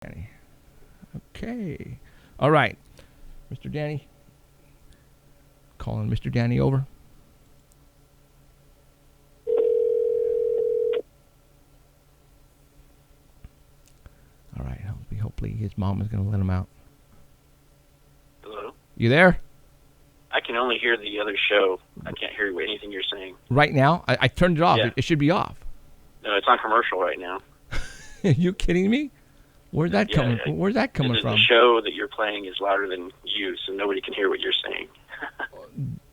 Danny. Okay. All right. Mr. Danny. Calling Mr. Danny over. All right. Hopefully his mom is going to let him out. Hello? You there? I can only hear the other show. I can't hear anything you're saying. Right now? I turned it off. Yeah. It should be off. No, it's on commercial right now. Are you kidding me? Where's that coming from? The show that you're playing is louder than you, so nobody can hear what you're saying.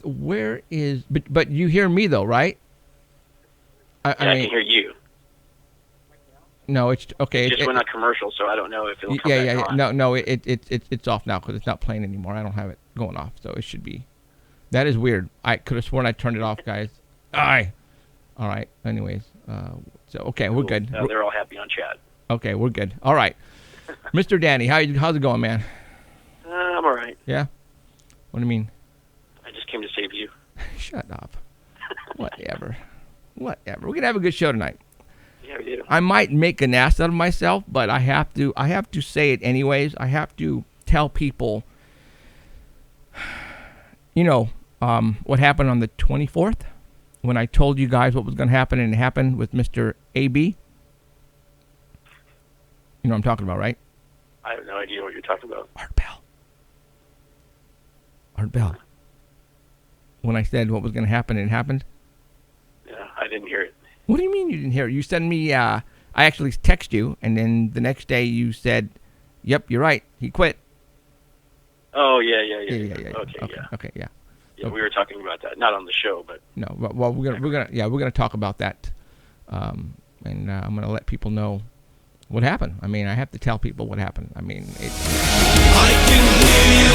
Where is... But you hear me, though, right? I can hear you. No, it's... Okay. It just went on commercial, so I don't know if it'll come back on. No, it's off now because it's not playing anymore. I don't have it going off, so it should be... That is weird. I could have sworn I turned it off, guys. Aye. All right. Anyways, okay, we're good. They're all happy on chat. Okay, we're good. All right. Mr. Danny, how's it going, man? I'm all right. Yeah? What do you mean? I just came to save you. Shut up. Whatever. We're going to have a good show tonight. Yeah, we do. I might make an ass out of myself, but I have to say it anyways. I have to tell people, what happened on the 24th when I told you guys what was going to happen, and it happened with Mr. AB. You know what I'm talking about, right? I have no idea what you're talking about. Art Bell. When I said what was going to happen, it happened? Yeah, I didn't hear it. What do you mean you didn't hear it? You sent me, I actually text you, and then the next day you said, yep, you're right, he quit. Oh, yeah. Okay, yeah. Yeah, we were talking about that, not on the show, but... No, well, we're gonna talk about that, and I'm gonna let people know what happened. I mean, I have to tell people what happened. I mean, it's... I can hear you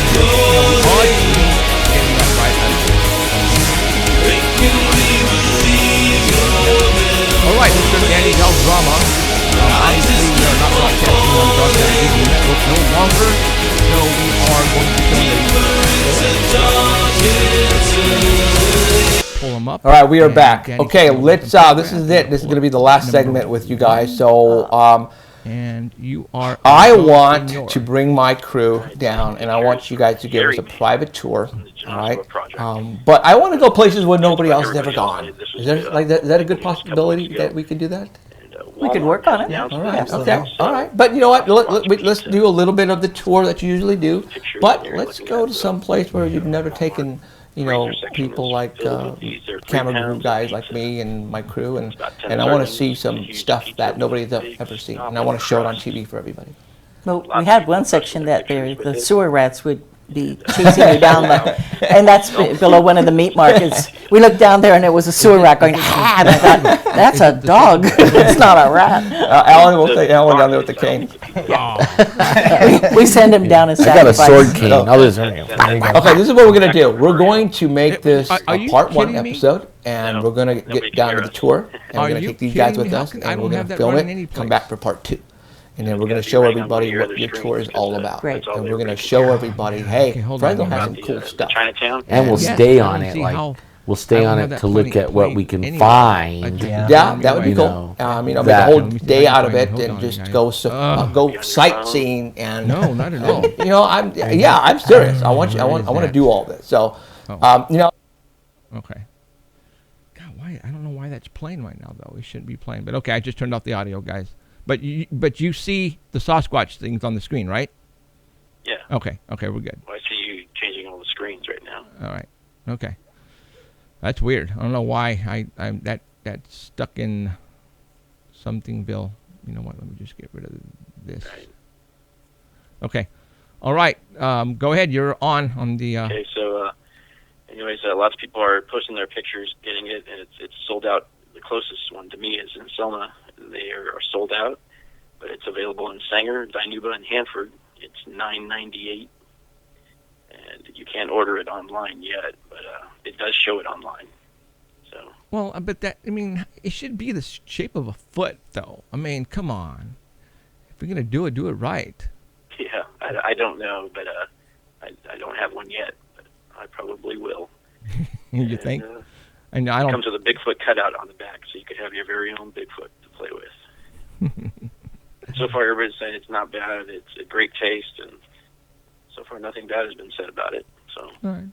all right, Mr. Danny Hell Drama. Obviously, we are not broadcasting on Broadcast TV Network no longer, so we are going to pull them up. All right, we are back. Danny, okay, let's. This is it. This is going to be the last segment with you guys. So, and you are. I want to bring my crew down, and I want you guys to give us a private tour. All right, but I want to go places where nobody else has ever gone. Is that a good possibility that we could do that? We could work on it. Yeah. All right. Okay. All right. But you know what? Let's do a little bit of the tour that you usually do. But let's go to some place where you've never taken, people like camera crew guys like me and my crew, and I want to see some stuff that nobody's ever seen, and I want to show it on TV for everybody. Well, we had one section that the sewer rats would be chasing you down, and that's below one of the meat markets. We looked down there, and it was a sewer rat going, ah, and I thought, that's a dog. It's not a rat. Alan will take Alan down there with the cane. We send him down and sacrifice. I got a sword cane. Okay, this is what we're going to do. We're going to make this a part one episode, and we're going to get down to the tour, and we're going to take these guys with us, and we're going to film it, come back for part two. And then we're going to show everybody what your tour is all about. Great. And we're going to show everybody, hey, Fresno has some cool stuff. Chinatown. And we'll stay on it. We'll stay on it to look at what we can find. Yeah, that would be cool. Make a whole day out of it and just go sightseeing and. No, not at all. I'm serious. I want to do all this. So, Okay. God, why? I don't know why that's playing right now though. It shouldn't be playing. But okay, I just turned off the audio, guys. But you see the Sasquatch things on the screen, right? Yeah. Okay, we're good. Well, I see you changing all the screens right now. All right. Okay. That's weird. I don't know why I'm that's stuck in somethingville. You know what? Let me just get rid of this. Right. Okay. All right. Go ahead. You're on the. Okay. So, anyways, lots of people are posting their pictures, getting it, and it's sold out. The closest one to me is in Selma. They are sold out, but it's available in Sanger, Dinuba, and Hanford. It's $9.98, and you can't order it online yet, but it does show it online. So. Well, but it should be the shape of a foot, though. I mean, come on. If you're gonna do it right. Yeah, I don't know, but I don't have one yet, but I probably will. You think? And I don't. It comes with a Bigfoot cutout on the back, so you could have your very own Bigfoot to play with. So far, everybody's saying it's not bad. It's a great taste, and so far, nothing bad has been said about it. So. All right.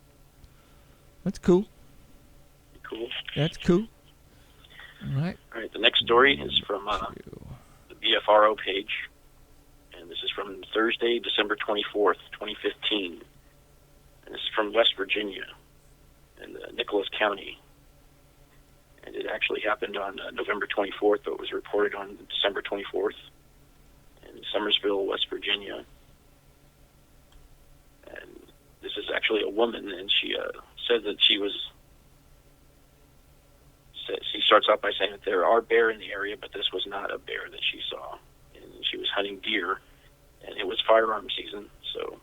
That's cool. Cool. That's cool. All right. All right. The next story is from the BFRO page, and this is from Thursday, December 24th, 2015. And this is from West Virginia in Nicholas County. And it actually happened on November 24th, but was reported on December 24th in Summersville, West Virginia. And this is actually a woman, and she said that she starts off by saying that there are bear in the area, but this was not a bear that she saw. And she was hunting deer, and it was firearm season, so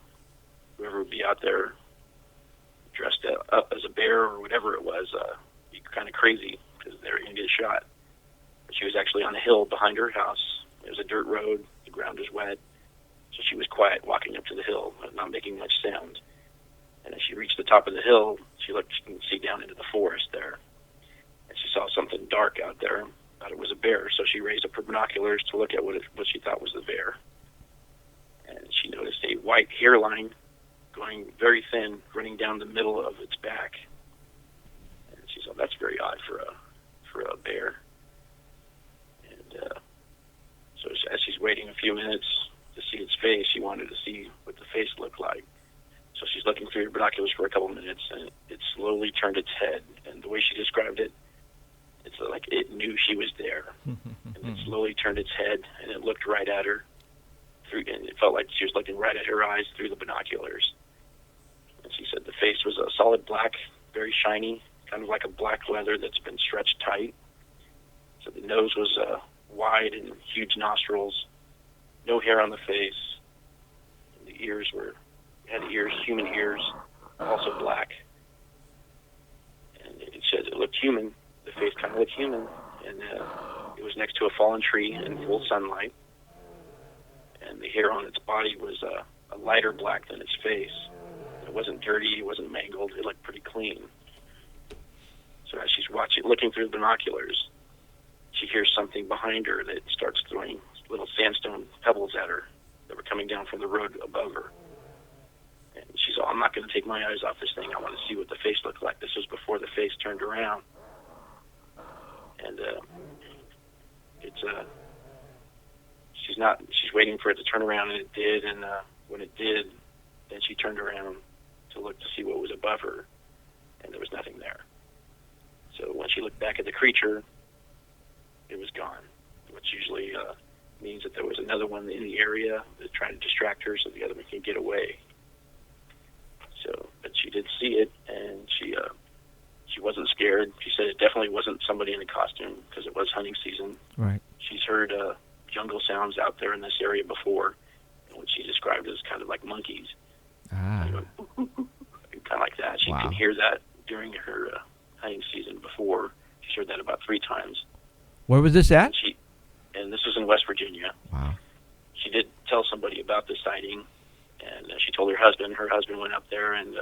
whoever would be out there dressed up as a bear or whatever it was, be kind of crazy because they were going to get shot. But she was actually on a hill behind her house. It was a dirt road. The ground was wet. So she was quiet walking up to the hill, not making much sound. And as she reached the top of the hill, she looked and see down into the forest there. And she saw something dark out there. Thought it was a bear. So she raised up her binoculars to look at what she thought was the bear. And she noticed a white hairline going very thin, running down the middle of its back. And she thought, that's very odd for a bear. And so as she's waiting a few minutes to see its face, she wanted to see what the face looked like. So she's looking through her binoculars for a couple minutes, and it slowly turned its head. And the way she described it, it's like it knew she was there. And it slowly turned its head, and it looked right at her. And it felt like she was looking right at her eyes through the binoculars. And she said the face was a solid black, very shiny, kind of like a black leather that's been stretched tight. So the nose was wide and huge nostrils, no hair on the face. And the ears had ears, human ears, also black. And it said it looked human. The face kind of looked human. And it was next to a fallen tree in full sunlight. And the hair on its body was a lighter black than its face. It wasn't dirty, it wasn't mangled, it looked pretty clean. So as she's looking through the binoculars, she hears something behind her that starts throwing little sandstone pebbles at her that were coming down from the road above her. And she said, I'm not going to take my eyes off this thing. I want to see what the face looked like. This was before the face turned around. And she's waiting for it to turn around, and it did. And when it did, then she turned around to look to see what was above her, and there was nothing there. So when she looked back at the creature, it was gone, which usually means that there was another one in the area that tried to distract her so the other one can get away. So, but she did see it, and she wasn't scared. She said it definitely wasn't somebody in a costume because it was hunting season. Right. She's heard jungle sounds out there in this area before, which she described as kind of like monkeys. Ah. Kind of like that. She could hear that during her hunting season before. She's heard that about 3 times. Where was this at? And this was in West Virginia. Wow. She did tell somebody about the sighting, and she told her husband. Her husband went up there, and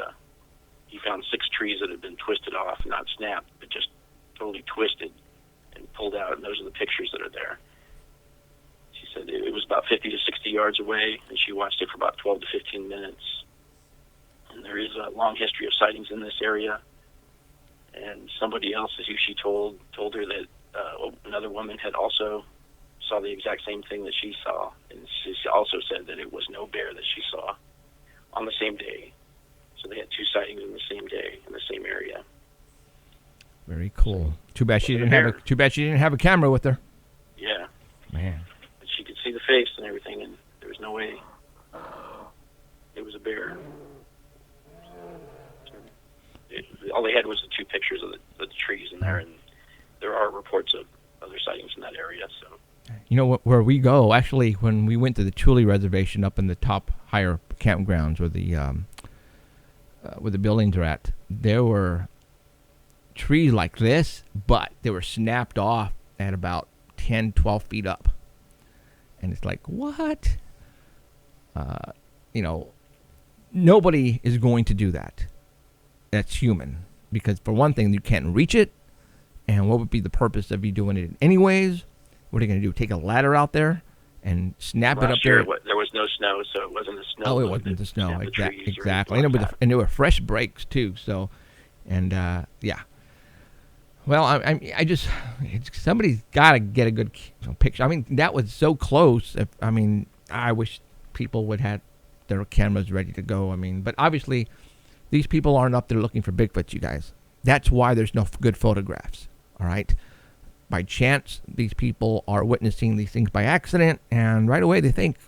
he found 6 trees that had been twisted off, not snapped, but just totally twisted and pulled out, and those are the pictures that are there. She said it was about 50 to 60 yards away, and she watched it for about 12 to 15 minutes. And there is a long history of sightings in this area. And somebody else, who she told her that another woman had also saw the exact same thing that she saw. And she also said that it was no bear that she saw on the same day. So they had 2 sightings in the same day in the same area. Very cool. Too bad she didn't have a camera with her. Yeah. Man. But she could see the face and everything, and there was no way it was a bear. All they had was the 2 pictures of the trees in there, and there are reports of other sightings in that area. So, you know where we go? Actually, when we went to the Thule Reservation up in the top higher campgrounds where the buildings are at, there were trees like this, but they were snapped off at about 10, 12 feet up, and it's like, what? Nobody is going to do that. That's human, because for one thing, you can't reach it, and what would be the purpose of you doing it anyways? What are you going to do, take a ladder out there and snap it up year, there. There was no snow, so it wasn't the snow. Oh, it wasn't the snow. Exactly. And there were fresh breaks too. So, and yeah. Well, I just somebody's got to get a good picture. I mean, that was so close. I wish people would have their cameras ready to go. I mean, but obviously, these people aren't up there looking for Bigfoot, you guys. That's why there's no good photographs. All right. By chance, these people are witnessing these things by accident, and right away they think,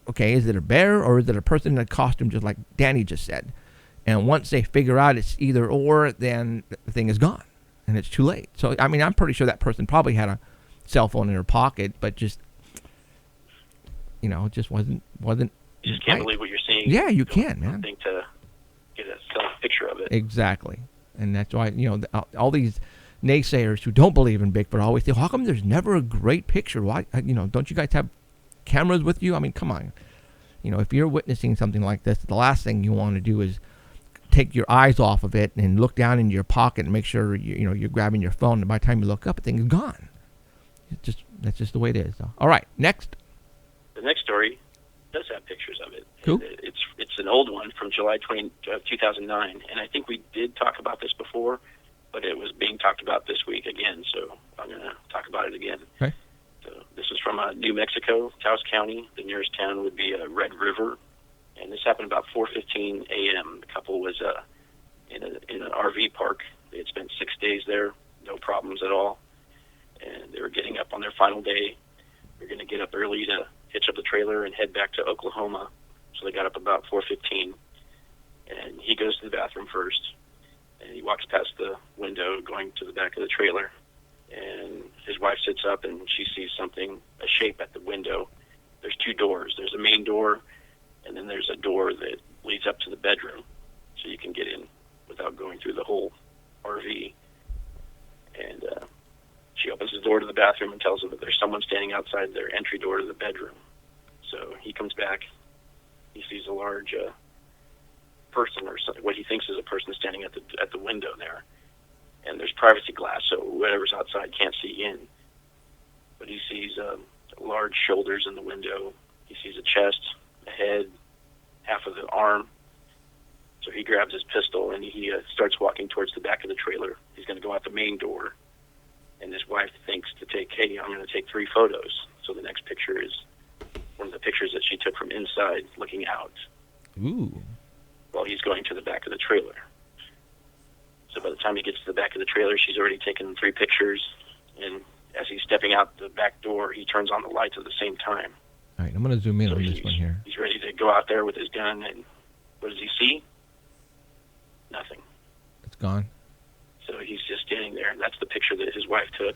okay, is it a bear or is it a person in a costume, just like Danny just said? And once they figure out it's either or, then the thing is gone, and it's too late. So, I mean, I'm pretty sure that person probably had a cell phone in her pocket, but just, it just wasn't. You just can't believe what you're seeing. Yeah, you can, man. Something to get a self-picture of it. Exactly, and that's why all these naysayers who don't believe in Bigfoot always say, how come there's never a great picture? Why, don't you guys have cameras with you? I mean, come on. If you're witnessing something like this, the last thing you want to do is take your eyes off of it and look down in your pocket and make sure you're grabbing your phone, and by the time you look up, the thing is gone. That's just the way it is. So, all right, next. The next story does have pictures of it. Cool. It's an old one from July 2009, and I think we did talk about this before, but it was being talked about this week again, so I'm going to talk about it again. Okay. So this is from New Mexico, Taos County. The nearest town would be Red River, and this happened about 4:15 a.m. The couple was in an RV park. They had spent 6 days there, no problems at all, and they were getting up on their final day. They're going to get up early to hitch up the trailer and head back to Oklahoma. So they got up about 4:15, and he goes to the bathroom first. And he walks past the window going to the back of the trailer, and his wife sits up and she sees something, a shape at the window. There's two doors. There's a main door, and then there's a door that leads up to the bedroom, so you can get in without going through the whole RV. And she opens the door to the bathroom and tells him that there's someone standing outside their entry door to the bedroom. So he comes back. He sees a large person, or what he thinks is a person standing at the window there, and there's privacy glass, so whatever's outside can't see in. But he sees large shoulders in the window. He sees a chest, a head, half of the arm. So he grabs his pistol and he starts walking towards the back of the trailer. He's going to go out the main door, and his wife thinks to take, hey, I'm going to take 3 photos. So the next picture is one of the pictures that she took from inside looking out. Ooh. While he's going to the back of the trailer. So by the time he gets to the back of the trailer, she's already taken 3 pictures, and as he's stepping out the back door, he turns on the lights at the same time. All right, I'm going to zoom in on this one here. He's ready to go out there with his gun, and what does he see? Nothing. It's gone. So he's just standing there, and that's the picture that his wife took.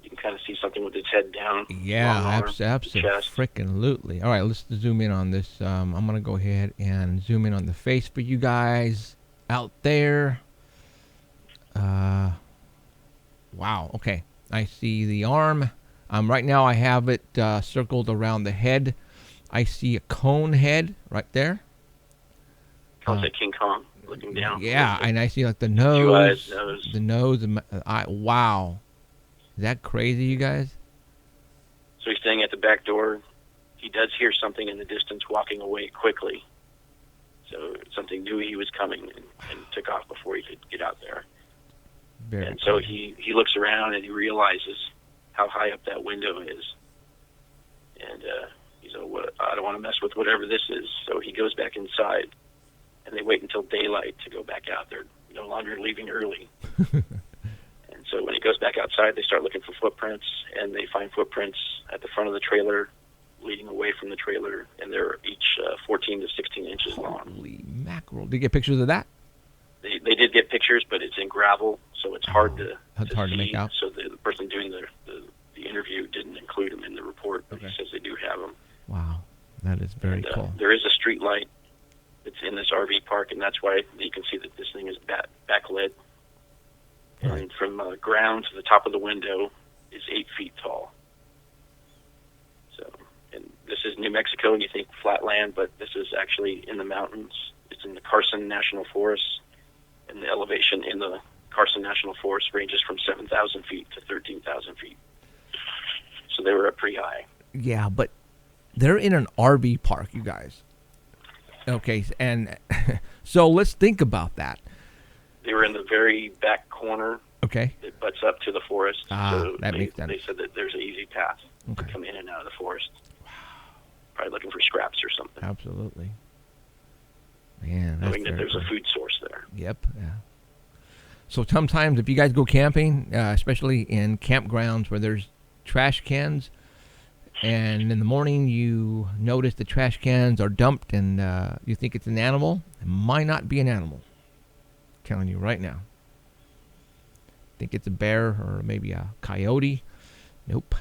You can kind of see something with its head down. Yeah, absolutely. All right, let's zoom in on this. I'm going to go ahead and zoom in on the face for you guys out there. Wow, okay. I see the arm. Right now I have it circled around the head. I see a cone head right there. Calls it King Kong looking down. Yeah, and I see like the nose. 2 eyes, nose. The nose, the eye. Wow. Is that crazy, you guys? So he's standing at the back door. He does hear something in the distance walking away quickly. So something knew he was coming and took off before he could get out there. Very so cool. he looks around and he realizes how high up that window is. And he's like, well, I don't want to mess with whatever this is. So he goes back inside, and they wait until daylight to go back out. They're no longer leaving early. And so when he goes back outside, they start looking for footprints, and they find footprints at the front of the trailer, leading away from the trailer, and they're each 14 to 16 inches long. Holy mackerel. Did you get pictures of that? They did get pictures, but it's in gravel, so it's hard to hard see. To make out. So the person doing the interview didn't include them in the report, but he says they do have them. Wow, that is very cool. There is a street light that's in this RV park, and that's why you can see that this thing is backlit. Right. And from ground to the top of the window is 8 feet tall. So, and this is New Mexico, and you think flatland, but this is actually in the mountains. It's in the Carson National Forest, and the elevation in the Carson National Forest ranges from 7,000 feet to 13,000 feet. So they were up pretty high. Yeah, but They're in an RV park, you guys. Okay, and so let's think about that. They were in the very back corner. Okay. It butts up to the forest. So that makes sense. They said that there's an easy path to come in and out of the forest. Wow. Probably looking for scraps or something. Absolutely. Man, that's knowing that there's a food source there. Yep. Yeah. So sometimes if you guys go camping, especially in campgrounds where there's trash cans, and in the morning you notice the trash cans are dumped and you think it's an animal, it might not be an animal. I'm telling you right now. Think it's a bear or maybe a coyote. Nope.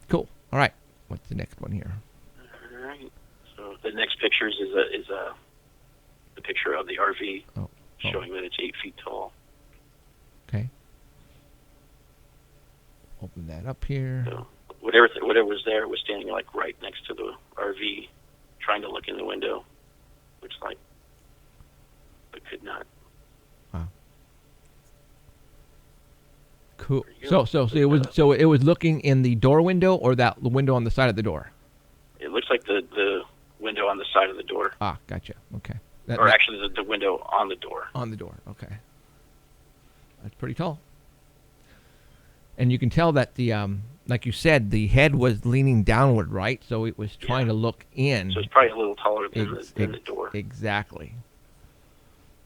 Cool. All right. What's the next one here? All right. So the next pictures is the picture of the RV showing that it's 8 feet tall. Okay. Open that up here. So whatever was there was standing like right next to the RV, trying to look in the window, but could not. Wow. Cool. So it was looking in the door window or the window on the side of the door? It looks like the window on the side of the door. Ah, gotcha. Okay. Actually, the window on the door. On the door. Okay. That's pretty tall. And you can tell that the like you said, the head was leaning downward, right? So it was trying to look in. So it's probably a little taller than the door. Exactly.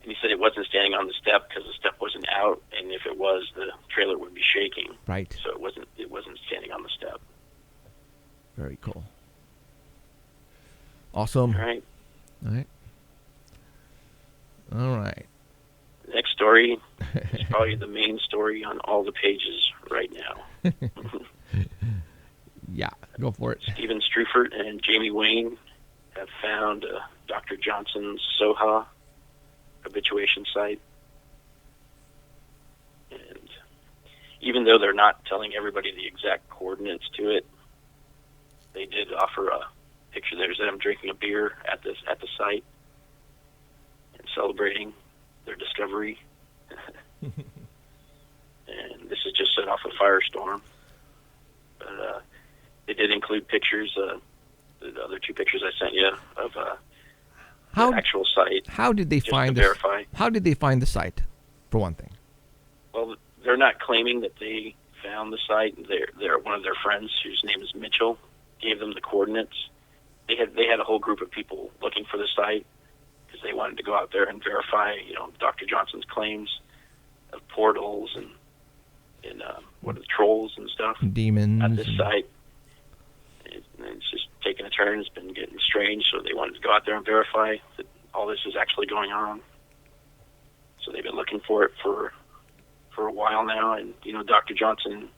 And he said it wasn't standing on the step because the step wasn't out, and if it was, the trailer would be shaking. Right. So it wasn't standing on the step. Very cool. Awesome. All right. All right. All right. The next story is probably the main story on all the pages right now. Yeah, go for it. Stephen Strufert and Jamie Wayne have found Dr. Johnson's Soha habituation site. And even though they're not telling everybody the exact coordinates to it, they did offer a picture there that I'm drinking a beer at the site and celebrating their discovery. And this is just set off a firestorm. But they did include pictures, the other 2 pictures I sent you of the actual site. How did they find verify? How did they find the site, for one thing? Well, they're not claiming that they found the site. They're one of their friends, whose name is Mitchell, gave them the coordinates. They had a whole group of people looking for the site because they wanted to go out there and verify, Dr. Johnson's claims of portals and what are the trolls and stuff, demons at this site. It's just taking a turn. It's been getting strange, so they wanted to go out there and verify that all this is actually going on. So they've been looking for it for a while now, and Dr. Johnson,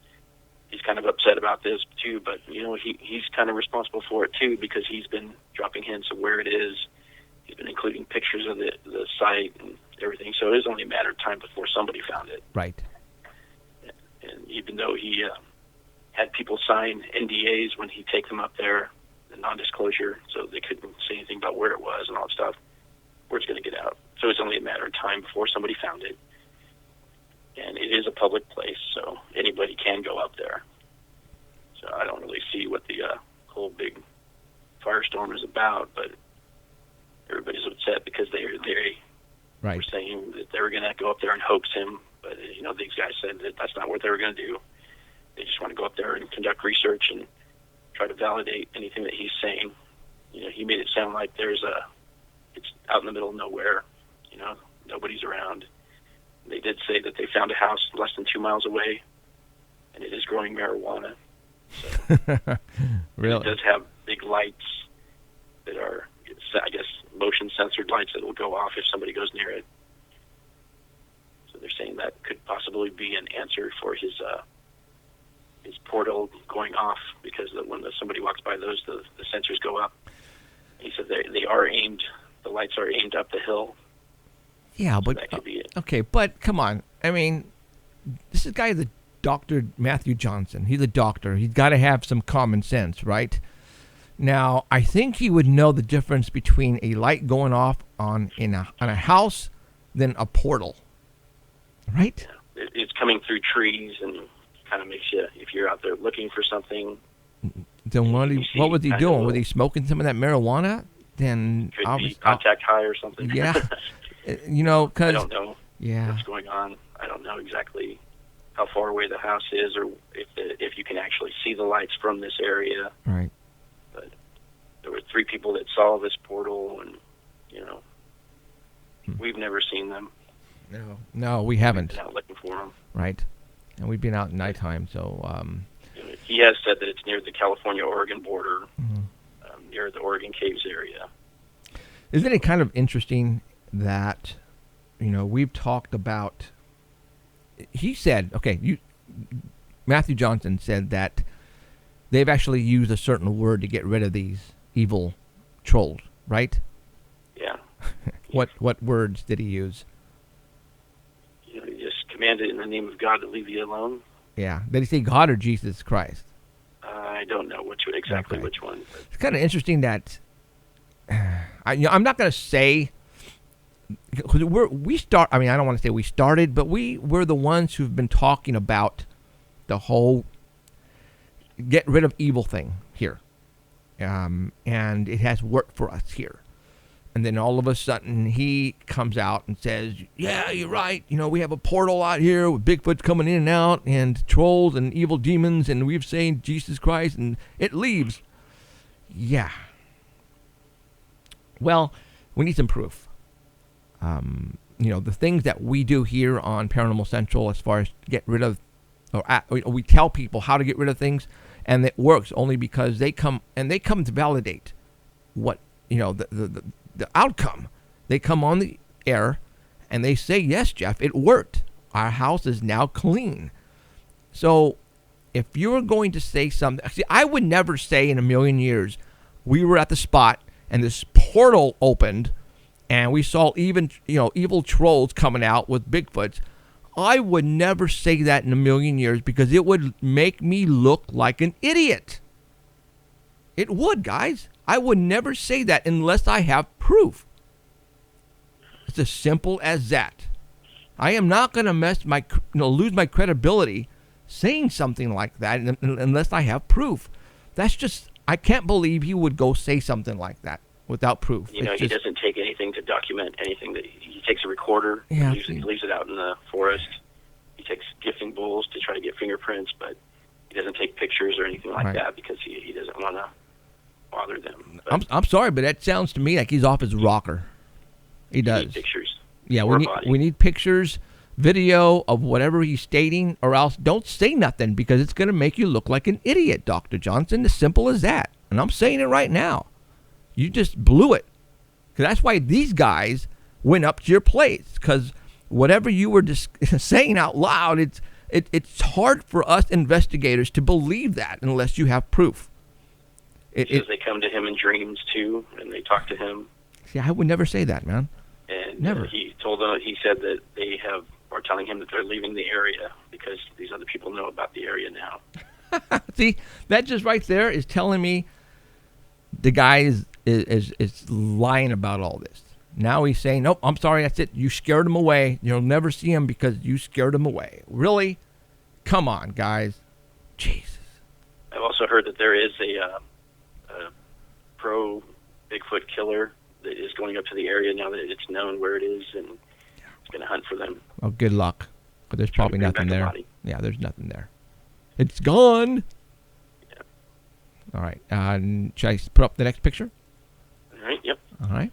he's kind of upset about this too, but he's kind of responsible for it too because he's been dropping hints of where it is. He's been including pictures of the site and everything, so it was only a matter of time before somebody found it. Right. And even though he had people sign NDAs when he'd take them up there, the non-disclosure, so they couldn't say anything about where it was and all that stuff, word's going to get out. So it's only a matter of time before somebody found it. And it is a public place, so anybody can go up there. So I don't really see what the whole big firestorm is about, but everybody's upset because they were saying that they were going to go up there and hoax him, but these guys said that that's not what they were going to do. They just want to go up there and conduct research and try to validate anything that he's saying. He made it sound like it's out in the middle of nowhere. Nobody's around. They did say that they found a house less than 2 miles away, and it is growing marijuana. So really? It does have big lights that are, I guess, motion-censored lights that will go off if somebody goes near it. So they're saying that could possibly be an answer for his portal going off, because when somebody walks by those, the sensors go up. He said they are aimed, the lights are aimed up the hill. Yeah, so but that could be it. Okay, but come on. I mean, this is guy, the Dr. Matthew Johnson. He's a doctor. He's got to have some common sense, right? Now, I think he would know the difference between a light going off on a house than a portal, right? Yeah. It's coming through trees and kind of makes you, if you're out there looking for something, Then what was he doing? Was he smoking some of that marijuana? Then could be contact high or something. Yeah. Cause I don't know what's going on. I don't know exactly how far away the house is, or if you can actually see the lights from this area. Right. But there were 3 people that saw this portal, and we've never seen them. No, we haven't. We've been out looking for them. Right. And we've been out at nighttime, so. He has said that it's near the California-Oregon border, near the Oregon Caves area. Isn't it kind of interesting that, we've talked about, he said, Matthew Johnson said that they've actually used a certain word to get rid of these evil trolls, right? Yeah. What words did he use? He just commanded in the name of God to leave you alone. Yeah. Did he say God or Jesus Christ? I don't know which one. It's kind of interesting that I'm not going to say, because I don't want to say we started, but we were the ones who've been talking about the whole get rid of evil thing here. And it has worked for us here. And then all of a sudden he comes out and says, yeah, you're right. We have a portal out here with Bigfoot coming in and out and trolls and evil demons, and we've saying Jesus Christ, and it leaves. Yeah. Well, we need some proof. The things that we do here on Paranormal Central as far as get rid of, we tell people how to get rid of things, and it works only because they come to validate what, the outcome. They come on the air and they say, yes, Jeff, it worked. Our house is now clean. So if you're going to say something, see, I would never say in a million years, we were at the spot and this portal opened and we saw even, evil trolls coming out with Bigfoots. I would never say that in a million years because it would make me look like an idiot. It would, guys. I would never say that unless I have proof. It's as simple as that. I am not going to lose my credibility saying something like that unless I have proof. That's just, I can't believe he would go say something like that without proof. He doesn't take anything to document anything. He takes a recorder, usually leaves it out in the forest. He takes gifting bowls to try to get fingerprints, but he doesn't take pictures or anything like that because he doesn't want to bother them. I'm sorry, but that sounds to me like he's off his rocker. He does. Need pictures. Yeah, we need pictures, video of whatever he's stating, or else don't say nothing because it's going to make you look like an idiot, Dr. Johnson. As simple as that. And I'm saying it right now. You just blew it. Because that's why these guys went up to your place. Because whatever you were just saying out loud, it's hard for us investigators to believe that unless you have proof. Because they come to him in dreams too, and they talk to him. See, I would never say that, man. And never. He said that they are telling him that they're leaving the area because these other people know about the area now. See, that just right there is telling me the guy is lying about all this. Now he's saying, nope, I'm sorry, that's it. You scared him away. You'll never see him because you scared him away. Really? Come on, guys. Jesus. I've also heard that there is a pro Bigfoot killer that is going up to the area now that it's known where it is, and it's going to hunt for them. Oh, good luck. But there's probably nothing there. Yeah, there's nothing there. It's gone. Yeah. All right. Should I put up the next picture? All right. Yep. All right.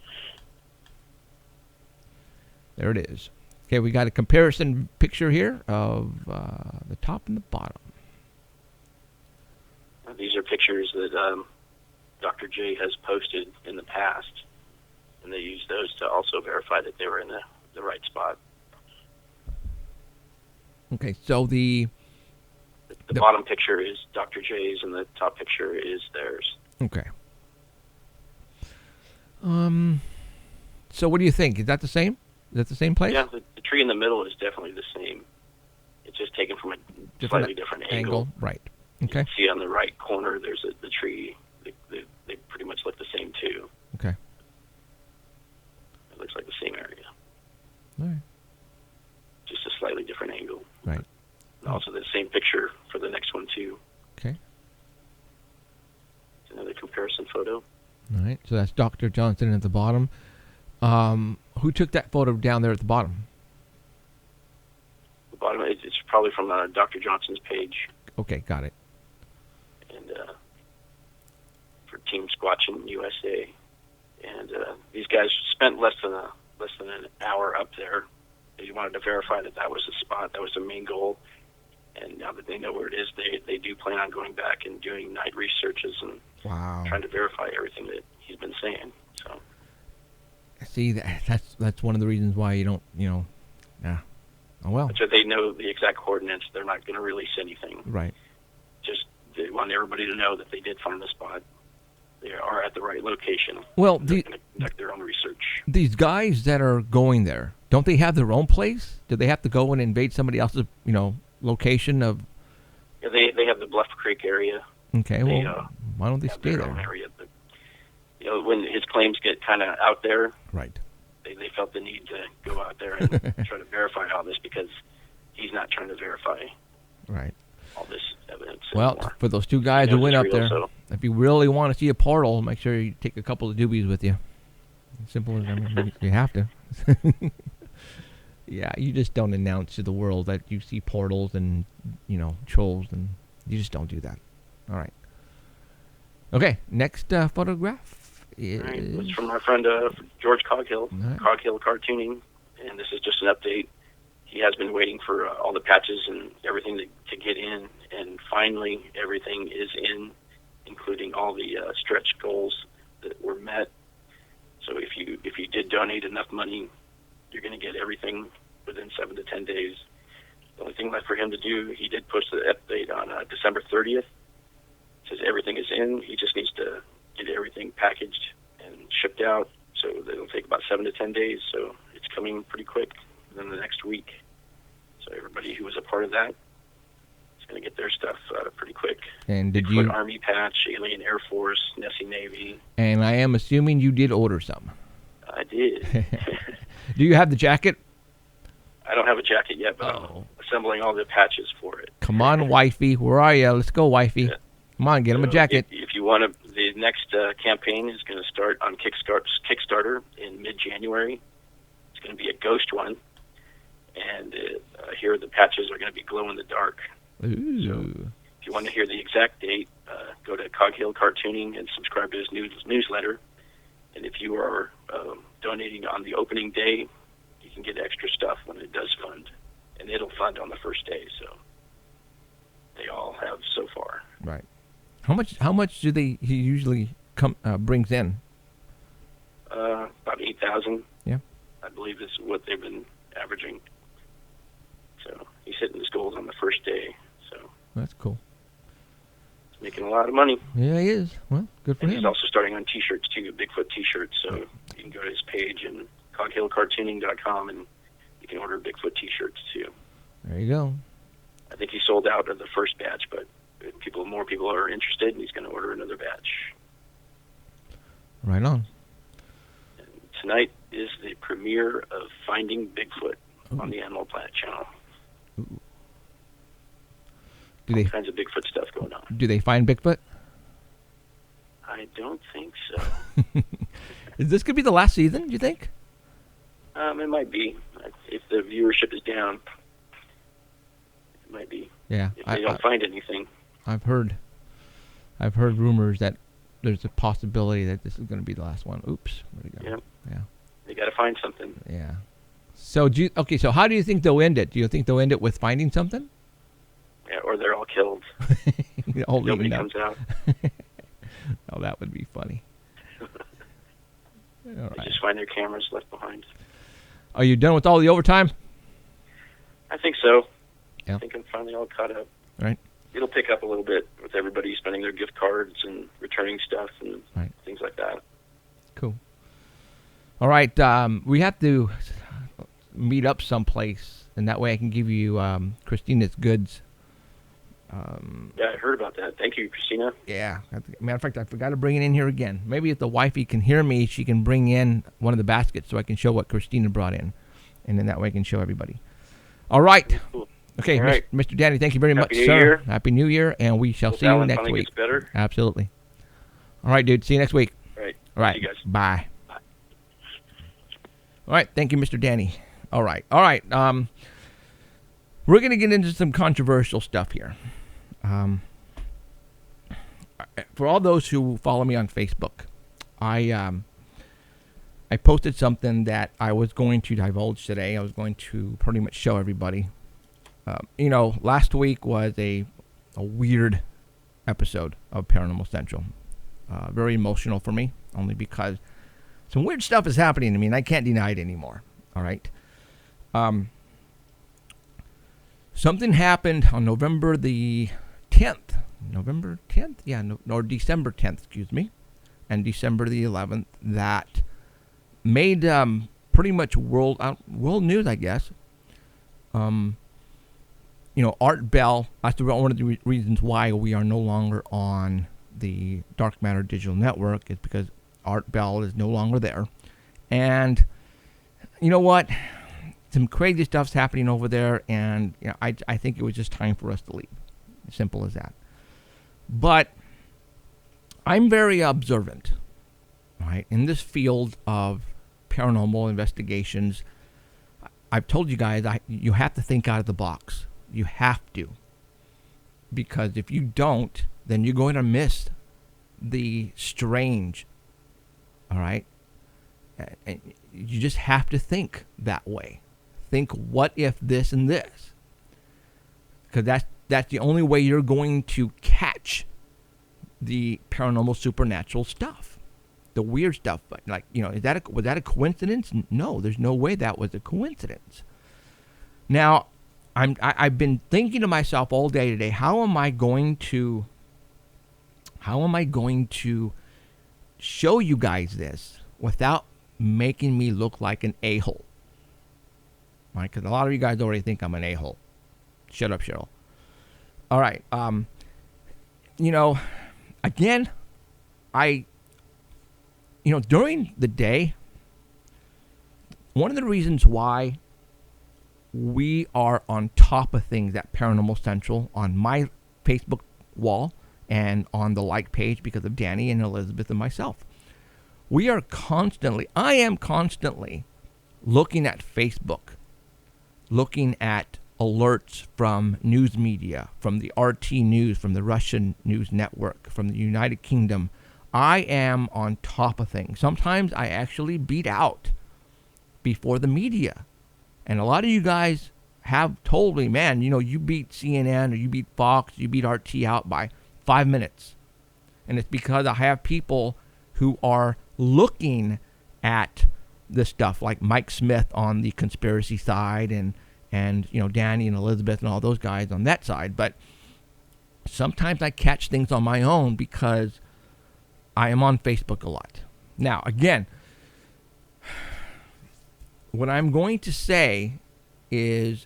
There it is. Okay, we got a comparison picture here of the top and the bottom. These are pictures that Dr. J has posted in the past, and they used those to also verify that they were in the right spot. Okay, so the bottom picture is Dr. J's, and the top picture is theirs. Okay. So what do you think? Is that the same? Is that the same place? Yeah, the tree in the middle is definitely the same. It's just taken from a slightly different angle. Right. Okay. You can see on the right corner, there's the tree. They pretty much look the same too. Okay. It looks like the same area. All right. Just a slightly different angle. Right. And also the same picture for the next one too. Okay. All right, so that's Dr. Johnson at the bottom. Who took that photo down there at the bottom? The bottom, it's probably from Dr. Johnson's page. Okay, got it. And for Team Squatchin USA, and these guys spent less than an hour up there. They wanted to verify that was the spot, that was the main goal. And now that they know where it is, they do plan on going back and doing night researches and trying to verify everything that he's been saying. So, see, that's one of the reasons why you don't, yeah. Oh well. So they know the exact coordinates. They're not going to release anything. Right. Just they want everybody to know that they did find the spot. They are at the right location. Well, they're going to conduct their own research. These guys that are going there, don't they have their own place? Do they have to go and invade somebody else's, location of? Yeah, they have the Bluff Creek area. Okay, well, why don't they stay there? Area, but, when his claims get kind of out there, right? They felt the need to go out there and try to verify all this because he's not trying to verify all this evidence Well, anymore. for those two guys who went up there, if you really want to see a portal, make sure you take a couple of doobies with you. Simple as you have to. Yeah, you just don't announce to the world that you see portals and, trolls, and you just don't do that. All right. Okay, next photograph is... All right, it's from our friend George Coghill, Coghill Cartooning, and this is just an update. He has been waiting for all the patches and everything to get in, and finally everything is in, including all the stretch goals that were met. So if you did donate enough money, you're going to get everything within 7 to 10 days. The only thing left for him to do, he did post the update on December 30th. It says everything is in. He just needs to get everything packaged and shipped out. So it'll take about 7 to 10 days. So it's coming pretty quick within the next week. So everybody who was a part of that is going to get their stuff pretty quick. And did Bigfoot Army patch, Alien Air Force, Nessie Navy. And I am assuming you did order some. I did. Do you have the jacket? I don't have a jacket yet, but I'm assembling all the patches for it. Come on, wifey. Where are you? Let's go, wifey. Yeah. Come on, get him a jacket. If you want to, the next campaign is going to start on Kickstarter in mid-January. It's going to be a ghost one. And here the patches are going to be glow-in-the-dark. Ooh. So if you want to hear the exact date, go to Coghill Cartooning and subscribe to his newsletter. And if you are donating on the opening day, you can get extra stuff when it does fund. And it'll fund on the first day, so they all have so far. Right. How much do he usually brings in? About 8,000. Yeah. I believe is what they've been averaging. So he's hitting his goals on the first day. So that's cool. He's making a lot of money. Yeah, he is. Well, good for him. He's also starting on T-shirts too, Bigfoot T-shirts. So you can go to his page and coghillcartooning.com and you can order Bigfoot T-shirts too. There you go. I think he sold out of the first batch, but more people are interested, and he's going to order another batch. Right on. And tonight is the premiere of Finding Bigfoot on the Animal Planet channel. Ooh. All kinds of Bigfoot stuff going on. Do they find Bigfoot? I don't think so. Is this going to be the last season, do you think? It might be. If the viewership is down, it might be. Yeah. If they don't find anything. I've heard rumors that there's a possibility that this is going to be the last one. Oops. Where'd it go? Yeah. They got to find something. Yeah. So so how do you think they'll end it? Do you think they'll end it with finding something? Yeah, or they're all killed. Nobody comes out. Oh, that would be funny. They just find their cameras left behind. Are you done with all the overtime? I think so. Yeah. I think I'm finally all caught up. Right. It'll pick up a little bit with everybody spending their gift cards and returning stuff and things like that. Cool. All right. We have to meet up someplace, and that way I can give you Christina's goods. Yeah, I heard about that. Thank you, Christina. Yeah. Matter of fact, I forgot to bring it in here again. Maybe if the wifey can hear me, she can bring in one of the baskets so I can show what Christina brought in. And then that way I can show everybody. All right. Cool. Okay, all right. Mr. Danny, thank you very much, Happy sir. New Year. Happy New Year, and we shall see you next week. Gets better. Absolutely. All right, dude. See you next week. All right. All right. See you guys. Bye. Bye. All right. Thank you, Mr. Danny. All right. We're going to get into some controversial stuff here. For all those who follow me on Facebook, I posted something that I was going to divulge today. I was going to pretty much show everybody. Last week was a weird episode of Paranormal Central. Very emotional for me, only because some weird stuff is happening to me, and I can't deny it anymore. All right. Something happened on November the 10th. November 10th? Yeah, or December 10th, excuse me. And December the 11th that made pretty much world news, I guess. Art Bell, that's one of the reasons why we are no longer on the Dark Matter Digital Network, is because Art Bell is no longer there. And you know what? Some crazy stuff's happening over there, and I think it was just time for us to leave. Simple as that. But I'm very observant, right? In this field of paranormal investigations, I've told you guys you have to think out of the box. You have to. Because if you don't, then you're going to miss the strange. All right? And you just have to think that way. Think, what if this and this? Because that's the only way you're going to catch the paranormal supernatural stuff. The weird stuff. But was that a coincidence? No, there's no way that was a coincidence. Now, I've been thinking to myself all day today, how am I going to show you guys this without making me look like an a-hole? Right? Because a lot of you guys already think I'm an a-hole. Shut up, Cheryl. All right. Again, during the day, one of the reasons why we are on top of things at Paranormal Central on my Facebook wall and on the like page because of Danny and Elizabeth and myself. I am constantly looking at Facebook, looking at alerts from news media, from the RT News, from the Russian News Network, from the United Kingdom. I am on top of things. Sometimes I actually beat out before the media. And a lot of you guys have told me, man, you beat CNN or you beat Fox, you beat RT out by 5 minutes. And it's because I have people who are looking at this stuff, like Mike Smith on the conspiracy side and Danny and Elizabeth and all those guys on that side. But sometimes I catch things on my own because I am on Facebook a lot. Now, again, what I'm going to say is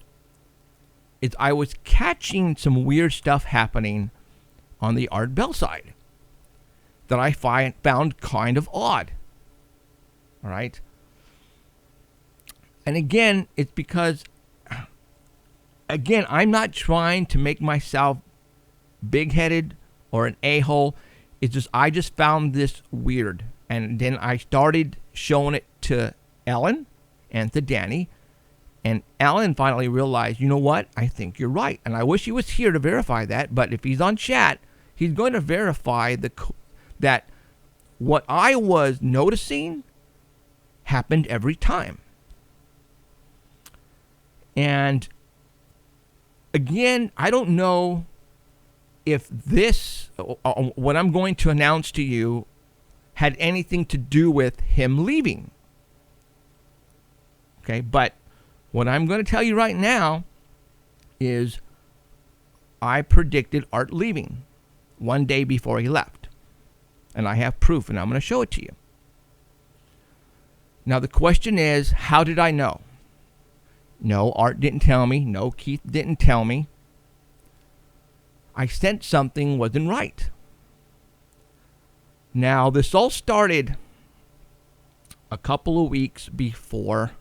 I was catching some weird stuff happening on the Art Bell side that I found kind of odd. All right? And again, it's because, I'm not trying to make myself big-headed or an a-hole. It's just, I just found this weird. And then I started showing it to Ellen and to Danny. And Ellen finally realized, you know what? I think you're right. And I wish he was here to verify that. But if he's on chat, he's going to verify that what I was noticing happened every time. And again, I don't know if this, what I'm going to announce to you, had anything to do with him leaving. Okay, but what I'm going to tell you right now is I predicted Art leaving one day before he left. And I have proof, and I'm going to show it to you. Now, the question is, how did I know? No, Art didn't tell me. No, Keith didn't tell me. I sensed something wasn't right. Now, this all started a couple of weeks before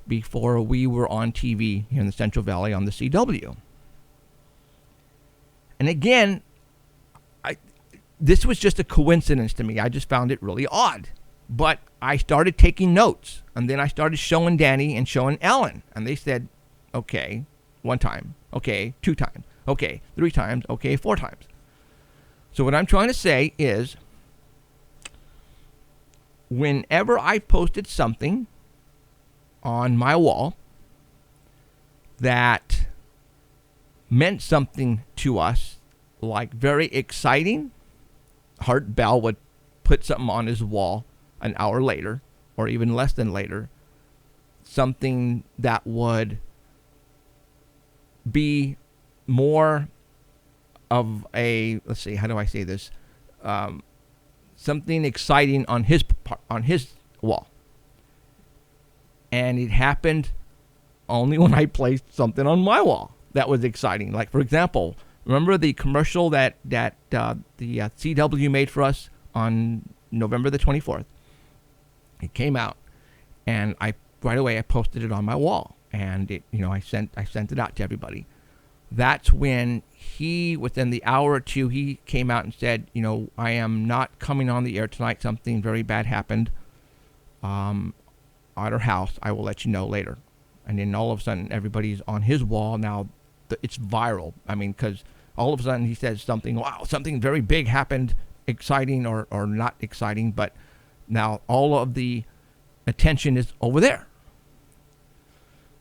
we were on TV here in the Central Valley on the CW. And again, this was just a coincidence to me. I just found it really odd. But I started taking notes, and then I started showing Danny and showing Ellen, and they said, okay, 1 time, okay, 2 times, okay, 3 times, okay, 4 times. So what I'm trying to say is, whenever I posted something on my wall that meant something to us, like very exciting, Hart Bell would put something on his wall an hour later, or even less than later, something that would be more of a, let's see, how do I say this? Something exciting on his wall. And it happened only when I placed something on my wall that was exciting. Like, for example, remember the commercial that the CW made for us on November the 24th? It came out, and right away I posted it on my wall, and I sent it out to everybody. That's when within the hour or two, he came out and said, I am not coming on the air tonight. Something very bad happened at our house. I will let you know later. And then all of a sudden, everybody's on his wall now. It's viral. I mean, because all of a sudden he says something, wow, something very big happened, exciting or not exciting, but now all of the attention is over there.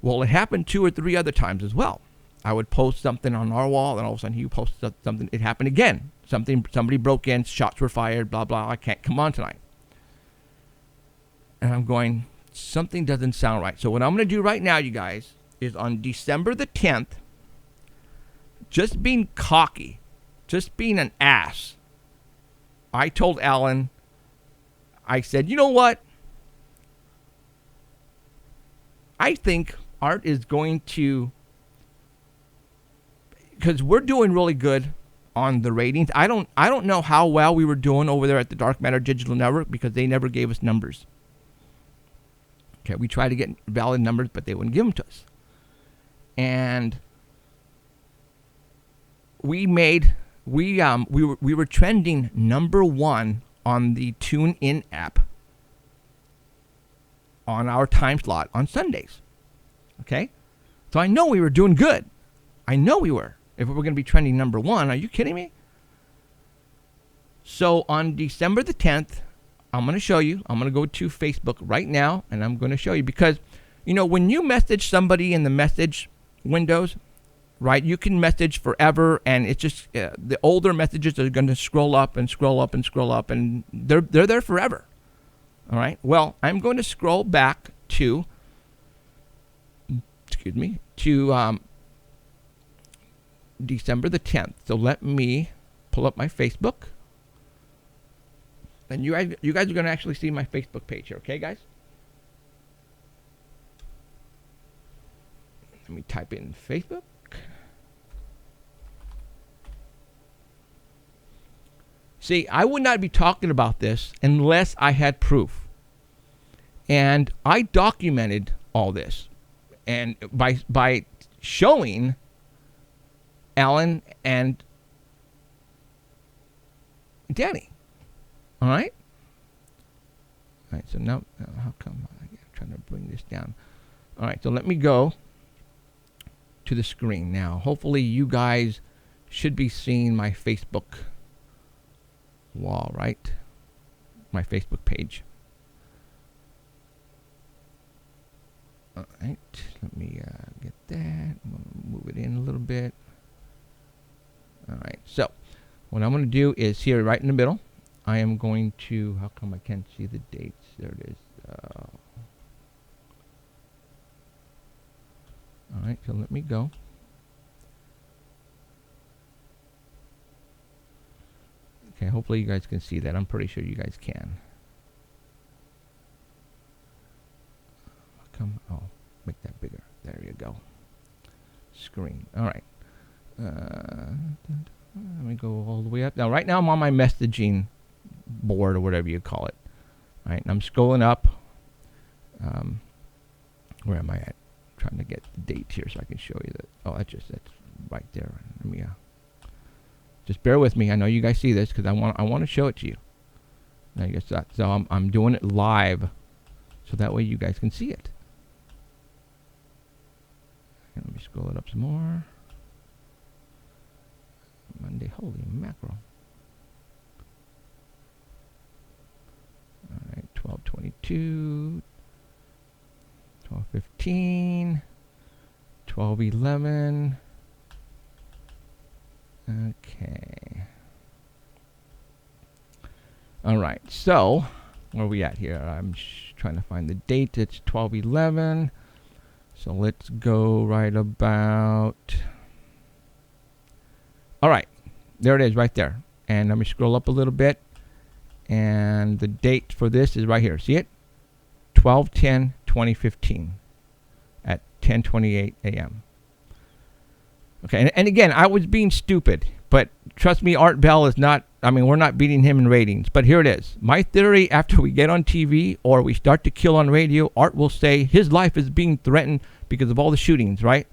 Well, it happened 2 or 3 other times as well. I would post something on our wall, and all of a sudden he posted something. It happened again. Somebody broke in, shots were fired, blah, blah. I can't come on tonight. And I'm going, something doesn't sound right. So what I'm going to do right now, you guys, is on December the 10th, just being cocky, just being an ass, I told Alan, I said, you know what? I think Art is going to, because we're doing really good on the ratings. I don't know how well we were doing over there at the Dark Matter Digital Network, because they never gave us numbers. Okay, we tried to get valid numbers, but they wouldn't give them to us. And we were trending #1 on the TuneIn app on our time slot on Sundays. Okay? So I know we were doing good. I know we were. If we were going to be trending #1, are you kidding me? So on December the 10th, I'm going to show you. I'm going to go to Facebook right now, and I'm going to show you. Because, when you message somebody in the message windows, right, you can message forever, and it's just the older messages are going to scroll up and scroll up and scroll up, and they're there forever. All right. Well, I'm going to scroll back to December the 10th. So let me pull up my Facebook. And you guys are going to actually see my Facebook page here, okay, guys? Let me type in Facebook. See, I would not be talking about this unless I had proof. And I documented all this. And by showing Alan and Danny. All right? All right, so now, how come I'm trying to bring this down? All right, so let me go to the screen now. Hopefully you guys should be seeing my Facebook wall, right? My Facebook page. All right, let me get that. I'm going to move it in a little bit. All right, so what I'm going to do is here right in the middle, I am going to, how come I can't see the dates? There it is. All right, so let me go. Okay, hopefully you guys can see that. I'm pretty sure you guys can. Oh, make that bigger. There you go. Screen. All right. Let me go all the way up. Now, right now I'm on my messaging board or whatever you call it. All right, and I'm scrolling up. Where am I at? Trying to get the date here so I can show you that. Oh, that's right there. Let me Just bear with me. I know you guys see this because I want to show it to you. I guess that. So I'm doing it live, so that way you guys can see it. And let me scroll it up some more. Monday, holy mackerel. All right, 12:22, 12:15, 12:11. Okay. All right, so where are we at here? I'm trying to find the date. It's 12:11. So let's go right about. All right, there it is right there. And let me scroll up a little bit. And the date for this is right here. See it? 12/10/2015 at 10:28 a.m. Okay, and again, I was being stupid, but trust me, Art Bell is not, we're not beating him in ratings, but here it is. My theory, after we get on TV or we start to kill on radio, Art will say his life is being threatened because of all the shootings, right?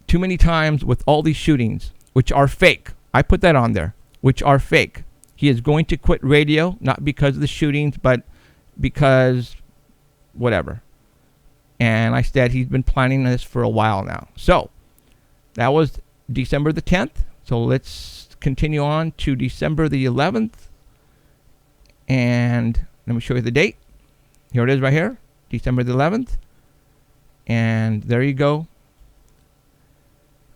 Too many times with all these shootings, which are fake. I put that on there, which are fake. He is going to quit radio, not because of the shootings, but because whatever. And I said he's been planning this for a while now. So that was December the 10th. So let's continue on to December the 11th. And let me show you the date. Here it is right here, December the 11th. And there you go.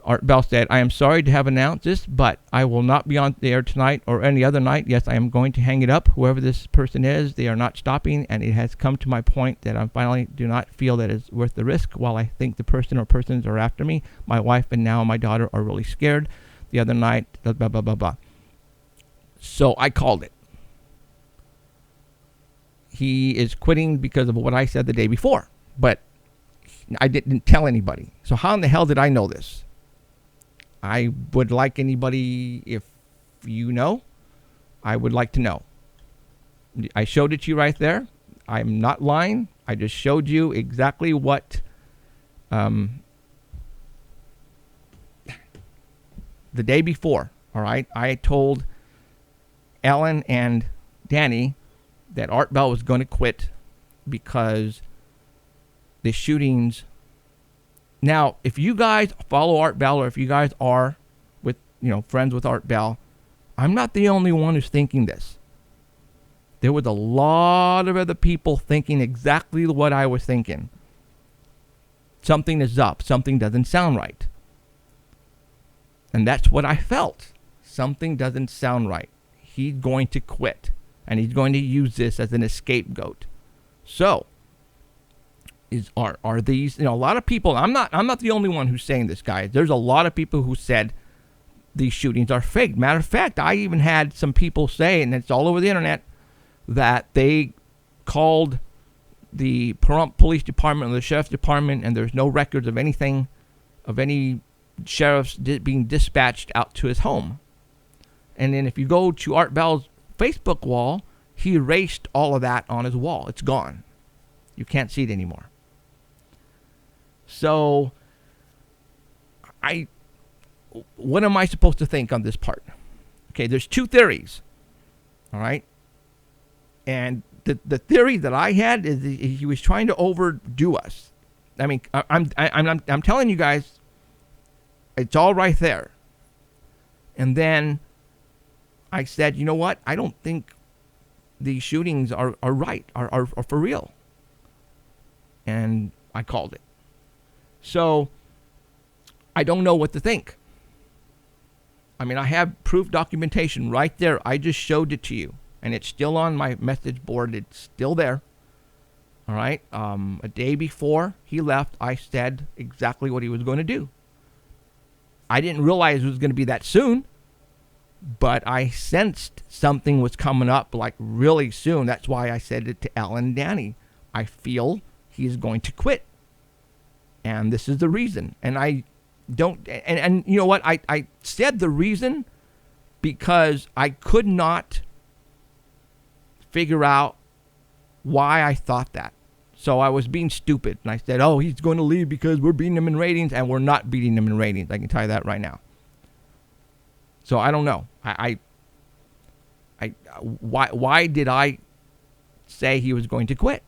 Art Bell said, I am sorry to have announced this, but I will not be on the air tonight or any other night. Yes, I am going to hang it up. Whoever this person is, they are not stopping, and it has come to my point that I finally do not feel that it's worth the risk. While I think the person or persons are after me, my wife and now my daughter are really scared. The other night, blah, blah, blah, blah, blah. So I called it. He is quitting because of what I said the day before, but I didn't tell anybody. So how in the hell did I know this? I would like anybody, if you know, I would like to know. I showed it to you right there. I'm not lying. I just showed you exactly what the day before, all right? I told Ellen and Danny that Art Bell was going to quit because the shootings. Now, if you guys follow Art Bell, or if you guys are with, friends with Art Bell, I'm not the only one who's thinking this. There was a lot of other people thinking exactly what I was thinking. Something is up. Something doesn't sound right. And that's what I felt. Something doesn't sound right. He's going to quit. And he's going to use this as an scapegoat. So, are these, a lot of people, I'm not the only one who's saying this, guys. There's a lot of people who said these shootings are fake. Matter of fact, I even had some people say, and it's all over the internet, that they called the Pahrump Police Department or the Sheriff's Department, and there's no records of anything, of any sheriffs being dispatched out to his home. And then if you go to Art Bell's Facebook wall, he erased all of that on his wall. It's gone. You can't see it anymore. So, what am I supposed to think on this part? Okay, there's two theories, all right? And the theory that I had is he was trying to overdo us. I'm telling you guys, it's all right there. And then I said, you know what? I don't think these shootings are right, are for real. And I called it. So, I don't know what to think. I have proof documentation right there. I just showed it to you. And it's still on my message board. It's still there. All right. A day before he left, I said exactly what he was going to do. I didn't realize it was going to be that soon. But I sensed something was coming up like really soon. That's why I said it to Ellen and Danny. I feel he is going to quit. And this is the reason. And I don't, and you know what? I said the reason because I could not figure out why I thought that. So I was being stupid. And I said, oh, he's going to leave because we're beating him in ratings. And we're not beating him in ratings. I can tell you that right now. So I don't know. Why did I say he was going to quit?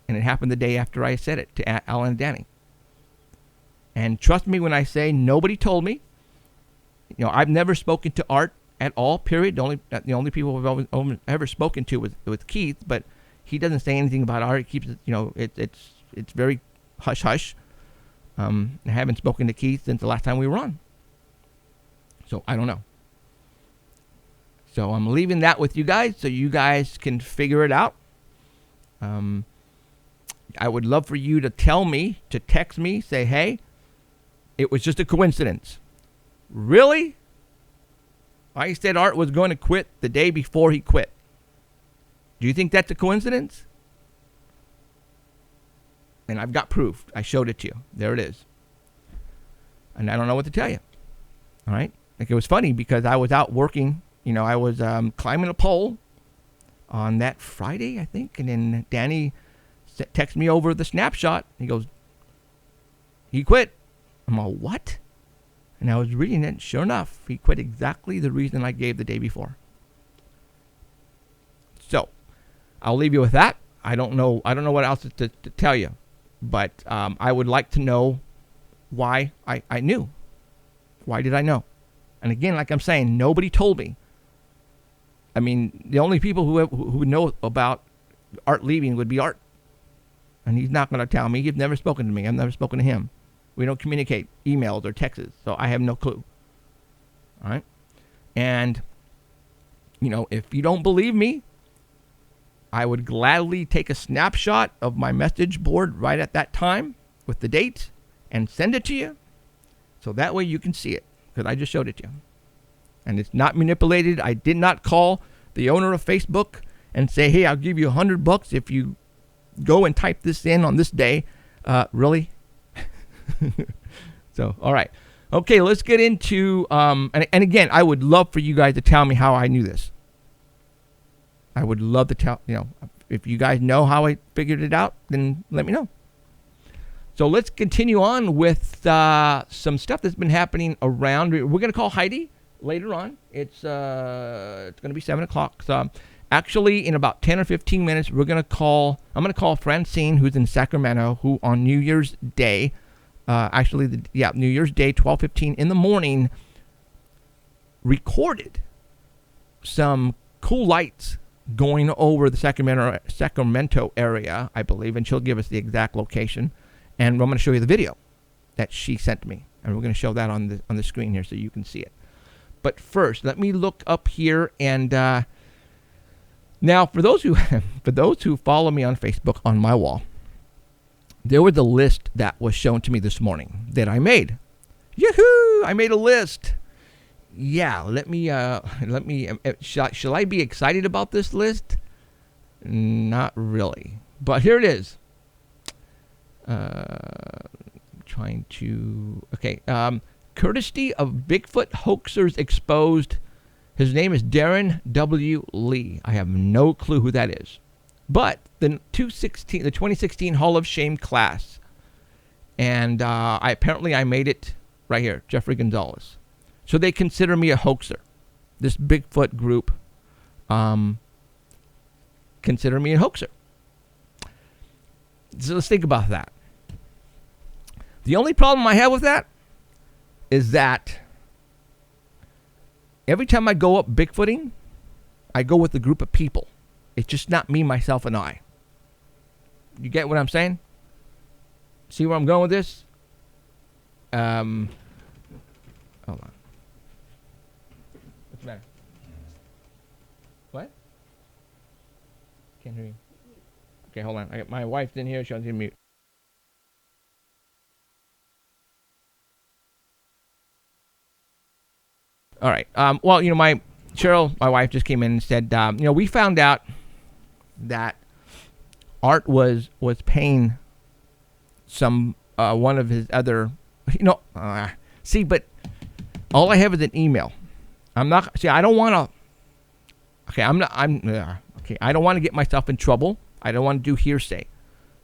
And it happened the day after I said it to Alan and Danny. And trust me when I say nobody told me. You know, I've never spoken to Art at all, period. The only people I've ever spoken to with Keith, but he doesn't say anything about Art. He keeps it, you know, it's very hush-hush. I haven't spoken to Keith since the last time we were on. So I don't know. So I'm leaving that with you guys so you guys can figure it out. I would love for you to tell me, to text me, say, hey, it was just a coincidence. Really? I said Art was going to quit the day before he quit. Do you think that's a coincidence? And I've got proof. I showed it to you. There it is. And I don't know what to tell you. All right? Like, it was funny because I was out working. You know, I was climbing a pole on that Friday, I think. And then Danny texted me over the snapshot. He goes, he quit. I'm all, what? And I was reading it. Sure enough, he quit exactly the reason I gave the day before. So, I'll leave you with that. I don't know what else to tell you. But I would like to know why I knew. Why did I know? And again, like I'm saying, nobody told me. I mean, the only people who would know about Art leaving would be Art. And he's not going to tell me. He's never spoken to me. I've never spoken to him. We don't communicate emails or texts, so I have no clue. All right? And, you know, if you don't believe me, I would gladly take a snapshot of my message board right at that time with the date and send it to you. So that way you can see it, because I just showed it to you. And it's not manipulated. I did not call the owner of Facebook and say, hey, I'll give you $100 if you go and type this in on this day. Really? So, all right. Okay, let's get into, and again, I would love for you guys to tell me how I knew this. I would love to tell, you know, if you guys know how I figured it out, then let me know. So let's continue on with some stuff that's been happening around. We're going to call Heidi later on. It's going to be 7 o'clock. So actually, in about 10 or 15 minutes, I'm going to call Francine, who's in Sacramento, who on New Year's Day, New Year's Day, 12:15 in the morning, recorded some cool lights going over the Sacramento area, I believe, and she'll give us the exact location. And I'm going to show you the video that she sent me, and we're going to show that on the screen here so you can see it. But first, let me look up here, and now for those who follow me on Facebook on my wall, there was a list that was shown to me this morning that I made. Yahoo! I made a list. Yeah, shall I be excited about this list? Not really. But here it is. Courtesy of Bigfoot hoaxers exposed. His name is Darren W. Lee. I have no clue who that is. But the 2016 Hall of Shame class. And I made it right here, Jeffrey Gonzalez. So they consider me a hoaxer. This Bigfoot group consider me a hoaxer. So let's think about that. The only problem I have with that is that every time I go up Bigfooting, I go with a group of people. It's just not me, myself, and I. You get what I'm saying? See where I'm going with this? Hold on. What's the matter? What? Can't hear you. Okay, hold on. My wife's in here. She's on mute. All right. Well, you know, Cheryl, my wife, just came in and said, you know, we found out that Art was paying some one of his other, you know, but all I have is an email. I don't want to. I don't want to get myself in trouble. I don't want to do hearsay.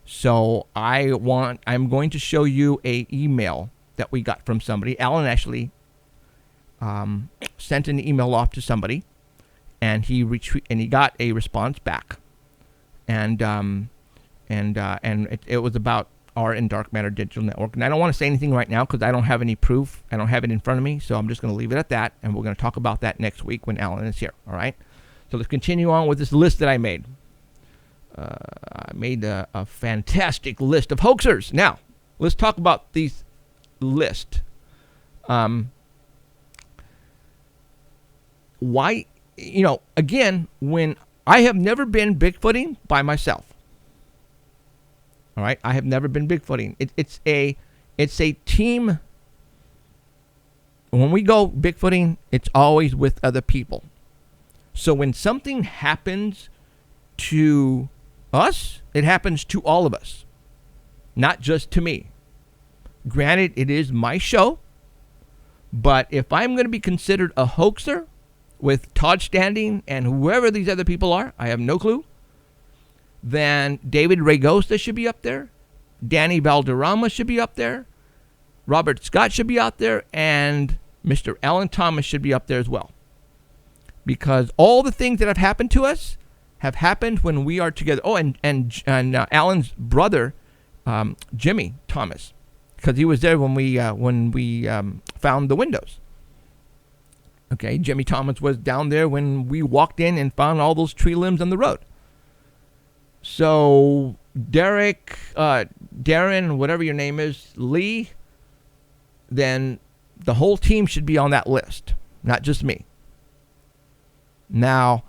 So I'm going to show you a email that we got from somebody. Alan actually sent an email off to somebody, and he got a response back, and it was about Art and Dark Matter Digital Network. And I don't want to say anything right now because I don't have any proof. I don't have it in front of me, so I'm just going to leave it at that, and we're going to talk about that next week when Alan is here, all right? So let's continue on with this list that I made. I made a fantastic list of hoaxers. Now, let's talk about these list. Why, again, when I have never been Bigfooting by myself. All right, I have never been Bigfooting. It's a team. When we go Bigfooting, it's always with other people. So when something happens to us, it happens to all of us, not just to me. Granted, it is my show, but if I'm going to be considered a hoaxer with Todd Standing and whoever these other people are, I have no clue, then David Ragosta should be up there, Danny Valderrama should be up there, Robert Scott should be out there, and Mr. Alan Thomas should be up there as well. Because all the things that have happened to us have happened when we are together. Oh, and Alan's brother, Jimmy Thomas, because he was there when we found the windows. Okay, Jimmy Thomas was down there when we walked in and found all those tree limbs on the road. So Derek, Darren, whatever your name is, Lee, then the whole team should be on that list, not just me. Now,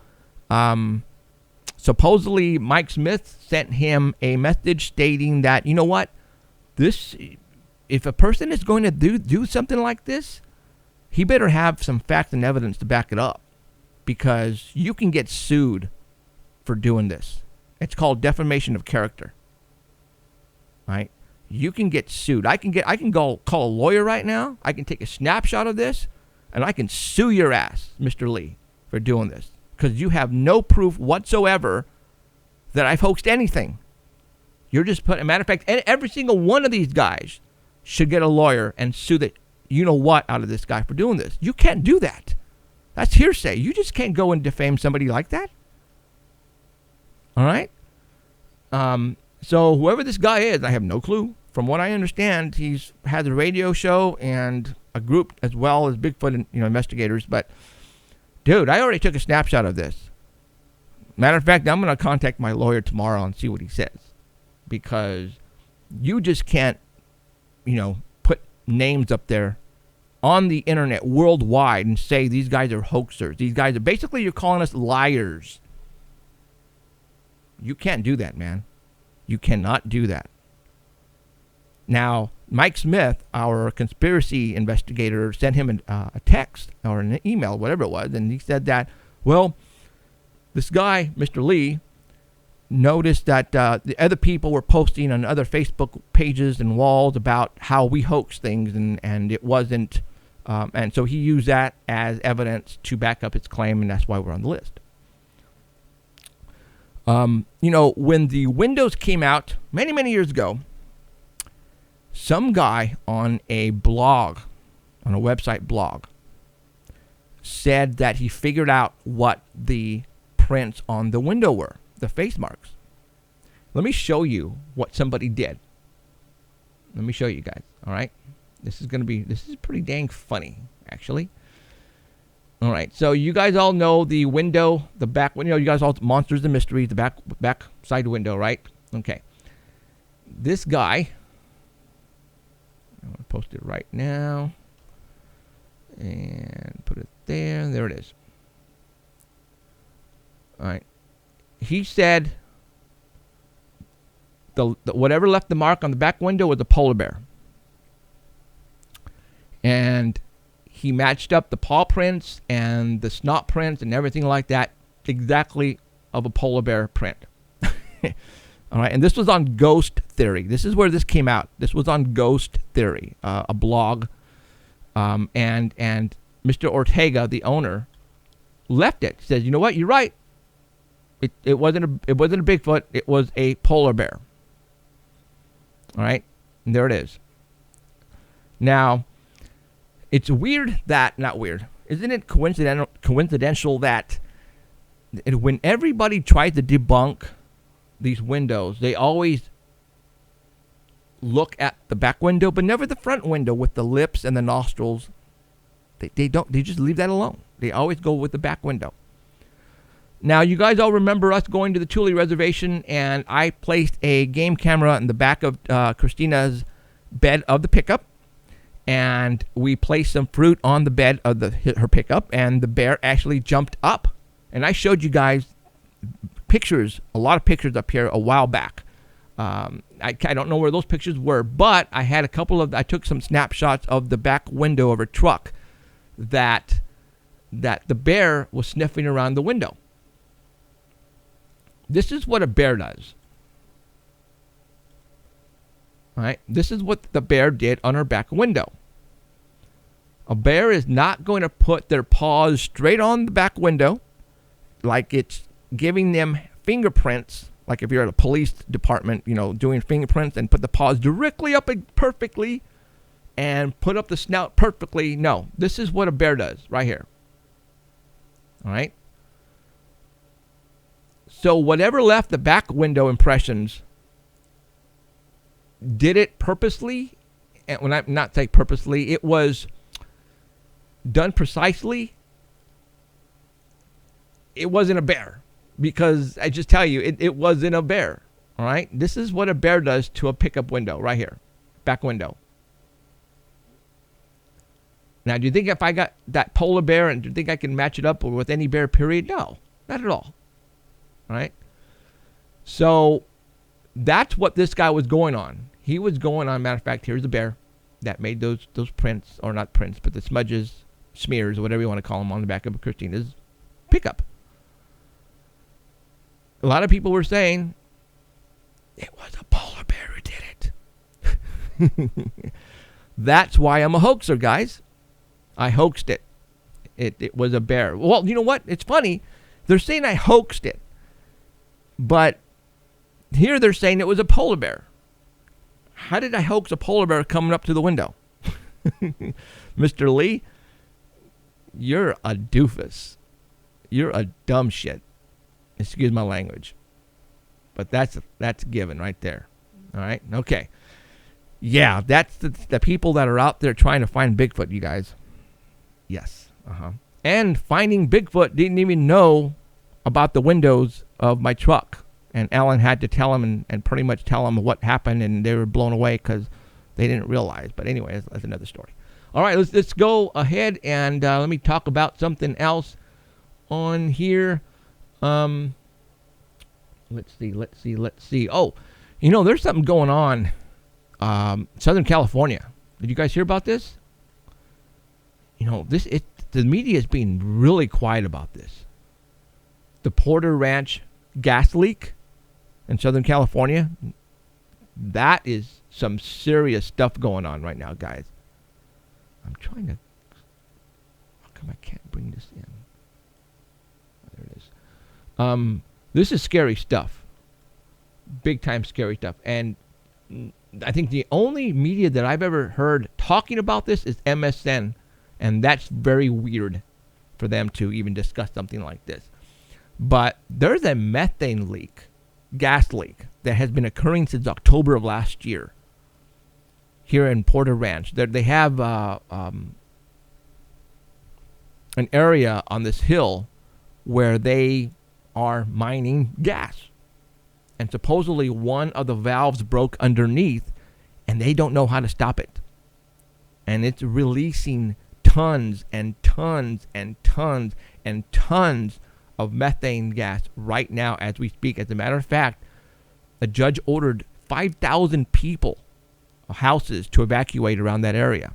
supposedly Mike Smith sent him a message stating that, you know what, if a person is going to do something like this, he better have some facts and evidence to back it up, because you can get sued for doing this. It's called defamation of character. Right? You can get sued. I can go call a lawyer right now. I can take a snapshot of this, and I can sue your ass, Mr. Lee, for doing this, because you have no proof whatsoever that I've hoaxed anything. You're just putting. Matter of fact, every single one of these guys should get a lawyer and sue the what out of this guy for doing this. You can't do that. That's hearsay. You just can't go and defame somebody like that. All right? So whoever this guy is, I have no clue. From what I understand, he's had a radio show and a group as well as Bigfoot investigators. But, dude, I already took a snapshot of this. Matter of fact, I'm going to contact my lawyer tomorrow and see what he says. Because you just can't, put names up there on the internet worldwide and say these guys are hoaxers. These guys are basically, you're calling us liars. You can't do that, man. You cannot do that. Now, Mike Smith, our conspiracy investigator, sent him a text or an email, whatever it was, and he said that, well, this guy, Mr. Lee, noticed that the other people were posting on other Facebook pages and walls about how we hoax things, and it wasn't, and so he used that as evidence to back up his claim, and that's why we're on the list. When the windows came out many, many years ago, some guy on a website blog, said that he figured out what the prints on the window were, the face marks. Let me show you what somebody did. Let me show you guys, all right? This is pretty dang funny, actually. All right, so you guys all know the window, the back window. You guys all Monsters and Mysteries, the back side window, right? Okay. This guy, I'm going to post it right now and put it there. There it is. All right. He said the whatever left the mark on the back window was a polar bear. And he matched up the paw prints and the snot prints and everything like that exactly of a polar bear print. All right, and this was on Ghost Theory. This is where this came out. This was on Ghost Theory, a blog, and Mr. Ortega, the owner, left it. He says, "You know what? You're right. It wasn't a Bigfoot. It was a polar bear." All right, and there it is. Now, It's weird that, not weird, isn't it coincidental that when everybody tries to debunk these windows, they always look at the back window, but never the front window with the lips and the nostrils. They just leave that alone. They always go with the back window. Now, you guys all remember us going to the Thule Reservation, and I placed a game camera in the back of Christina's bed of the pickup, and we placed some fruit on the bed of her pickup, and the bear actually jumped up. And I showed you guys pictures, a lot of pictures up here a while back. I don't know where those pictures were, but I took some snapshots of the back window of her truck that the bear was sniffing around the window. This is what a bear does. All right? This is what the bear did on her back window. A bear is not going to put their paws straight on the back window like it's giving them fingerprints, like if you're at a police department, doing fingerprints, and put the paws directly up perfectly and put up the snout perfectly. No, this is what a bear does right here. All right? So whatever left the back window impressions, did it purposely? And when I not say purposely, it was done precisely. It wasn't a bear, because I just tell you, it wasn't a bear. All right? This is what a bear does to a pickup window right here, back window. Now, do you think if I got that polar bear, and do you think I can match it up with any bear, period? No, not at all. All right? So that's what this guy was going on. He was going on, matter of fact, here's the bear that made those prints, or not prints, but the smudges, smears, or whatever you want to call them, on the back of Christina's pickup. A lot of people were saying it was a polar bear who did it. That's why I'm a hoaxer, guys. I hoaxed it. It was a bear. Well, you know what? It's funny. They're saying I hoaxed it. But here they're saying it was a polar bear. How did I hoax a polar bear coming up to the window? Mr. Lee, you're a doofus. You're a dumb shit. Excuse my language. But that's given right there. All right? Okay. Yeah, that's the people that are out there trying to find Bigfoot, you guys. Yes. And finding Bigfoot didn't even know about the windows of my truck. And Alan had to tell him and pretty much tell him what happened, and they were blown away because they didn't realize. But anyway, that's another story. All right, let's go ahead and let me talk about something else on here. Let's see. Oh, there's something going on. Southern California. Did you guys hear about this? The media is being really quiet about this. The Porter Ranch gas leak in Southern California. That is some serious stuff going on right now, guys. I'm trying to... How come I can't bring this in? There it is. This is scary stuff. Big time scary stuff. And I think the only media that I've ever heard talking about this is MSN. And that's very weird for them to even discuss something like this. But there's a methane leak, gas leak, that has been occurring since October of last year here in Porter Ranch. They have an area on this hill where they are mining gas. And supposedly one of the valves broke underneath, and they don't know how to stop it. And it's releasing tons and tons and tons and tons of methane gas right now as we speak. As a matter of fact, a judge ordered 5,000 people, houses, to evacuate around that area.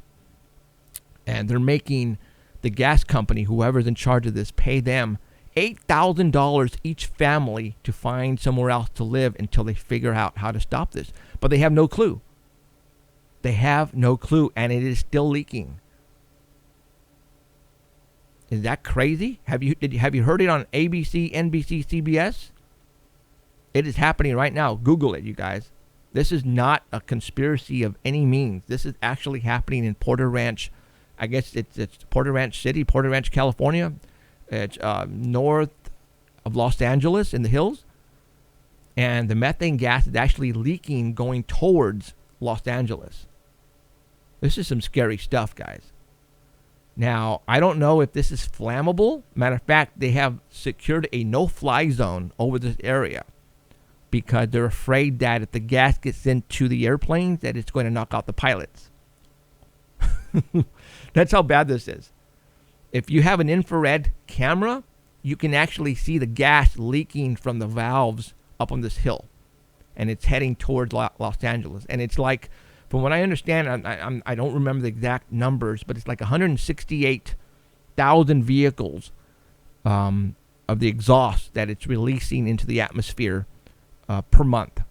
And they're making the gas company, whoever's in charge of this, pay them $8,000 each family to find somewhere else to live until they figure out how to stop this. But they have no clue. They have no clue, and it is still leaking. Is that crazy? Have you heard it on ABC, NBC, CBS? It is happening right now. Google it, you guys. This is not a conspiracy of any means. This is actually happening in Porter Ranch, I guess it's Porter Ranch City, Porter Ranch, California. It's north of Los Angeles in the hills. And the methane gas is actually leaking going towards Los Angeles. This is some scary stuff, guys. Now, I don't know if this is flammable. Matter of fact, they have secured a no-fly zone over this area because they're afraid that if the gas gets into the airplanes, that it's going to knock out the pilots. That's how bad this is. If you have an infrared camera, you can actually see the gas leaking from the valves up on this hill, and it's heading towards Los Angeles. And it's like, from what I understand, I don't remember the exact numbers, but it's like 168,000 vehicles of the exhaust that it's releasing into the atmosphere per month.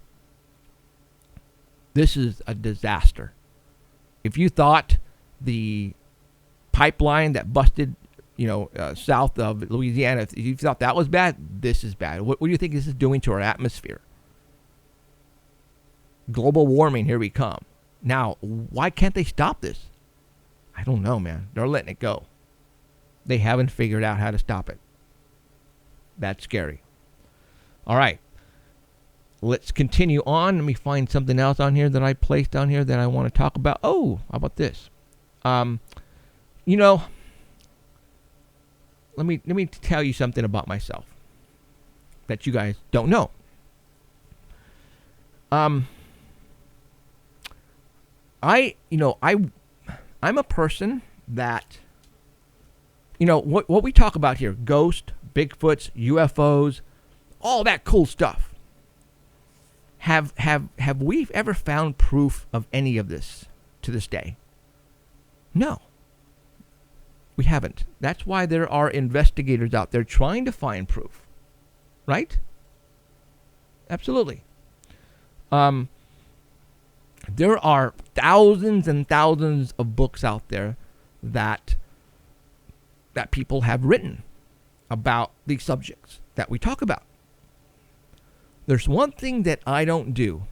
This is a disaster. If you thought the pipeline that busted, south of Louisiana, if you thought that was bad, this is bad. What do you think this is doing to our atmosphere? Global warming, here we come. Now, why can't they stop this? I don't know, man. They're letting it go. They haven't figured out how to stop it. That's scary. All right. Let's continue on. Let me find something else on here that I placed on here that I want to talk about. Oh, how about this? Let me tell you something about myself that you guys don't know. I'm a person that, what we talk about here, ghosts, Bigfoots, UFOs, all that cool stuff. Have we ever found proof of any of this to this day? No. We haven't. That's why there are investigators out there trying to find proof. Right? Absolutely. There are thousands and thousands of books out there that people have written about these subjects that we talk about. There's one thing that I don't do,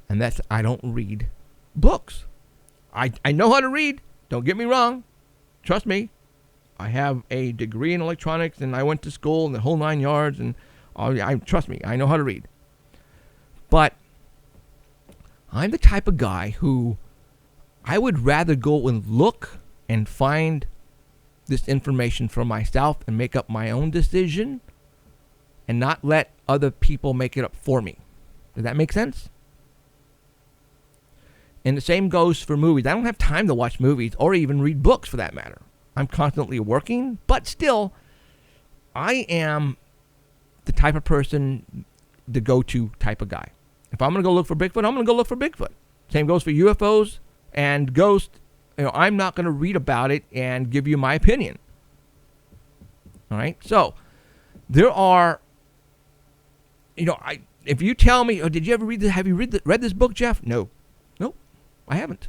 and that's I don't read books. I know how to read. Don't get me wrong. Trust me. I have a degree in electronics, and I went to school and the whole 9 yards, and trust me, I know how to read. But I'm the type of guy who I would rather go and look and find this information for myself and make up my own decision and not let other people make it up for me. Does that make sense? And the same goes for movies. I don't have time to watch movies or even read books for that matter. I'm constantly working, but still, I am the type of person, the go-to type of guy. If I'm going to go look for Bigfoot, I'm going to go look for Bigfoot. Same goes for UFOs and ghosts. I'm not going to read about it and give you my opinion. All right? So, there are, if you tell me, did you ever read this? Have you read this book, Jeff? No. Nope, I haven't.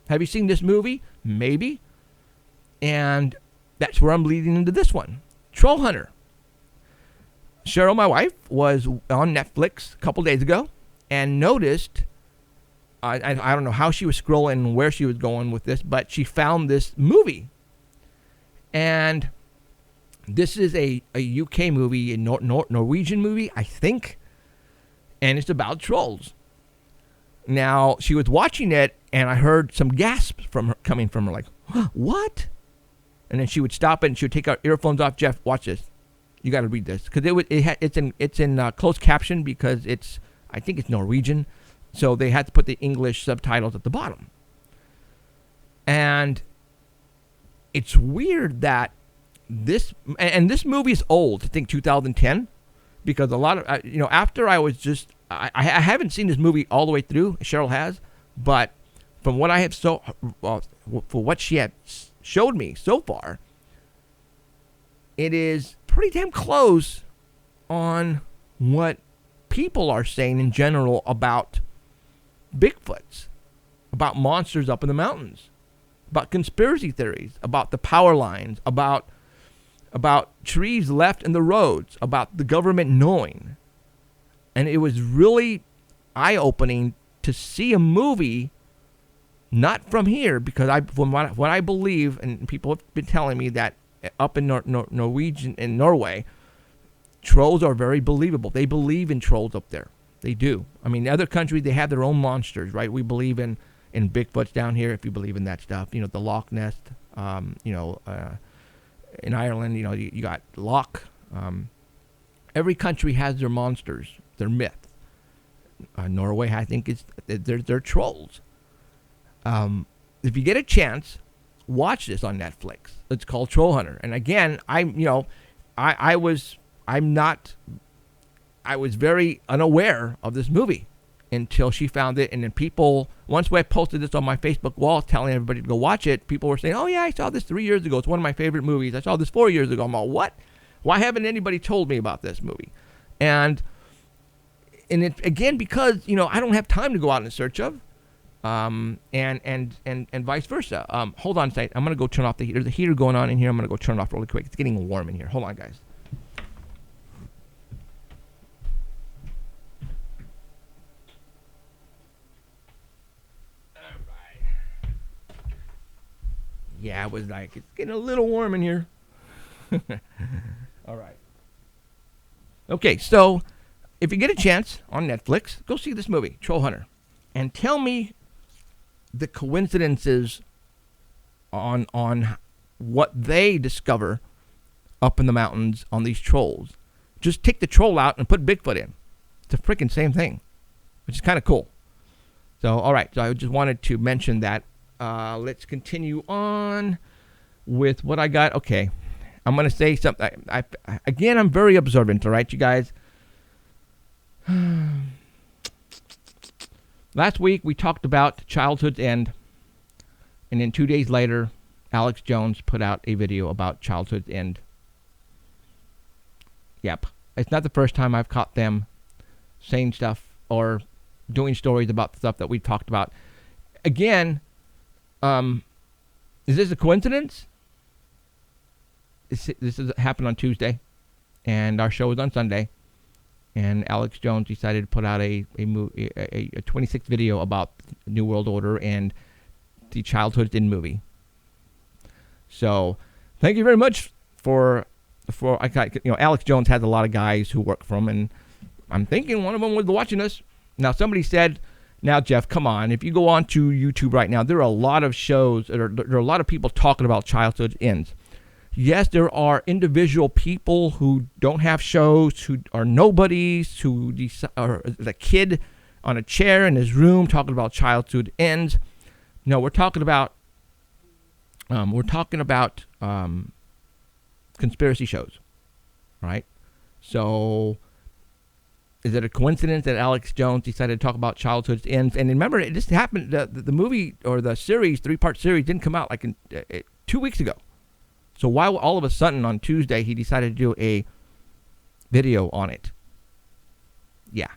Have you seen this movie? Maybe. And that's where I'm leading into this one. Troll Hunter. Cheryl, my wife, was on Netflix a couple days ago and noticed, I don't know how she was scrolling and where she was going with this, but she found this movie. And this is a UK movie, a Norwegian movie, I think, and it's about trolls. Now, she was watching it, and I heard some gasps coming from her, like, what? And then she would stop it, and she would take her earphones off. Jeff, watch this. You got to read this because it's in closed caption because I think it's Norwegian, so they had to put the English subtitles at the bottom. And it's weird that this movie is old. I think 2010, because a lot of after I was just I haven't seen this movie all the way through. Cheryl has, but from what I have for what she had showed me so far, it is pretty damn close on what people are saying in general about Bigfoots, about monsters up in the mountains, about conspiracy theories, about the power lines, about trees left in the roads, about the government knowing. And it was really eye-opening to see a movie Not from here, because from what I believe, and people have been telling me that up in Norwegian and Norway, trolls are very believable. They believe in trolls up there. They do. I mean, other countries, they have their own monsters, right? We believe in Bigfoots down here, if you believe in that stuff. You know, the Loch Ness, in Ireland, you got Loch. Every country has their monsters, their myth. Norway, I think, they're trolls. If you get a chance, watch this on Netflix. It's called Troll Hunter. And again, I was very unaware of this movie until she found it. And then once I posted this on my Facebook wall telling everybody to go watch it, people were saying, oh yeah, I saw this 3 years ago. It's one of my favorite movies. I saw this 4 years ago. I'm all, what? Why haven't anybody told me about this movie? And it, again, because, I don't have time to go out in search of, and vice versa. Hold on a second. I'm going to go turn off the heater. There's a heater going on in here. I'm going to go turn it off really quick. It's getting warm in here. Hold on, guys. All right. Yeah, it was like, it's getting a little warm in here. All right. Okay, so if you get a chance on Netflix, go see this movie, Troll Hunter, and tell me the coincidences on what they discover up in the mountains on these trolls. Just take the troll out and put Bigfoot in. It's a freaking same thing, which is kind of cool. So, all right. So I just wanted to mention that. Let's continue on with what I got. Okay. I'm going to say something. Again, I'm very observant, all right, you guys? Last week, we talked about Childhood's End, and then 2 days later, Alex Jones put out a video about Childhood's End. Yep. It's not the first time I've caught them saying stuff or doing stories about stuff that we've talked about. Again, is this a coincidence? This happened on Tuesday, and our show was on Sunday. And Alex Jones decided to put out a 26 video about New World Order and the Childhood's End movie. So, thank you very much for Alex Jones has a lot of guys who work for him, and I'm thinking one of them was watching us. Now, somebody said, now, Jeff, come on. If you go on to YouTube right now, there are a lot of shows, there are a lot of people talking about Childhood's Ends. Yes, there are individual people who don't have shows, who are nobodies, who are the kid on a chair in his room talking about Childhood Ends. No, we're talking about conspiracy shows, right? So, is it a coincidence that Alex Jones decided to talk about Childhood's Ends? And remember, it just happened. The movie or the series, 3-part series, didn't come out like 2 weeks ago. So why all of a sudden on Tuesday he decided to do a video on it? Yeah.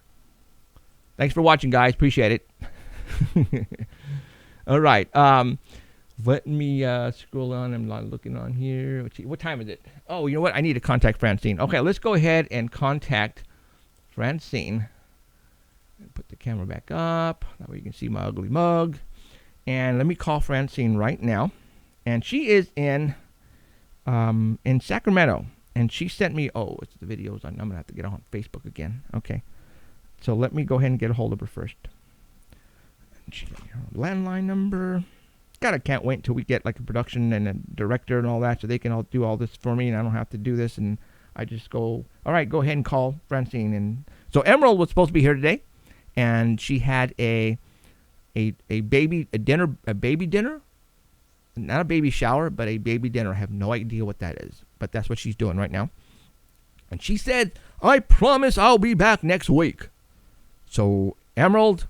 Thanks for watching, guys. Appreciate it. All right. Let me scroll on. I'm not looking on here. Let's see. What time is it? Oh, you know what? I need to contact Francine. Okay, let's go ahead and contact Francine. Put the camera back up. That way you can see my ugly mug. And let me call Francine right now. And she is in Sacramento, and she sent me, it's the videos I'm gonna have to get on Facebook again. Okay, so let me go ahead and get a hold of her first. And she got her landline number. God, I can't wait until we get like a production and a director and all that, so they can all do all this for me, and I don't have to do this. And I just go, all right, go ahead and call Francine. And so Emerald was supposed to be here today, and she had a baby dinner. Not a baby shower, but a baby dinner. I have no idea what that is, but that's what she's doing right now. And she said, I promise I'll be back next week. So, Emerald,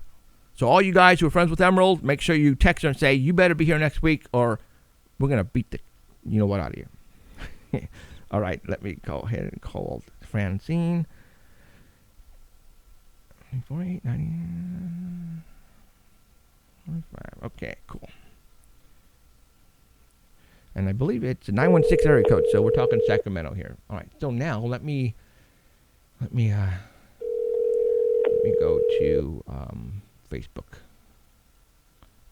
so all you guys who are friends with Emerald, make sure you text her and say, you better be here next week, or we're going to beat the you-know-what out of you. All right, let me go ahead and call Francine. 4890. Okay, cool. And I believe it's a 916 area code, so we're talking Sacramento here. All right, so now let me go to Facebook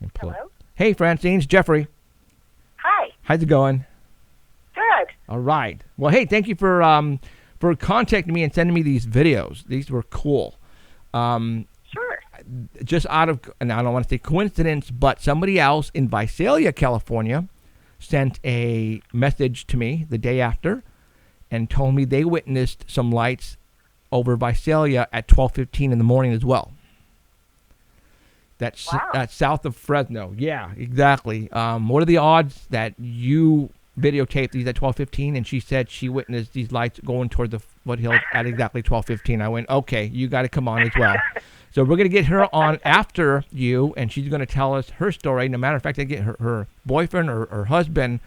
and pull. Hello? Hey, Francine, it's Jeffrey. Hi. How's it going? Good. All right. Well, hey, thank you for contacting me and sending me these videos. These were cool. Sure. Just out of, and I don't want to say coincidence, but somebody else in Visalia, California, sent a message to me the day after and told me they witnessed some lights over Visalia at 12:15 in the morning as well. That's south of Fresno. Yeah, exactly. What are the odds that you videotaped these at 12:15? And she said she witnessed these lights going toward the foothills at exactly 12:15. I went, okay, you got to come on as well. So we're going to get her on after you, and she's going to tell us her story. No matter of fact, I get her boyfriend or her husband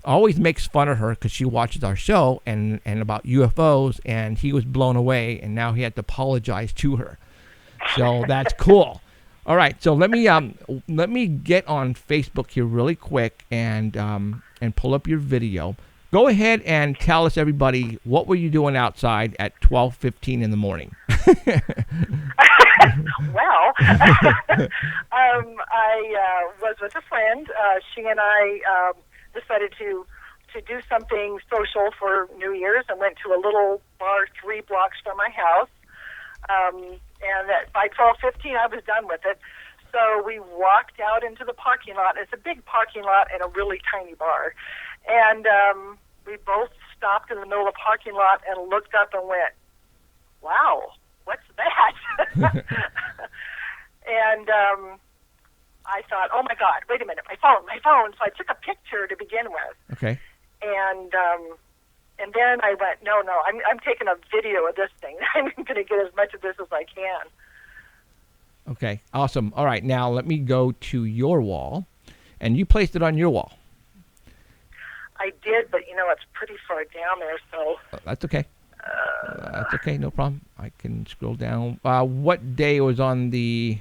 always makes fun of her because she watches our show and about UFOs, and he was blown away, and now he had to apologize to her. So that's cool. All right, so let me get on Facebook here really quick and pull up your video. Go ahead and tell us, everybody, what were you doing outside at 12:15 in the morning? Well, I was with a friend. She and I decided to do something social for New Year's and went to a little bar 3 blocks from my house. And by 12:15, I was done with it. So we walked out into the parking lot. It's a big parking lot and a really tiny bar. And we both stopped in the middle of the parking lot and looked up and went, wow, what's that? And I thought, oh, my God, wait a minute, my phone. So I took a picture to begin with. Okay. And then I went, no, I'm taking a video of this thing. I'm going to get as much of this as I can. Okay, awesome. All right, now let me go to your wall. And you placed it on your wall. I did, but, it's pretty far down there, so... That's okay. That's okay, no problem. I can scroll down. What day was on the...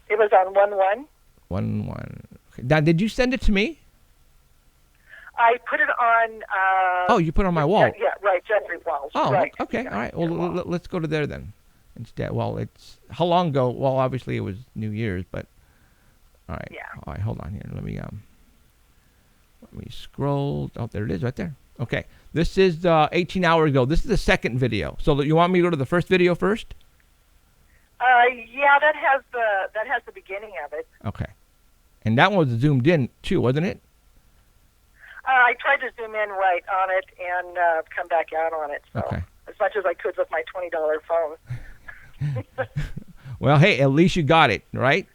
It was on 1/1. 1/1. Okay. Now, did you send it to me? I put it on... oh, you put it on my wall. Yeah, right, Jeffrey Walls. Oh, right. okay, all right. Well, let's go to there then. Instead, well, it's... How long ago? Well, obviously it was New Year's, but... All right. Yeah. All right, hold on here. Let me scroll. Oh, there it is right there. Okay. This is 18 hours ago. This is the second video. So you want me to go to the first video first? Yeah, that has the beginning of it. Okay. And that one was zoomed in too, wasn't it? I tried to zoom in right on it and come back out on it. So okay. As much as I could with my $20 phone. Well, hey, at least you got it, right?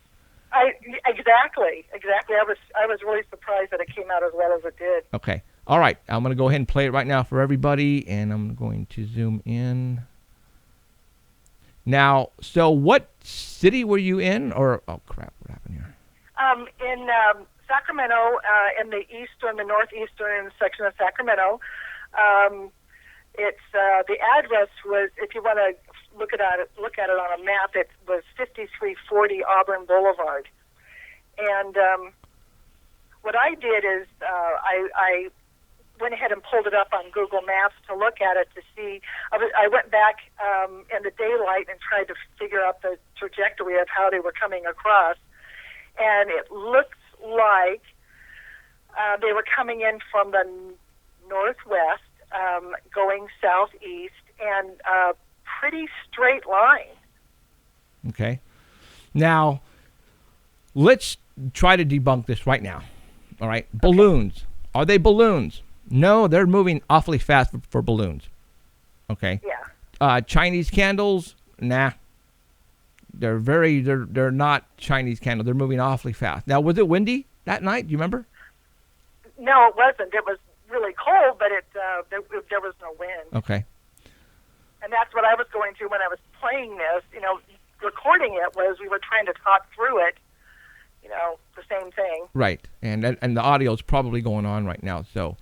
Exactly. I was really surprised that it came out as well as it did. Okay. All right. I'm going to go ahead and play it right now for everybody, and I'm going to zoom in. Now, so what city were you in? Or, oh, crap, what happened here? In Sacramento, in the northeastern section of Sacramento. It's the address was, if you want to look at it on a map, it was 5340 Auburn Boulevard. And what I did is I went ahead and pulled it up on Google Maps to look at it to see. I went back in the daylight and tried to figure out the trajectory of how they were coming across. And it looks like they were coming in from the northwest, going southeast, and a pretty straight line. Okay. Now, let's try to debunk this right now. All right. Okay. Balloons. Are they balloons? No, they're moving awfully fast for balloons. Okay. Yeah. Chinese candles? Nah. They're not Chinese candles. They're moving awfully fast. Now, was it windy that night? Do you remember? No, it wasn't. It was really cold, but there was no wind. Okay. And that's what I was going through when I was playing this. Recording it was we were trying to talk through it. The same thing. Right, and the audio is probably going on right now. So,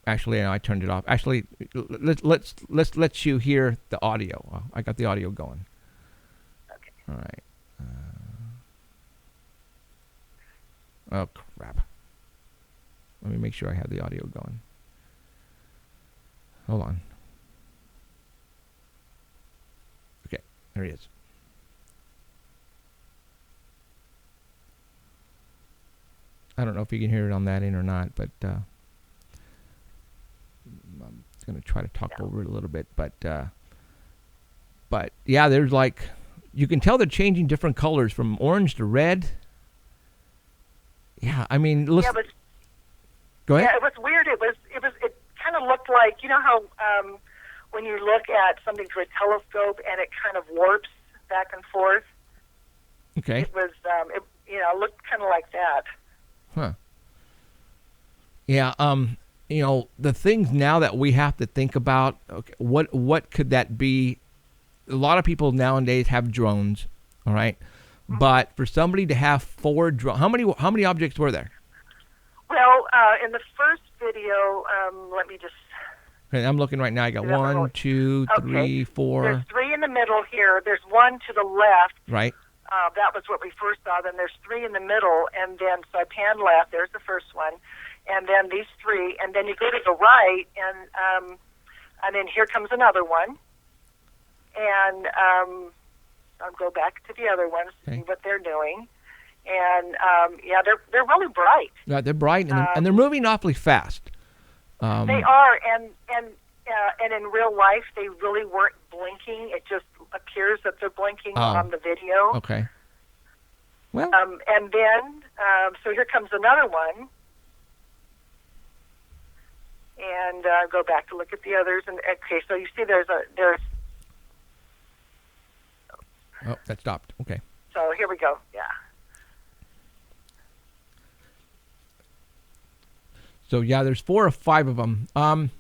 actually, I turned it off. Actually, let's let you hear the audio. I got the audio going. Okay. All right. Oh crap! Let me make sure I have the audio going. Hold on. Okay, there it is. I don't know if you can hear it on that end or not, but I'm going to try to talk over it a little bit. But yeah, there's like, you can tell they're changing different colors from orange to red. Yeah, I mean, listen. Yeah, but go ahead. Yeah, it was weird. It kind of looked like, you know how when you look at something through a telescope and it kind of warps back and forth. Okay. It was, it looked kind of like that. Huh. Yeah. The things now that we have to think about. Okay, what could that be? A lot of people nowadays have drones. All right. Mm-hmm. But for somebody to have 4 drones, how many objects were there? Well, in the first video, let me just. Okay, I'm looking right now. I got 1, 2, 3, 4. There's 3 in the middle here. There's 1 to the left. Right. That was what we first saw. Then there's 3 in the middle, and then so I pan left. There's the first one, and then these 3, and then you go to the right, and then here comes another one, and I'll go back to the other ones, see what they're doing, and they're really bright. Yeah, they're bright, and they're moving awfully fast. They are, and in real life, they really weren't blinking. It just appears that they're blinking on the video. Okay. Well. And then, so here comes another one. And go back to look at the others. And okay, so you see there's. Oh, that stopped. Okay. So here we go. Yeah. So yeah, there's 4 or 5 of them. And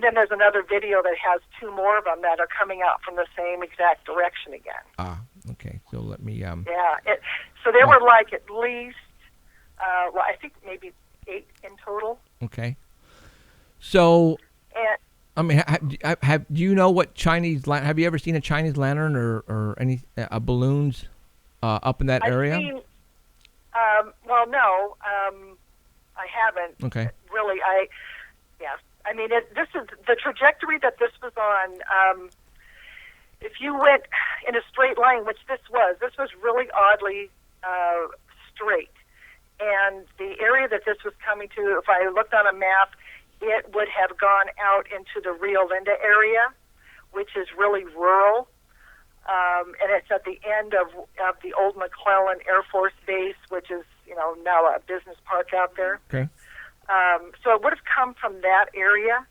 then there's another video that has 2 more of them that are coming out from the same exact direction again. Okay. So let me. Yeah. So there were like at least, I think maybe 8 in total. Okay. So. And, I mean, do you know what Chinese? Have you ever seen a Chinese lantern or any balloons up in that area? I've seen. Well, no. I haven't. Okay. Really, yeah. I mean, this is the trajectory that this was on. If you went in a straight line, which this was really oddly straight. And the area that this was coming to, if I looked on a map, it would have gone out into the Rio Linda area, which is really rural. And it's at the end of the old McClellan Air Force Base, which is, now a business park out there. Okay. So it would have come from that area.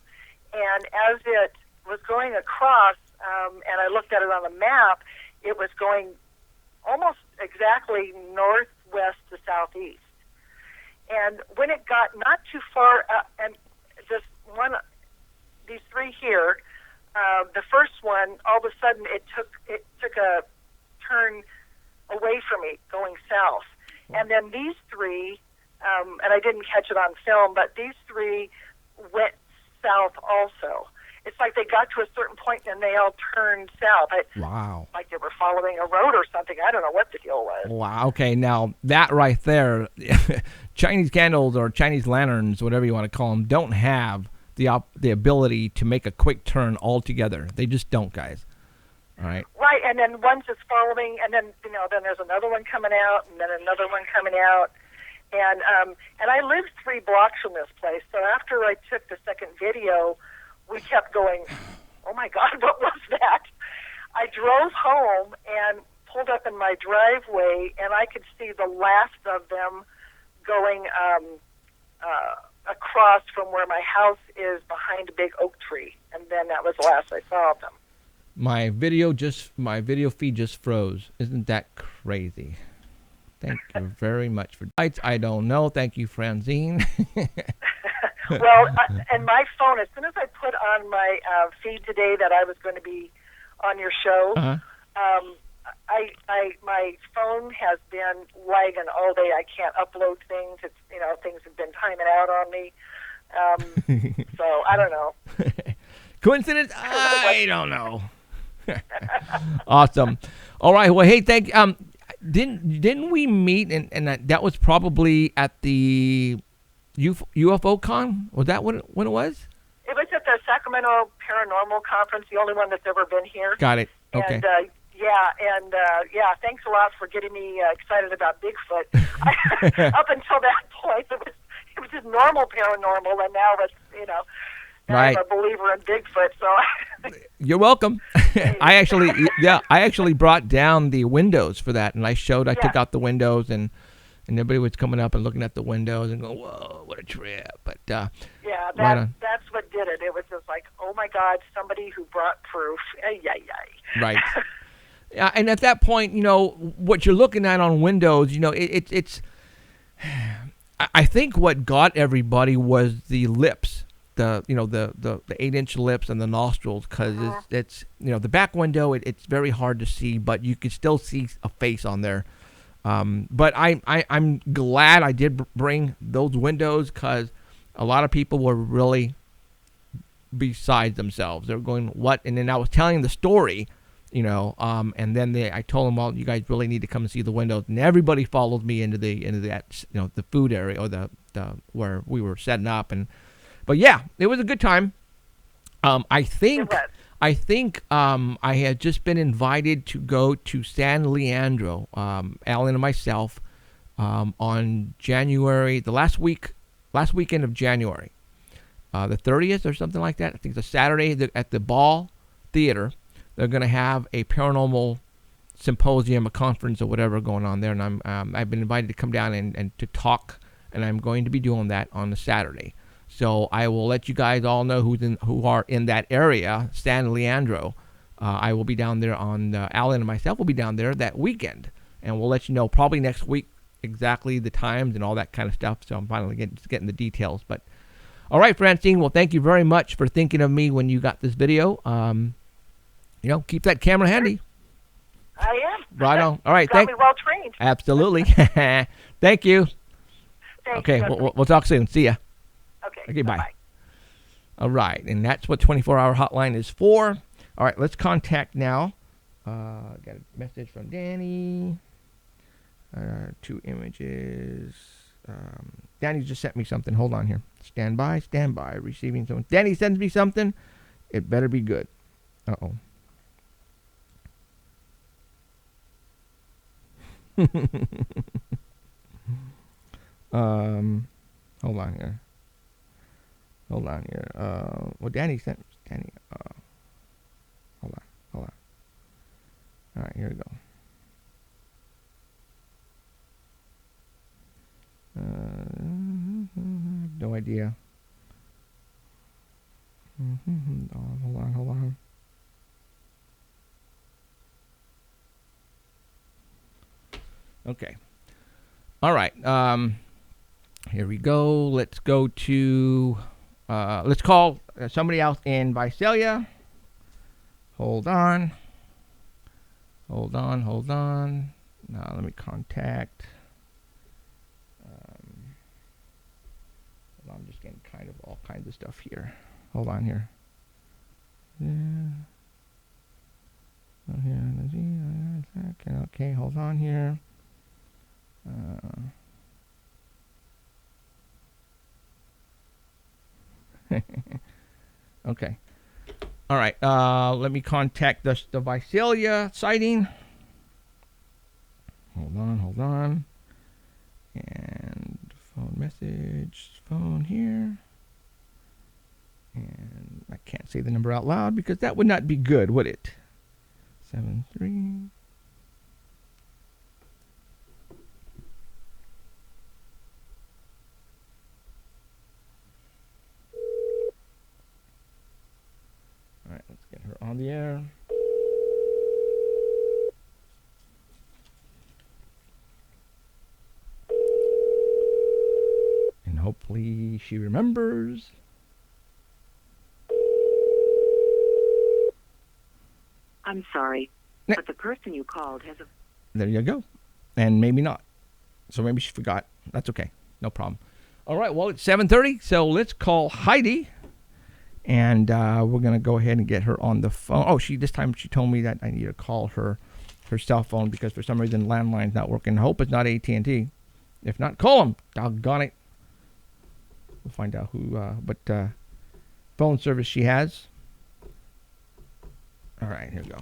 And as it was going across, and I looked at it on the map, it was going almost exactly northwest to southeast. And when it got not too far up, and these 3 here, the first one, all of a sudden it took a turn away from me, going south. And then these 3, and I didn't catch it on film, but these 3 went south also. It's like they got to a certain point and they all turned south. Wow. Like they were following a road or something. I don't know what the deal was. Wow. Okay. Now that right there, Chinese candles or Chinese lanterns, whatever you want to call them, don't have the ability to make a quick turn altogether. They just don't, guys. All right. Right. And then one's just following, and then then there's another one coming out, and then another one coming out. And I lived 3 blocks from this place. So after I took the second video, we kept going, oh, my God, what was that? I drove home and pulled up in my driveway, and I could see the last of them going across from where my house is behind a big oak tree. And then that was the last I saw of them. My video feed just froze. Isn't that crazy? Thank you very much for lights. I don't know. Thank you, Francine. Well, and my phone, as soon as I put on my feed today that I was going to be on your show, my phone has been lagging all day. I can't upload things. It's things have been timing out on me. So I don't know. Coincidence? I don't know. Awesome. All right. Well, hey, thank. Didn't we meet and that was probably at the UFO Con? Was that when it was? It was at the Sacramento Paranormal Conference, the only one that's ever been here. Got it. Okay. And Yeah, and thanks a lot for getting me excited about Bigfoot. Up until that point, it was just normal paranormal, and now it's right. I'm a believer in Bigfoot. So you're welcome. I actually brought down the windows for that, and I took out the windows, and everybody was coming up and looking at the windows and going, "Whoa, what a trip!" But that's what did it. It was just like, oh my God, somebody who brought proof. Right. And at that point, what you're looking at on windows, it's. I think what got everybody was the lips, the 8-inch lips and the nostrils, because it's the back window. It's very hard to see, but you could still see a face on there. But I'm glad I did bring those windows, because a lot of people were really beside themselves. They were going, what? And then I was telling the story, and then I told them, well, you guys really need to come and see the windows. And everybody followed me into that, the food area, or the where we were setting up. But yeah, it was a good time. I think I had just been invited to go to San Leandro, Alan and myself, on January, the last weekend of January, the 30th or something like that. I think it's a Saturday at the Ball Theater. They're going to have a paranormal symposium, a conference, or whatever going on there, and I've been invited to come down and to talk, and I'm going to be doing that on the Saturday. So I will let you guys all know who are in that area, San Leandro. I will be down there Alan and myself will be down there that weekend, and we'll let you know probably next week exactly the times and all that kind of stuff. So I'm finally getting the details. But all right, Francine. Well, thank you very much for thinking of me when you got this video. Keep that camera handy. I am. Right on. All right. Got me well trained. Absolutely. Thank you. Thanks, okay. We'll talk soon. See ya. Okay. Bye. All right. And that's what 24-hour hotline is for. All right. Let's contact now. Got a message from Danny. 2 images. Danny just sent me something. Hold on here. Stand by. Receiving something. Danny sends me something. It better be good. Uh-oh. Hold on here. Well, Danny sent Danny. Hold on. All right, here we go. No idea. Hold on. Okay. All right. Here we go. Let's go to. Let's call somebody else in Visalia. Hold on. Now let me contact. I'm just getting kind of all kinds of stuff here. Hold on here. Okay, hold on here. Okay. All right. Let me contact the Visalia sighting. Hold on. And phone message. Phone here. And I can't say the number out loud because that would not be good, would it? 73. All right, let's get her on the air. And hopefully she remembers. I'm sorry, but the person you called has a... There you go. And maybe not. So maybe she forgot. That's okay. No problem. All right, well, it's 7:30, so let's call Heidi. And we're going to go ahead and get her on the phone. Oh, this time she told me that I need to call her cell phone because for some reason landline's not working. I hope it's not AT&T. If not, call them. Doggone it. We'll find out what phone service she has. All right, here we go.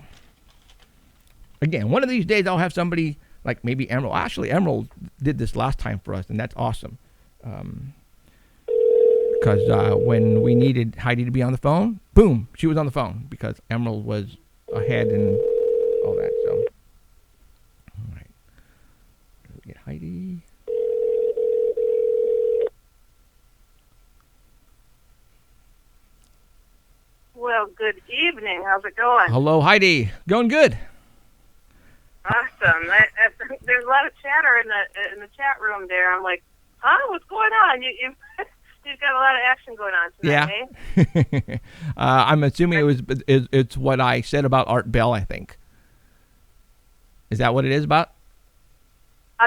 Again, one of these days I'll have somebody like maybe Emerald. Actually, Emerald did this last time for us, and that's awesome. Because when we needed Heidi to be on the phone, boom, she was on the phone because Emerald was ahead and all that. So, all right, let's get Heidi. Well, good evening. How's it going? Hello, Heidi. Going good. Awesome. There's a lot of chatter in the chat room there. I'm like, huh? What's going on? You've got a lot of action going on tonight, yeah. I'm assuming it's what I said about Art Bell, I think. Is that what it is about?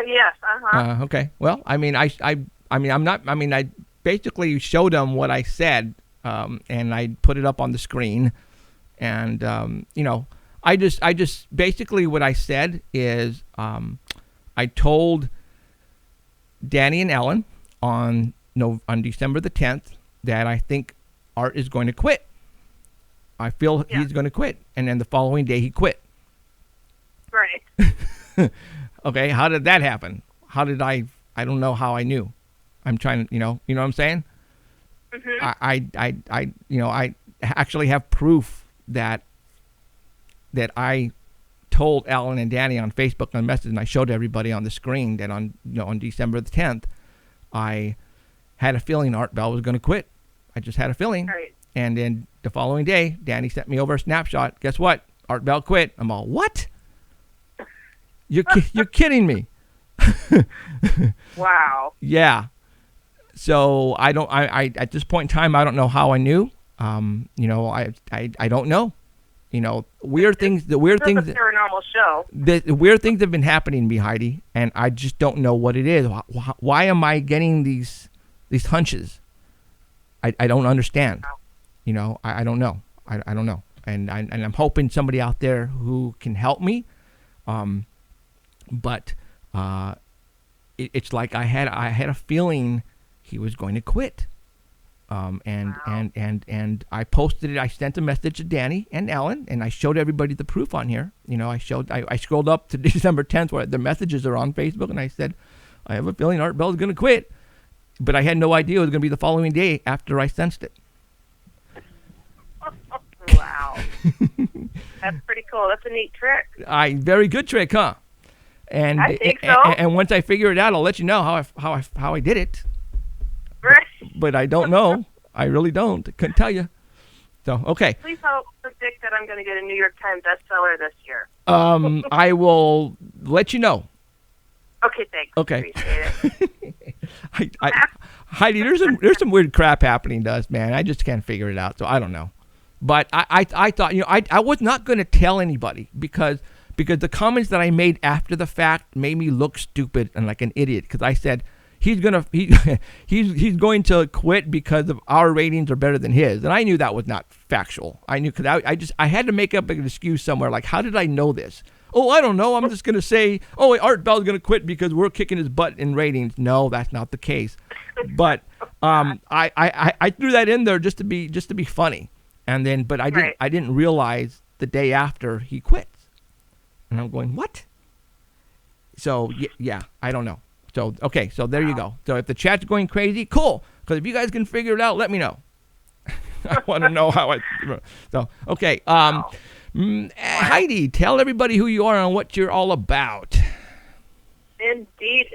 Yes. Okay. Well, I basically showed them what I said, and I put it up on the screen, and I just basically what I said is I told Danny and Ellen on December the 10th that I think Art is going to quit. I feel he's going to quit, and then the following day he quit. Right. Okay, how did that happen? How did I don't know how I knew. I'm trying to, you know what I'm saying? Mm-hmm. I actually have proof that I told Alan and Danny on Facebook on message, and I showed everybody on the screen that on December the 10th, I had a feeling Art Bell was going to quit. I just had a feeling. Right. And then the following day, Danny sent me over a snapshot. Guess what? Art Bell quit. I'm all, what? You're kidding me. Wow. Yeah. So I at this point in time, I don't know how I knew. I don't know. Weird things. The weird things. It's a paranormal show. The weird things have been happening to me, Heidi, and I just don't know what it is. Why am I getting these hunches? I don't understand. I don't know. I don't know. And I'm hoping somebody out there who can help me. But it's like I had a feeling he was going to quit. And I posted it. I sent a message to Danny and Alan, and I showed everybody the proof on here. I scrolled up to December 10th where the messages are on Facebook, and I said, I have a feeling Art Bell is going to quit. But I had no idea it was going to be the following day after I sensed it. Wow. That's pretty cool. That's a neat trick. Very good trick, huh? And I think so. And once I figure it out, I'll let you know how I did it. Right. But I don't know. I really don't. Couldn't tell you. So, okay. Please help predict that I'm going to get a New York Times bestseller this year. I will let you know. Okay, thanks. Okay. Appreciate it. Heidi, there's some weird crap happening to us, man. I just can't figure it out, so I don't know. But I thought, I was not going to tell anybody because the comments that I made after the fact made me look stupid and like an idiot, because I said he's going to quit because of our ratings are better than his, and I knew that was not factual. I knew, because I had to make up an excuse somewhere, like, how did I know this? Oh, I don't know. I'm just going to say, Art Bell's going to quit because we're kicking his butt in ratings. No, that's not the case. But I threw that in there just to be funny. And then, but I didn't realize the day after he quits. And I'm going, what? So, yeah, I don't know. So, okay, so there you go. So if the chat's going crazy, cool. Because if you guys can figure it out, let me know. I want to know how so, okay. Heidi, tell everybody who you are and what you're all about. Indeed.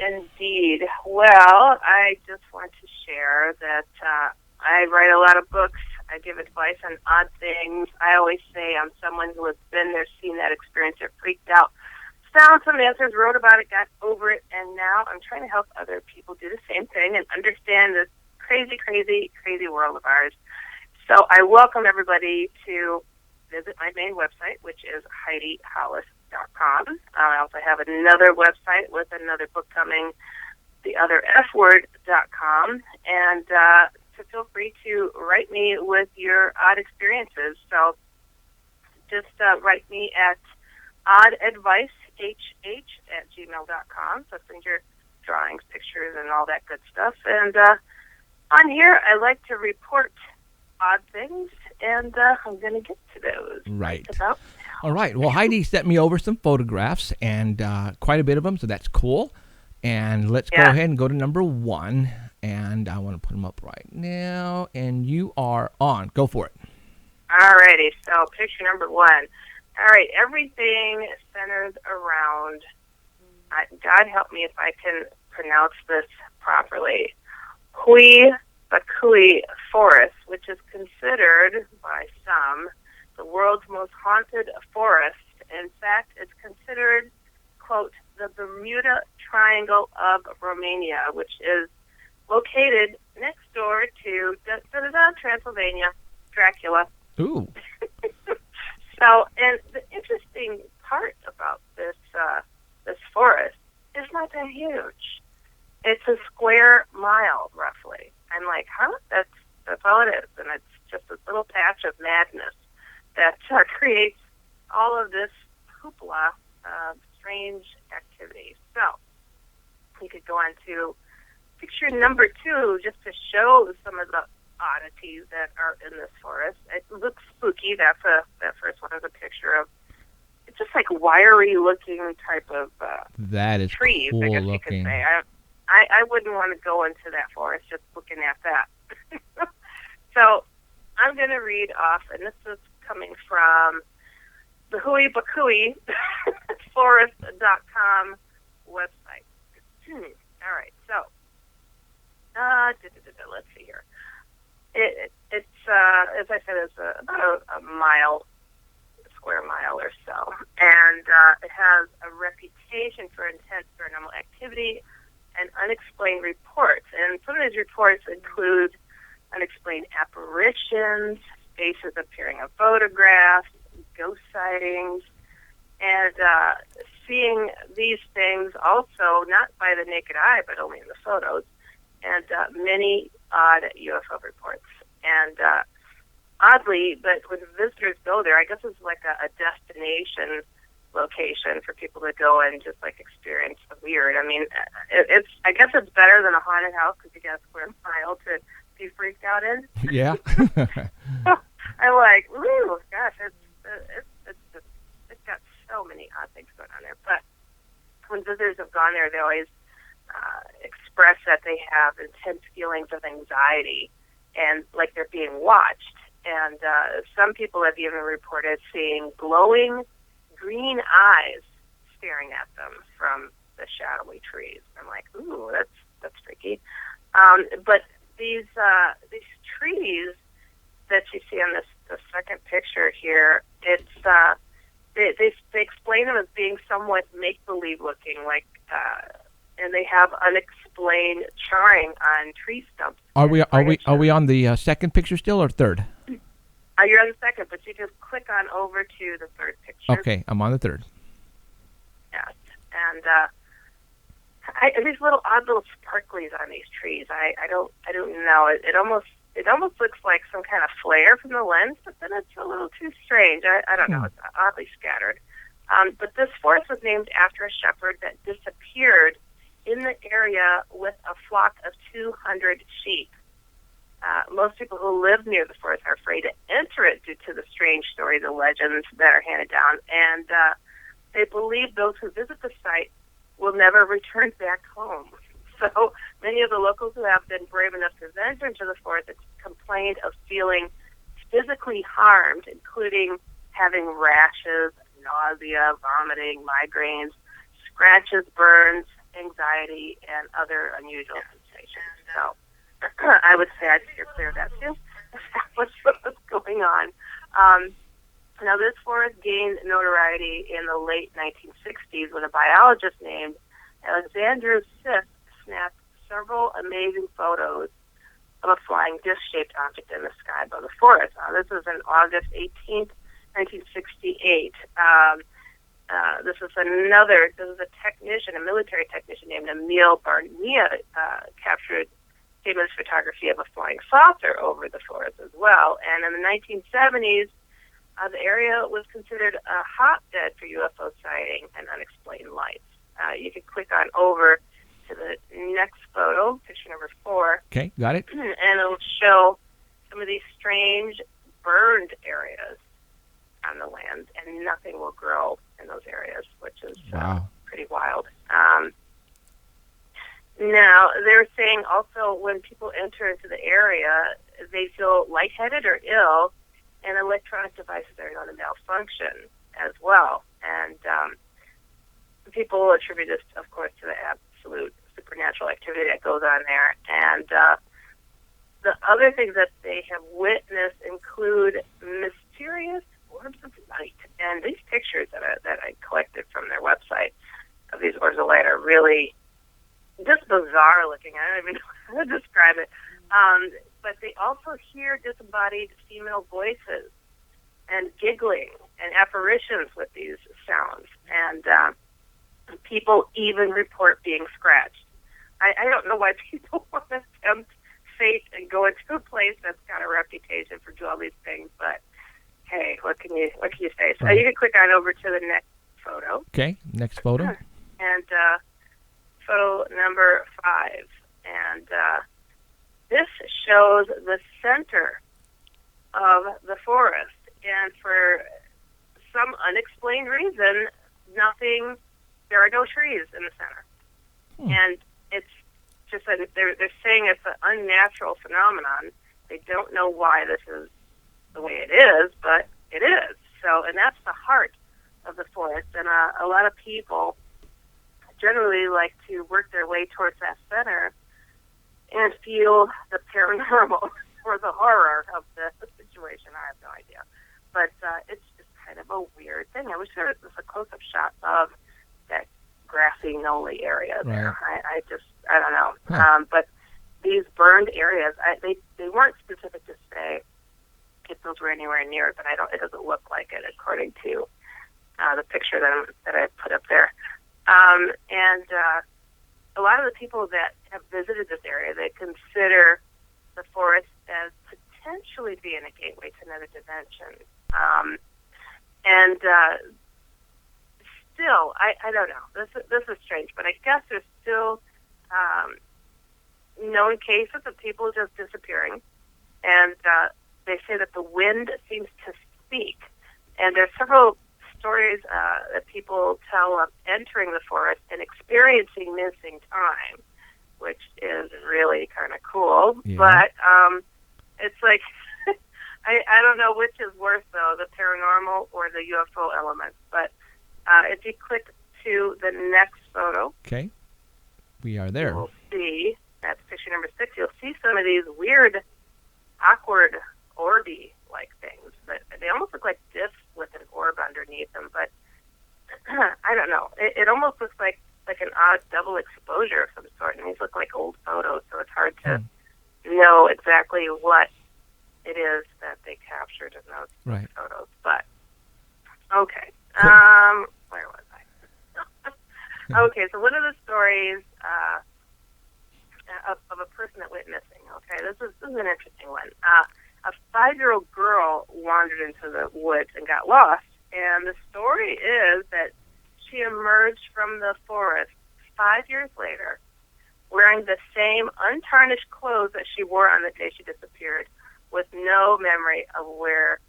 Well, I just want to share that I write a lot of books. I give advice on odd things. I always say I'm someone who has been there, seen that experience, or freaked out, found some answers, wrote about it, got over it, and now I'm trying to help other people do the same thing and understand this crazy, crazy, crazy world of ours. So I welcome everybody to visit my main website, which is HeidiHollis.com. I also have another website with another book coming, theotherfword.com, and so feel free to write me with your odd experiences. So just write me at oddadvicehh@gmail.com. So send your drawings, pictures, and all that good stuff. And on here, I like to report odd things, and I'm going to get to those right about All right. Well, Heidi sent me over some photographs, and quite a bit of them, so that's cool. And let's go ahead and go to number 1. And I want to put them up right now. And you are on. Go for it. All righty. So picture number 1. All right. Everything centered around, God help me if I can pronounce this properly, Hui-Bakui Forest, which is considered by some the world's most haunted forest. In fact, it's considered, quote, the Bermuda Triangle of Romania, which is located next door to Transylvania, Dracula. Ooh. So, and the interesting part about this forest is not that huge. It's a square mile, roughly. I'm like, huh? That's all it is, and it's just this little patch of madness that creates all of this hoopla of strange activity. So, we could go on to picture number 2, just to show some of the oddities that are in this forest. It looks spooky. That first one is a picture of, it's just like wiry-looking type of that is trees, cool I guess looking. you could say. I wouldn't want to go into that forest just looking at that. So I'm going to read off, and this is coming from the Hui-Bakui Forest.com website. All right, so let's see here. It's as I said, it's about a mile, square mile or so, and it has a reputation for intense paranormal activity and unexplained reports. And some of these reports include unexplained apparitions, faces appearing on photographs, ghost sightings, and seeing these things also not by the naked eye, but only in the photos, and many odd UFO reports. And oddly, but when visitors go there, I guess it's like a destination location for people to go and just like experience the weird. I mean, I guess it's better than a haunted house because you get a square mile to be freaked out in. Yeah. I'm like, ooh, gosh, it's got so many odd things going on there. But when visitors have gone there, they always express that they have intense feelings of anxiety and like they're being watched. And some people have even reported seeing glowing green eyes staring at them from the shadowy trees. I'm like, ooh, that's freaky. But these trees that you see on the second picture here, it's they explain them as being somewhat make-believe looking, like, and they have unexplained charring on tree stumps. Are we on the second picture still or third? You're on the second, but you just click on over to the third picture. Okay, I'm on the third. Yes, and these odd little sparklies on these trees. I don't know. It almost looks like some kind of flare from the lens, but then it's a little too strange. I don't know. It's oddly scattered. But this forest was named after a shepherd that disappeared in the area with a flock of 200 sheep. Most people who live near the forest are afraid to enter it due to the strange stories and legends that are handed down, and they believe those who visit the site will never return back home. So many of the locals who have been brave enough to venture into the forest have complained of feeling physically harmed, including having rashes, nausea, vomiting, migraines, scratches, burns, anxiety, and other unusual sensations. So I would say I'd steer clear of that too. What's going on? Now, this forest gained notoriety in the late 1960s when a biologist named Alexander Siff snapped several amazing photos of a flying disc-shaped object in the sky above the forest. This was on August 18th, 1968. This is a technician, a military technician named Emil Barnea, captured famous photography of a flying saucer over the forest as well. And in the 1970s, the area was considered a hotbed for UFO sighting and unexplained lights. You can click on over to the next photo, picture number 4. Okay, got it. And it'll show some of these strange burned areas on the land. And nothing will grow in those areas, which is pretty wild. Now, they're saying also when people enter into the area, they feel lightheaded or ill, and electronic devices are known to malfunction as well. And people attribute this, of course, to the absolute supernatural activity that goes on there. And the other things that they have witnessed include mysterious orbs of light. And these pictures that I collected from their website of these orbs of light are really just bizarre looking. I don't even know how to describe it. But they also hear disembodied female voices and giggling and apparitions with these sounds. And people even report being scratched. I don't know why people want to tempt fate and go into a place that's got a reputation for doing all these things, but hey, what can you say? So you can click on over to the next photo. Okay, next photo. And photo number 5. And this shows the center of the forest. And for some unexplained reason, there are no trees in the center. And it's just that they're saying it's an unnatural phenomenon. They don't know why this is the way it is, but it is. So, and that's the heart of the forest. And a lot of people generally like to work their way towards that center and feel the paranormal or the horror of the situation. I have no idea. But it's just kind of a weird thing. I wish there was a close-up shot of that grassy, Noli area there. I don't know. But these burned areas, they weren't specific to say if those were anywhere near it, but it doesn't look like it according to the picture that I put up there. And a lot of the people that have visited this area, they consider the forest as potentially being a gateway to another dimension. And still, I don't know. This is strange, but I guess there's still known cases of people just disappearing, and they say that the wind seems to speak. And there's several stories that people tell of entering the forest and experiencing missing time, which is really kind of cool. Yeah. But it's like, I don't know which is worse, though, the paranormal or the UFO elements. But if you click to the next photo. Okay. We are there. You'll see, that's picture number 6, you'll see some of these weird, awkward, orby-like things. But they almost look like discs with an orb underneath them. But I don't know. It almost looks like an odd double exposure of some sort. And these look like old photos, so it's hard to know exactly what it is that they captured in those photos. But, okay. Cool. Where was I? Okay, so one of the stories of a person that went missing. Okay, this is an interesting one. A 5-year-old girl wandered into the woods and got lost, and the story is that she emerged from the forest 5 years later wearing the same untarnished clothes that she wore on the day she disappeared, with no memory of where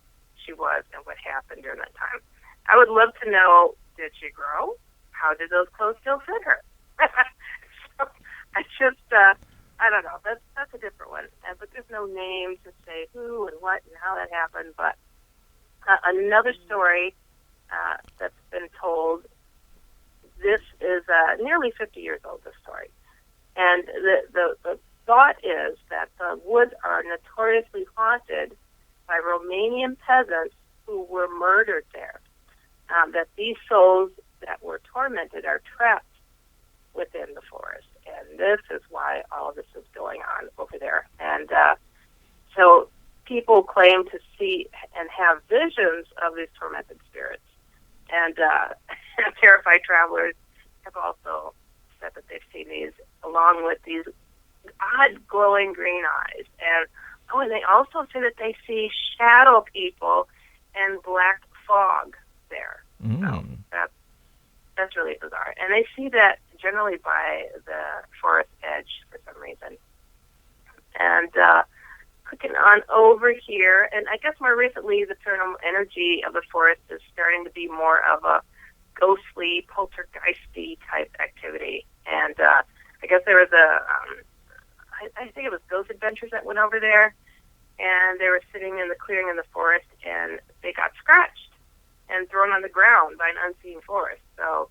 she was and what happened during that time. I would love to know, did she grow? How did those clothes still fit her? So I just, I don't know. That's a different one. But there's no name to say who and what and how that happened. But another story that's been told, this is nearly 50 years old, this story. And the thought is that the woods are notoriously haunted by Romanian peasants who were murdered there. That these souls that were tormented are trapped within the forest. And this is why all this is going on over there. And so people claim to see and have visions of these tormented spirits. And terrified travelers have also said that they've seen these along with these odd glowing green eyes. And they also say that they see shadow people and black fog there. So that's really bizarre. And they see that generally by the forest edge for some reason. And clicking on over here, and I guess more recently the paranormal energy of the forest is starting to be more of a ghostly, poltergeisty type activity. And I guess there was I think it was Ghost Adventures that went over there, and they were sitting in the clearing in the forest, and they got scratched and thrown on the ground by an unseen force. So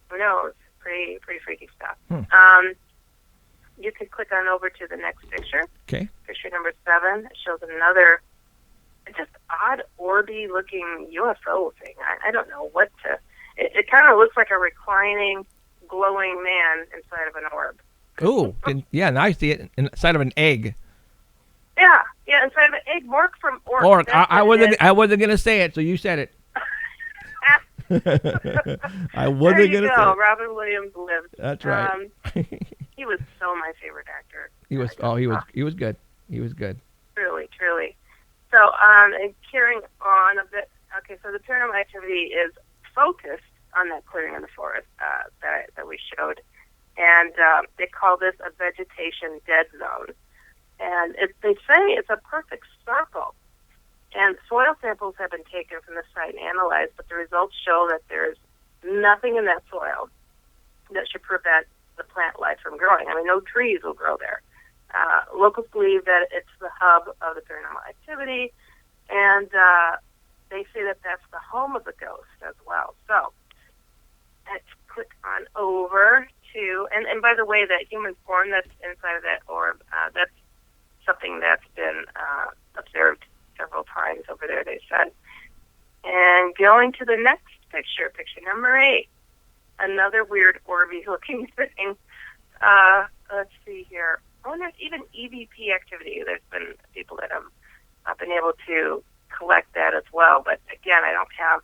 who knows? Pretty freaky stuff. You can click on over to the next picture. Okay. Picture number 7 shows another just odd orby looking UFO thing. I don't know what to. It kind of looks like a reclining, glowing man inside of an orb. Ooh, yeah, and I see it inside of an egg. Yeah, inside of an egg. Mork from Orc. Orc. I wasn't gonna say it, so you said it. I wasn't gonna say it. Robin Williams lived. That's right. He was so my favorite actor. He was good. He was good. Truly. So, and carrying on a bit. Okay, so the paranormal activity is focused on that clearing in the forest that we showed, and they call this a vegetation dead zone. And they say it's a perfect circle. And soil samples have been taken from the site and analyzed, but the results show that there's nothing in that soil that should prevent the plant life from growing. I mean, no trees will grow there. Locals believe that it's the hub of the paranormal activity, and they say that that's the home of the ghost as well. So let's click on over to, and by the way, that human form that's inside of that orb, that's something that's been observed several times over there, they said. And going to the next picture, picture number 8, another weird orby-looking thing. Let's see here. Oh, and there's even EVP activity. There's been people that have been able to collect that as well. But again, I don't have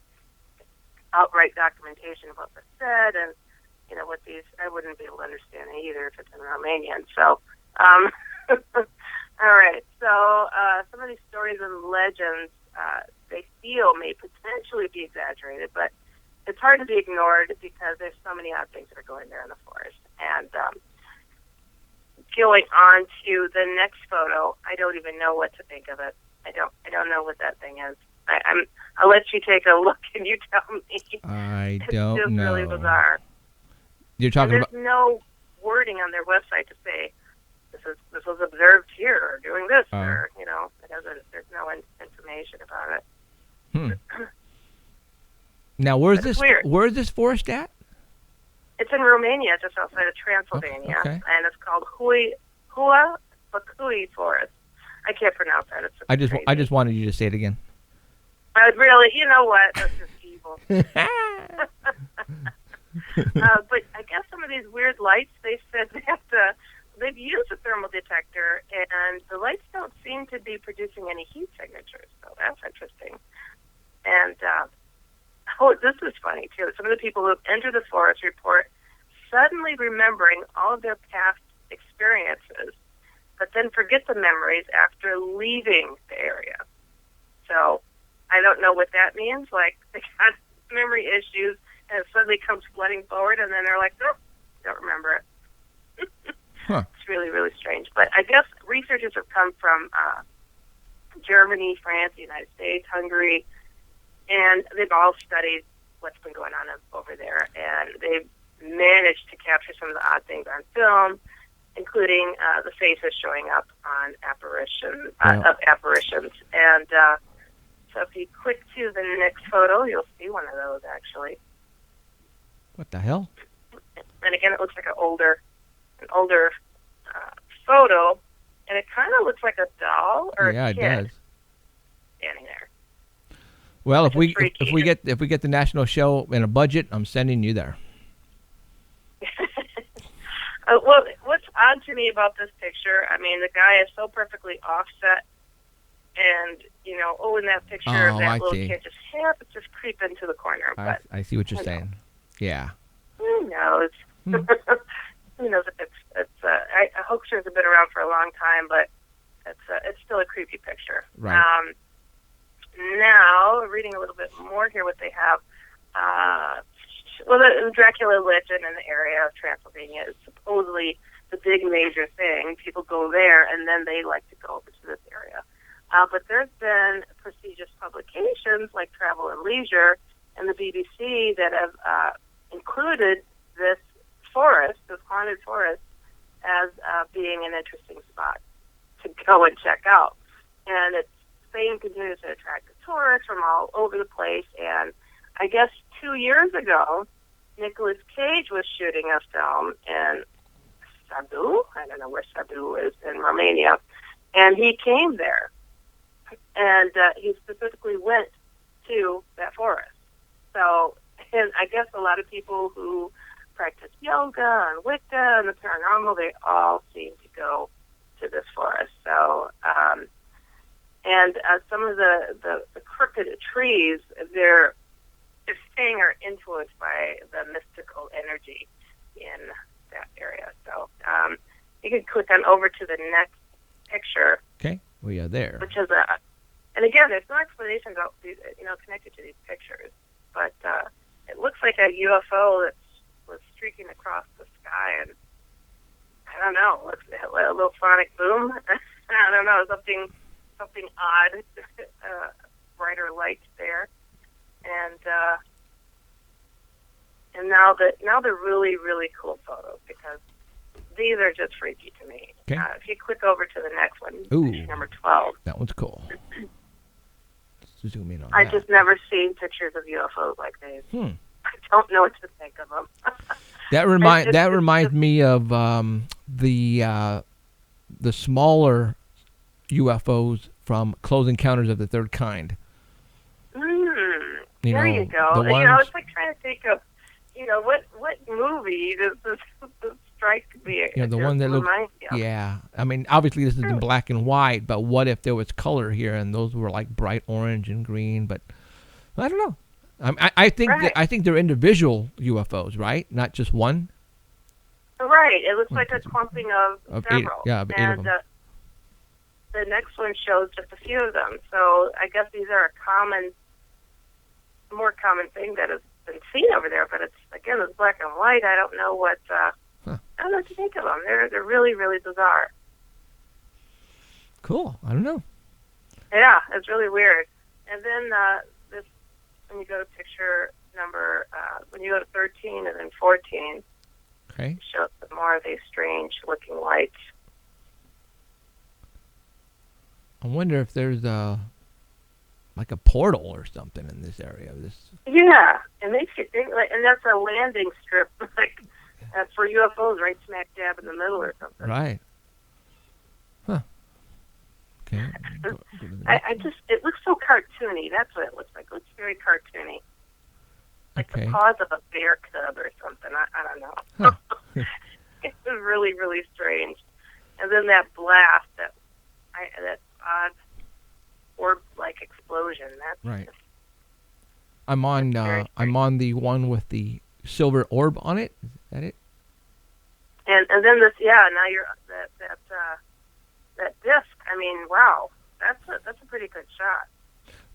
outright documentation of what was said, and what these, I wouldn't be able to understand it either if it's in Romanian. So, all right. So some of these stories and legends they feel may potentially be exaggerated, but it's hard to be ignored because there's so many odd things that are going there in the forest. And going on to the next photo, I don't even know what to think of it. I don't know what that thing is. I'll let you take a look and you tell me. I don't it's just know. really bizarre. You're talking and about. There's no wording on their website to say this was observed here or doing this or it doesn't. There's no information about it. Now, where's this forest at? It's in Romania, just outside of Transylvania, okay. And it's called Hua Bacui Forest. I can't pronounce that. It's I just wanted you to say it again. Really, you know what? That's just evil. But I guess some of these weird lights, they said that they've used a thermal detector, and the lights don't seem to be producing any heat signatures. So that's interesting. And this is funny too. Some of the people who enter the forest report suddenly remembering all of their past experiences, but then forget the memories after leaving the area. So I don't know what that means. Like, they got memory issues, and it suddenly comes flooding forward, and then they're like, nope, don't remember it. It's really, really strange. But I guess researchers have come from Germany, France, the United States, Hungary, and they've all studied what's been going on over there, and they've managed to capture some of the odd things on film, including the faces showing up on apparitions. And so if you click to the next photo, you'll see one of those, actually. What the hell? And again, it looks like an older photo, and it kind of looks like a doll or a kid. Yeah, it does. Standing there. Well, if we get the national show in a budget, I'm sending you there. Well, what's odd to me about this picture, I mean, the guy is so perfectly offset, and in that picture of that little kid just just creep into the corner. But I see what you're saying. Yeah. Who knows? Who knows if it's hoaxers have been around for a long time, but it's still a creepy picture. Right. Now, reading a little bit more here, what they have. The Dracula legend in the area of Transylvania is supposedly the big major thing. People go there, and then they like to go over to this area. But there's been prestigious publications like Travel and Leisure and the BBC that have included this forest, this haunted forest, as being an interesting spot to go and check out. And its fame continues to attract tourists from all over the place. And I guess 2 years ago, Nicolas Cage was shooting a film in Cebu. I don't know where Cebu is in Romania. And he came there. And he specifically went to that forest. So, and I guess a lot of people who practice yoga and Wicca and the paranormal, they all seem to go to this forest. So, and some of the crooked trees, they're saying are influenced by the mystical energy in that area. So, you can click on over to the next picture. Okay, we are there. Which is and again, there's no explanation about connected to these pictures, but it looks like a UFO that was streaking across the sky, and I don't know, looks like a little sonic boom. I don't know, something odd, brighter light there, and now the really, really cool photos, because these are just freaky to me. Okay. If you click over to the next one, Ooh, number 12. That one's cool. Let's zoom in on I've that. just never seen pictures of UFOs like these. I don't know what to think of them. That reminds me of the smaller UFOs from Close Encounters of the Third Kind. There you go. I was like trying to think of, what movie does this strike me? The one that looked. Yeah, I mean, obviously this is in black and white, but what if there was color here and those were like bright orange and green? But I don't know. I think I think they're individual UFOs, right? Not just one. Right. It looks like a clumping of several. Eight of them. The next one shows just a few of them. So I guess these are a more common thing that has been seen over there. But it's black and white. I don't know what I don't know what to think of them. They're really, really bizarre. Cool. I don't know. Yeah, it's really weird. And then this, when you go to picture number, when you go to 13 and then 14, okay, it shows more of these strange-looking lights. I wonder if there's like a portal or something in this area. Yeah, it makes you think, and that's a landing strip, for UFOs, right smack dab in the middle or something. Right. Huh. Okay. It looks so cartoony. That's what it looks like. It looks very cartoony. Like the paws of a bear cub or something. I don't know. Huh. It's really, really strange. And then that blast, that odd orb-like explosion. That's right. I'm on the one with the silver orb on it. Is that it? And then this, now you're that disc. I mean, wow, that's a pretty good shot.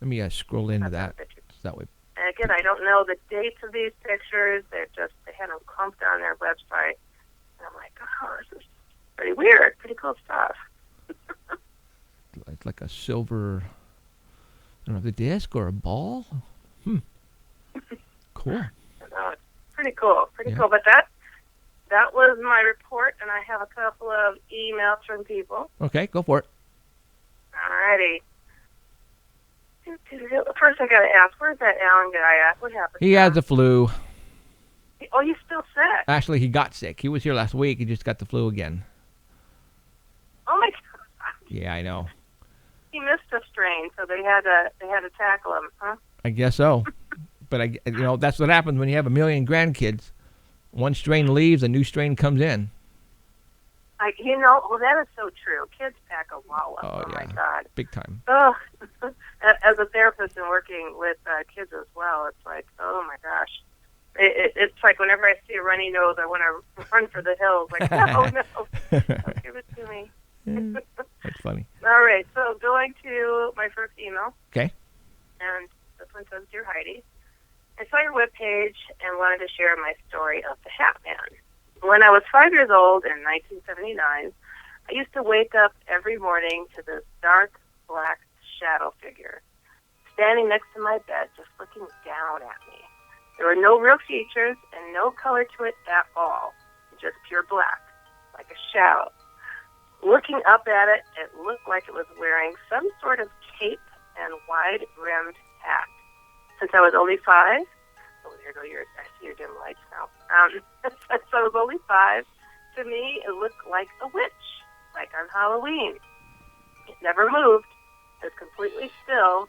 Let me scroll into that. That way. And again, I don't know the dates of these pictures. They had them clumped on their website, and I'm like, oh, this is pretty weird, pretty cool stuff. It's like a silver, I don't know, the disc or a ball. Cool. It's pretty cool, cool. But that was my report, and I have a couple of emails from people. Okay, go for it. Alrighty. First, I got to ask, where's that Alan guy at? What happened? He has the flu. Oh, he's still sick? Actually, he got sick. He was here last week. He just got the flu again. Oh my God. Yeah, I know. He missed a strain, so they had to tackle him, huh? I guess so. But that's what happens when you have a million grandkids. One strain leaves, a new strain comes in. Well, that is so true. Kids pack a wallop. Oh yeah. My God. Big time. Oh, as a therapist and working with kids as well, it's like, oh my gosh. It's like whenever I see a runny nose, I want to run for the hills. Like, no, don't give it to me. That's funny. All right, so going to my first email. Okay. And this one says, Dear Heidi, I saw your webpage and wanted to share my story of the Hat Man. When I was 5 years old in 1979, I used to wake up every morning to this dark black shadow figure standing next to my bed, just looking down at me. There were no real features and no color to it at all, just pure black, like a shadow. Looking up at it, it looked like it was wearing some sort of cape and wide-brimmed hat. Since I was only 5, there go yours. I see your dim lights now. Since I was only 5, to me, it looked like a witch, like on Halloween. It never moved. It was completely still,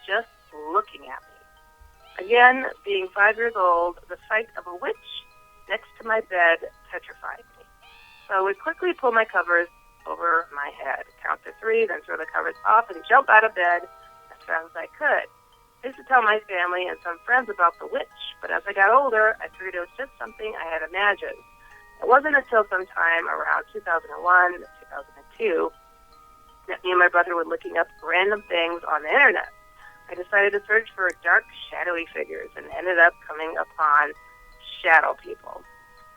just looking at me. Again, being 5 years old, the sight of a witch next to my bed petrified me. So I would quickly pull my covers over my head, count to 3, then throw the covers off and jump out of bed as fast as I could. I used to tell my family and some friends about the witch, but as I got older, I figured it was just something I had imagined. It wasn't until sometime around 2001, 2002, that me and my brother were looking up random things on the internet. I decided to search for dark, shadowy figures and ended up coming upon shadow people.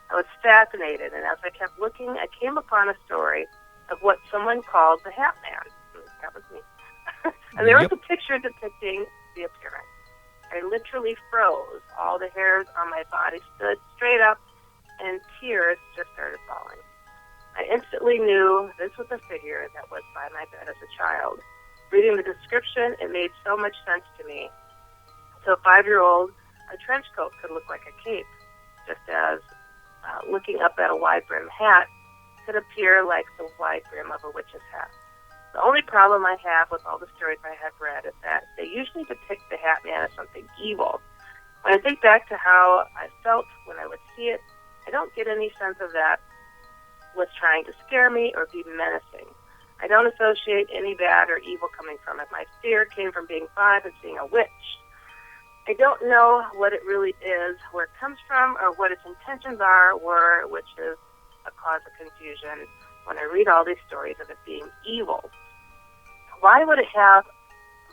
I was fascinated, and as I kept looking, I came upon a story of what someone called the Hat Man. That was me. And there was a picture depicting the appearance. I literally froze. All the hairs on my body stood straight up, and tears just started falling. I instantly knew this was a figure that was by my bed as a child. Reading the description, it made so much sense to me. So a 5-year-old, a trench coat could look like a cape, just as looking up at a wide-brim hat could appear like the wide brim of a witch's hat. The only problem I have with all the stories I have read is that they usually depict the Hat Man as something evil. When I think back to how I felt when I would see it, I don't get any sense of that was trying to scare me or be menacing. I don't associate any bad or evil coming from it. My fear came from being 5 and seeing a witch. I don't know what it really is, where it comes from, or what its intentions are, which is a cause of confusion when I read all these stories of it being evil. Why would it have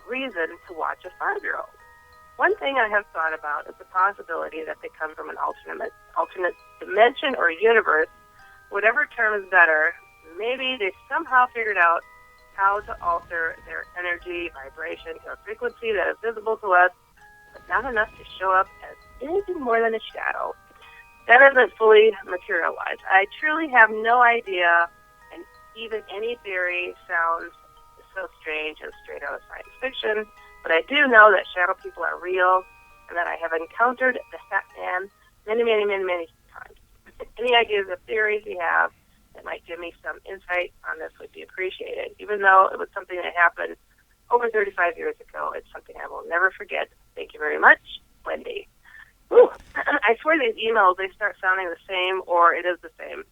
reason to watch a 5-year-old? One thing I have thought about is the possibility that they come from an alternate dimension or universe. Whatever term is better, maybe they somehow figured out how to alter their energy, vibration to a frequency that is visible to us, but not enough to show up as anything more than a shadow. That isn't fully materialized. I truly have no idea, and even any theory sounds so strange and straight out of science fiction, but I do know that shadow people are real, and that I have encountered the Hat Man many, many, many, many times. Any ideas or theories you have that might give me some insight on this would be appreciated. Even though it was something that happened over 35 years ago, it's something I will never forget. Thank you very much, Wendy. Ooh, I swear these emails, they start sounding the same, or it is the same.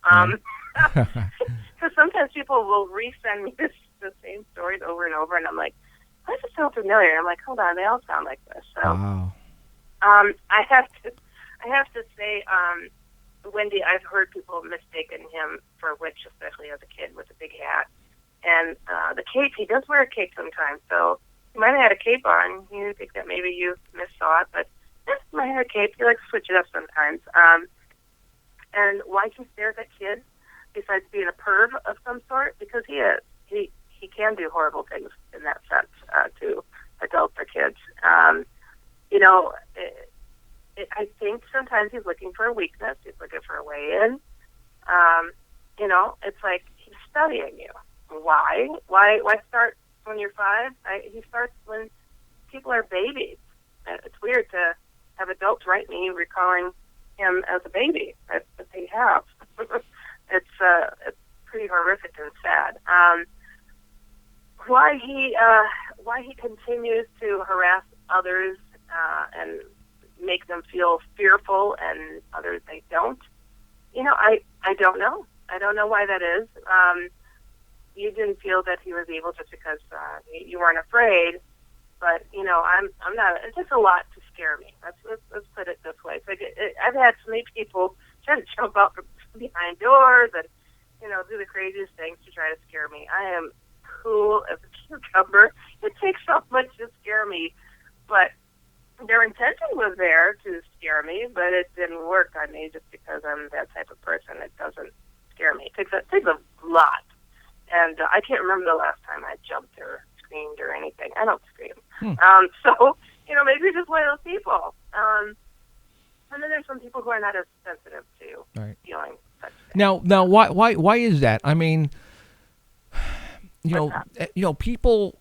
Because sometimes people will resend me the same stories over and over, and I'm like, why does it sound familiar? And I'm like, hold on, they all sound like this. So, wow. I have to say, Wendy, I've heard people mistaken him for a witch, especially as a kid with a big hat. And the cape, he does wear a cape sometimes, so he might have had a cape on. You think that maybe you missaw it, but he might have a cape. He likes to switch it up sometimes. And why he stares at kids, besides being a perv of some sort? Because he is. He can do horrible things in that sense to adults or kids. I think sometimes he's looking for a weakness. He's looking for a way in. It's like he's studying you. Why? Why start when you're 5? He starts when people are babies. It's weird to have adults write me recalling him as a baby that they have. It's pretty horrific and sad. Why he continues to harass others and make them feel fearful and others they don't. I don't know. I don't know why that is. You didn't feel that he was able just because you weren't afraid, but I'm not. It's just a lot to scare me. Let's put it this way. It's like I've had so many people try to jump out from behind doors and do the craziest things to try to scare me. I am cool as a cucumber. It takes so much to scare me, but their intention was there to scare me, but it didn't work on me just because I'm that type of person. It doesn't scare me. It takes a lot. And I can't remember the last time I jumped or screamed or anything. I don't scream. So, maybe just one of those people. And then there's some people who are not as sensitive to feeling such things. Now, why is that? I mean, people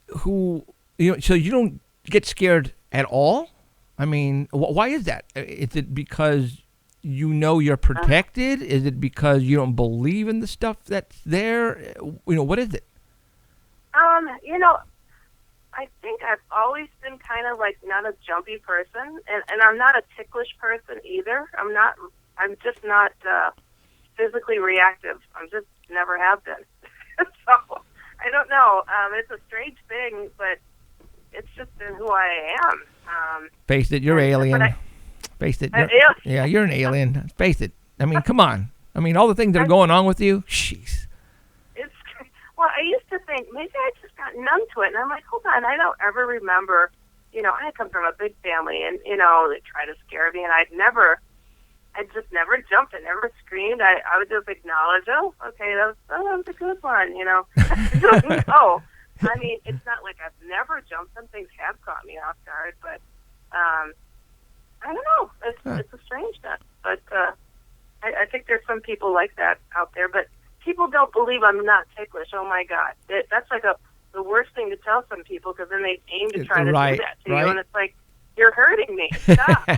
who, so you don't get scared at all? I mean, why is that? Is it because you're protected? Is it because you don't believe in the stuff that's there? What is it? I think I've always been kind of like not a jumpy person, and I'm not a ticklish person either. I'm just not physically reactive. I'm just never have been. So I don't know. It's a strange thing, but it's just been who I am. Face it, you're alien. Face it. Yeah, you're an alien. Face it. I mean, come on. I mean, all the things that are going on with you, jeez. Well, I used to think maybe I just got numb to it, and I'm like, hold on, I don't ever remember. I come from a big family, and they try to scare me, and I just never jumped. I never screamed. I would just acknowledge, oh, okay, that was a good one, Oh, I mean, it's not like I've never jumped. Some things have caught me off guard, but I don't know. It's a strangeness, but I think there's some people like that out there, but people don't believe I'm not ticklish. Oh my God, that's like the worst thing to tell some people, because then they aim to try to do that to you, and it's like, you're hurting me. Stop.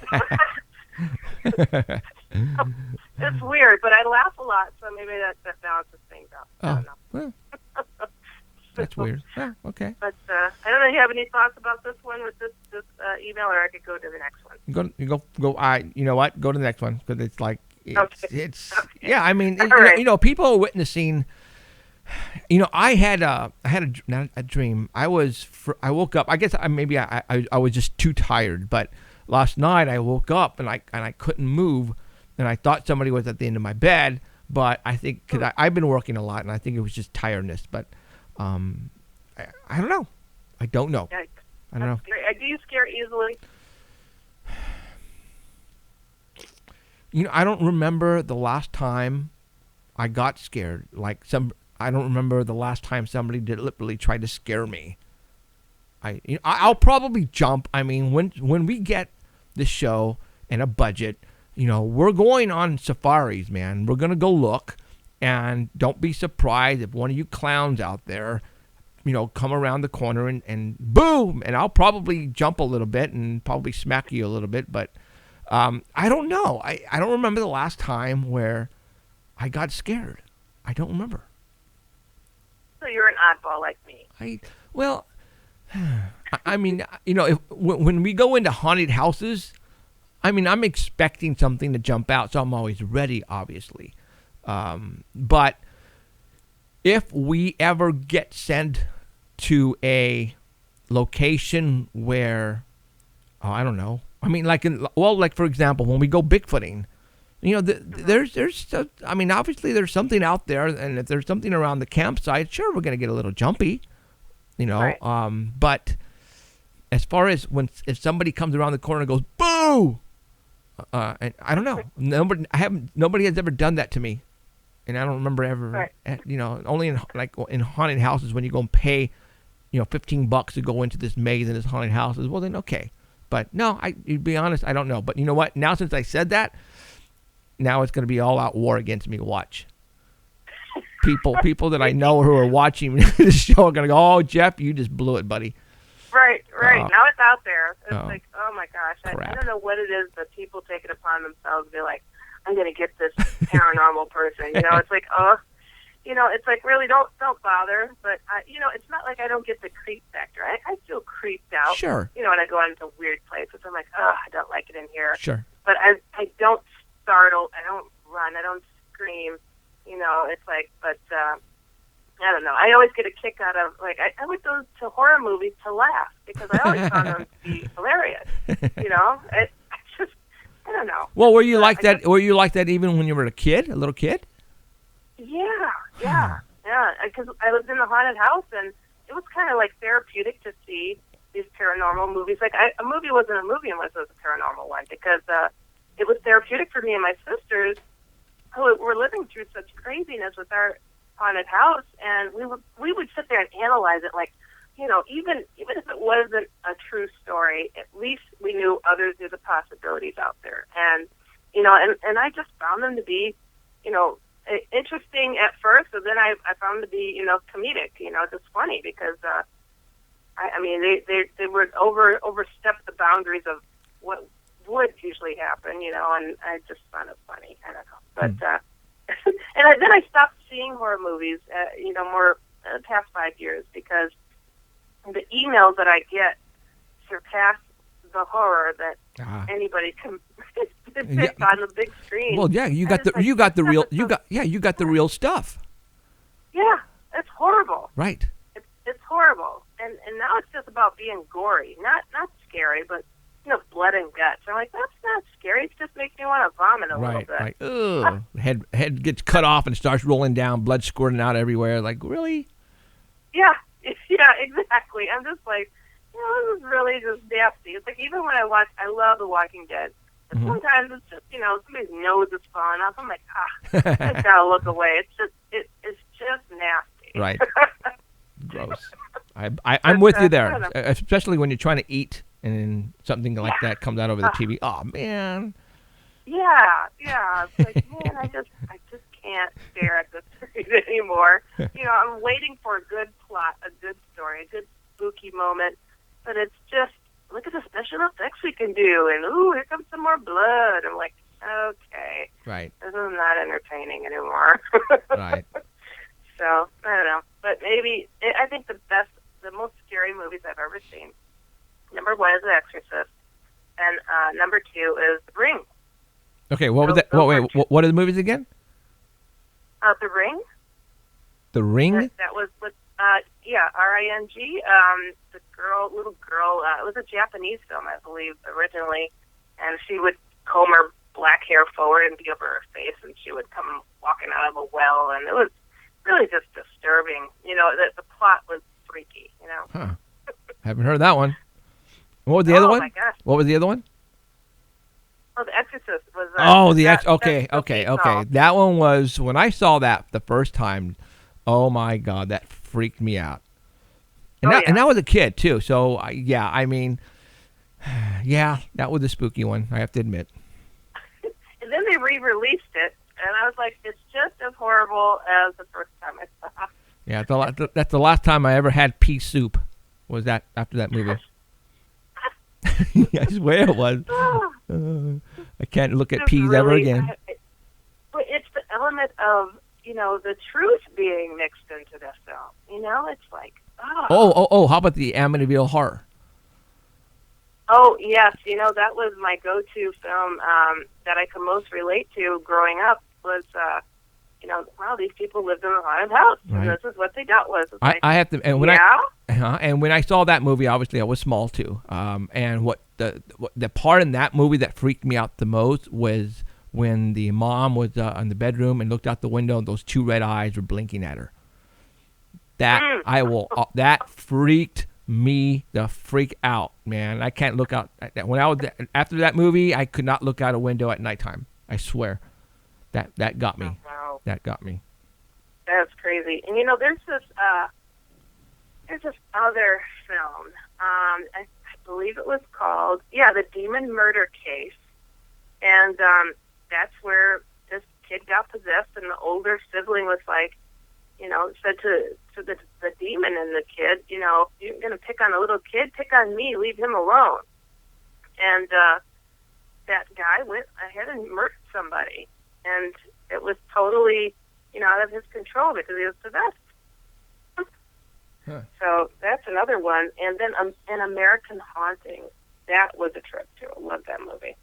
It's weird, but I laugh a lot, so maybe that balances things out. I don't know. Well, that's weird. Yeah, okay. But I don't know. You have any thoughts about this one with this email, or I could go to the next one. Go. You know what? Go to the next one, because it's like. Okay. Yeah, I mean, people are witnessing. I had a dream. I woke up. I guess I was just too tired. But last night I woke up and I couldn't move, and I thought somebody was at the end of my bed. But I think because I've been working a lot, and I think it was just tiredness. But I don't know. I don't know. Yeah, I don't know. Do you scare easily? I don't remember the last time I got scared. I don't remember the last time somebody deliberately tried to scare me. I'll probably jump. I mean, when we get the show and a budget, we're going on safaris, man. We're gonna go look, and don't be surprised if one of you clowns out there, come around the corner and boom, and I'll probably jump a little bit and probably smack you a little bit, but. I don't know. I don't remember the last time where I got scared. I don't remember. So you're an oddball like me. I mean, when we go into haunted houses, I mean, I'm expecting something to jump out, so I'm always ready, obviously. But if we ever get sent to a location where, I don't know. I mean, for example, when we go Bigfooting, obviously there's something out there, and if there's something around the campsite, sure, we're going to get a little jumpy, Right. But as far as if somebody comes around the corner and goes, boo, and I don't know, nobody has ever done that to me, and I don't remember ever, only in haunted houses when you go and pay, $15 to go into this maze in this haunted houses, well then, okay. But no, to be honest, I don't know. But you know what? Now since I said that, now it's going to be all out war against me. Watch. People that I know who are watching the show are going to go, oh, Jeff, you just blew it, buddy. Right. Now it's out there. It's like, oh my gosh. I don't know what it is that people take it upon themselves to be like, I'm going to get this paranormal person. It's like, oh. It's like, really, don't bother. But, it's not like I don't get the creep factor. I feel creeped out. Sure. When I go into weird places, I'm like, oh, I don't like it in here. Sure. But I don't startle. I don't run. I don't scream. It's like, but I don't know. I always get a kick out of, I would go to horror movies to laugh because I always found them to be hilarious. I don't know. Well, were you like that? Were you like that even when you were a little kid? Yeah. Because I lived in a haunted house, and it was kind of like therapeutic to see, these paranormal movies. Like a movie wasn't a movie unless it was a paranormal one, because it was therapeutic for me and my sisters who were living through such craziness with our haunted house, and we would sit there and analyze it, like, you know, even if it wasn't a true story, at least we knew others knew the possibilities out there. And, you know, and I just found them to be, you know, interesting at first, but then I found them to be, you know, comedic, you know, just funny, because, I mean, they would overstep the boundaries of what would usually happen, you know, and I just found it funny. I don't know. But, and then I stopped seeing horror movies, you know, more the past 5 years, because the emails that I get surpass the horror that anybody can depict on the big screen. Well, yeah, you got the real stuff. Yeah, it's horrible. Right. It's horrible, and now it's just about being gory, not scary, but, you know, blood and guts. I'm like, that's not scary. It just makes me want to vomit a little bit. Right. Ugh. Head gets cut off and starts rolling down, blood squirting out everywhere. Like, really? Yeah, exactly. I'm just like, you know, this is really just nasty. It's like, even when I love The Walking Dead. But sometimes it's just, you know, somebody's nose is falling off. I'm like, I just gotta look away. It's just nasty. Right. Gross. I'm with you there, especially when you're trying to eat and something like that comes out over the TV. Oh man. Yeah. It's like, man, I just can't stare at this screen anymore. You know, I'm waiting for a good plot, a good story, a good spooky moment, but it's just, look at the special effects we can do, and ooh, here comes some more blood. I'm like, okay, right, this is not entertaining anymore. Right. So I don't know, but maybe I think the most scary movies I've ever seen. Number 1 is The Exorcist, and number 2 is The Ring. Okay, what was that? What are the movies again? The Ring. The Ring? That was with, R-I-N-G. The little girl, it was a Japanese film, I believe, originally, and she would comb her black hair forward and be over her face, and she would come walking out of a well, and it was really just disturbing. You know, the plot was freaky, you know. Huh. Haven't heard that one. What was the other one? Oh, my gosh. What was the other one? Oh, The Exorcist was... Okay. That one was, when I saw that the first time, oh my God, that freaked me out. And that was a kid too, so I mean, that was a spooky one, I have to admit. And then they re-released it, and I was like, it's just as horrible as the first time I saw it. Yeah, that's the last time I ever had pea soup, was that after that movie. I swear it was. I can't look at peas ever again. But it's the element of, you know, the truth being mixed into this film. You know, it's like, Oh, how about the Amityville Horror? Oh, yes. You know, that was my go-to film that I could most relate to growing up was, you know, wow, these people lived in a haunted house, and this is what they dealt with. I have to, and when and when I saw that movie, obviously I was small too. And what the part in that movie that freaked me out the most was when the mom was in the bedroom and looked out the window, and those 2 red eyes were blinking at her. That freaked me the freak out, man. I can't look out. When I was after that movie, I could not look out a window at nighttime. I swear, that got me. Oh, wow. That got me. That's crazy. And you know, there's this other film. I believe it was called The Demon Murder Case, and that's where this kid got possessed, and the older sibling was like, you know, said to the demon and the kid, you know, you're going to pick on a little kid, pick on me, leave him alone. And that guy went ahead and murdered somebody, and it was totally, you know, out of his control because he was possessed. Huh. So that's another one. And then An American Haunting. That was a trip, too. I love that movie.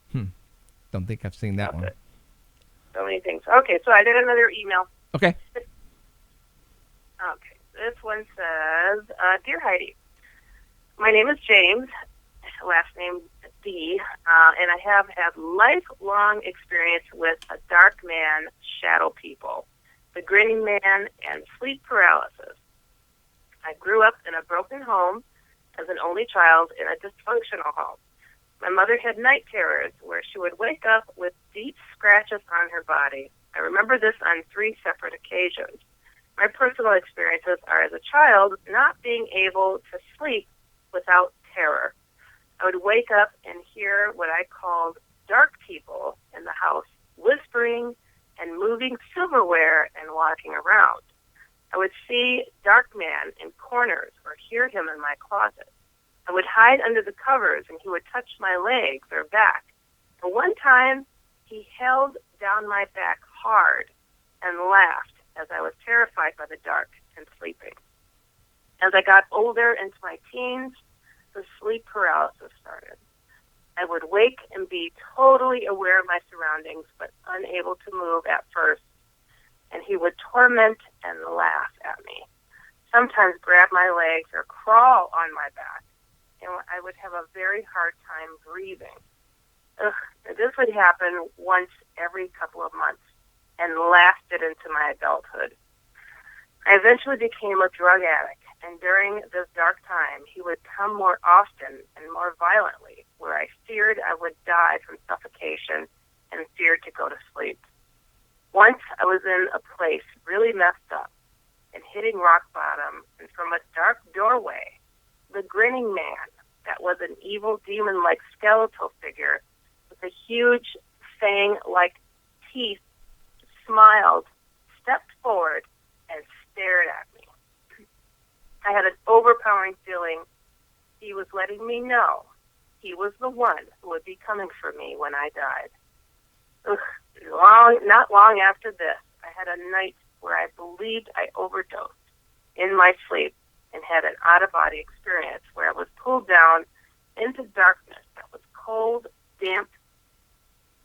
Don't think I've seen that one. So many things. Okay, so I did another email. Okay. Okay, this one says, Dear Heidi, my name is James, last name D, and I have had lifelong experience with a dark man, shadow people, the grinning man, and sleep paralysis. I grew up in a broken home, as an only child in a dysfunctional home. My mother had night terrors where she would wake up with deep scratches on her body. I remember this on 3 separate occasions. My personal experiences are as a child not being able to sleep without terror. I would wake up and hear what I called dark people in the house whispering and moving silverware and walking around. I would see dark man in corners or hear him in my closet. I would hide under the covers and he would touch my legs or back. But one time, he held down my back hard and laughed as I was terrified by the dark and sleeping. As I got older into my teens, the sleep paralysis started. I would wake and be totally aware of my surroundings, but unable to move at first. And he would torment and laugh at me, sometimes grab my legs or crawl on my back, and I would have a very hard time breathing. This would happen once every couple of months and lasted into my adulthood. I eventually became a drug addict, and during this dark time, he would come more often and more violently, where I feared I would die from suffocation and feared to go to sleep. Once I was in a place really messed up and hitting rock bottom, and from a dark doorway, the grinning man that was an evil demon-like skeletal figure with a huge fang-like teeth smiled, stepped forward, and stared at me. I had an overpowering feeling he was letting me know he was the one who would be coming for me when I died. Not long after this, I had a night where I believed I overdosed in my sleep and had an out-of-body experience where I was pulled down into darkness that was cold, damp,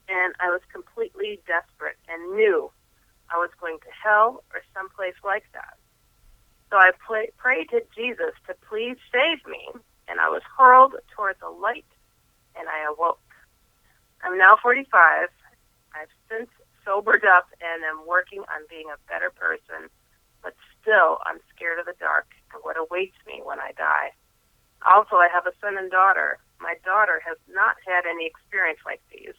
and I was completely desperate and knew I was going to hell or someplace like that. So I prayed to Jesus to please save me, and I was hurled towards a light, and I awoke. I'm now 45. I've since sobered up and am working on being a better person, but still I'm scared of the dark and what awaits me when I die. Also, I have a son and daughter. My daughter has not had any experience like these,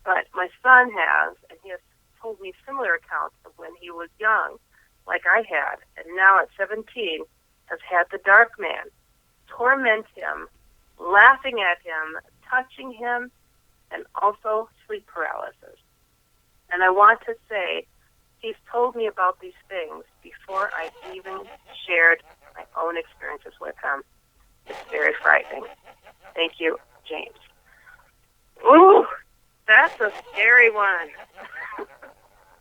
but my son has, and he has told me similar accounts of when he was young, like I had, and now at 17 has had the dark man torment him, laughing at him, touching him, and also sleep paralysis. And I want to say, he's told me about these things before I even shared my own experiences with him. It's very frightening. Thank you, James. Ooh, that's a scary one.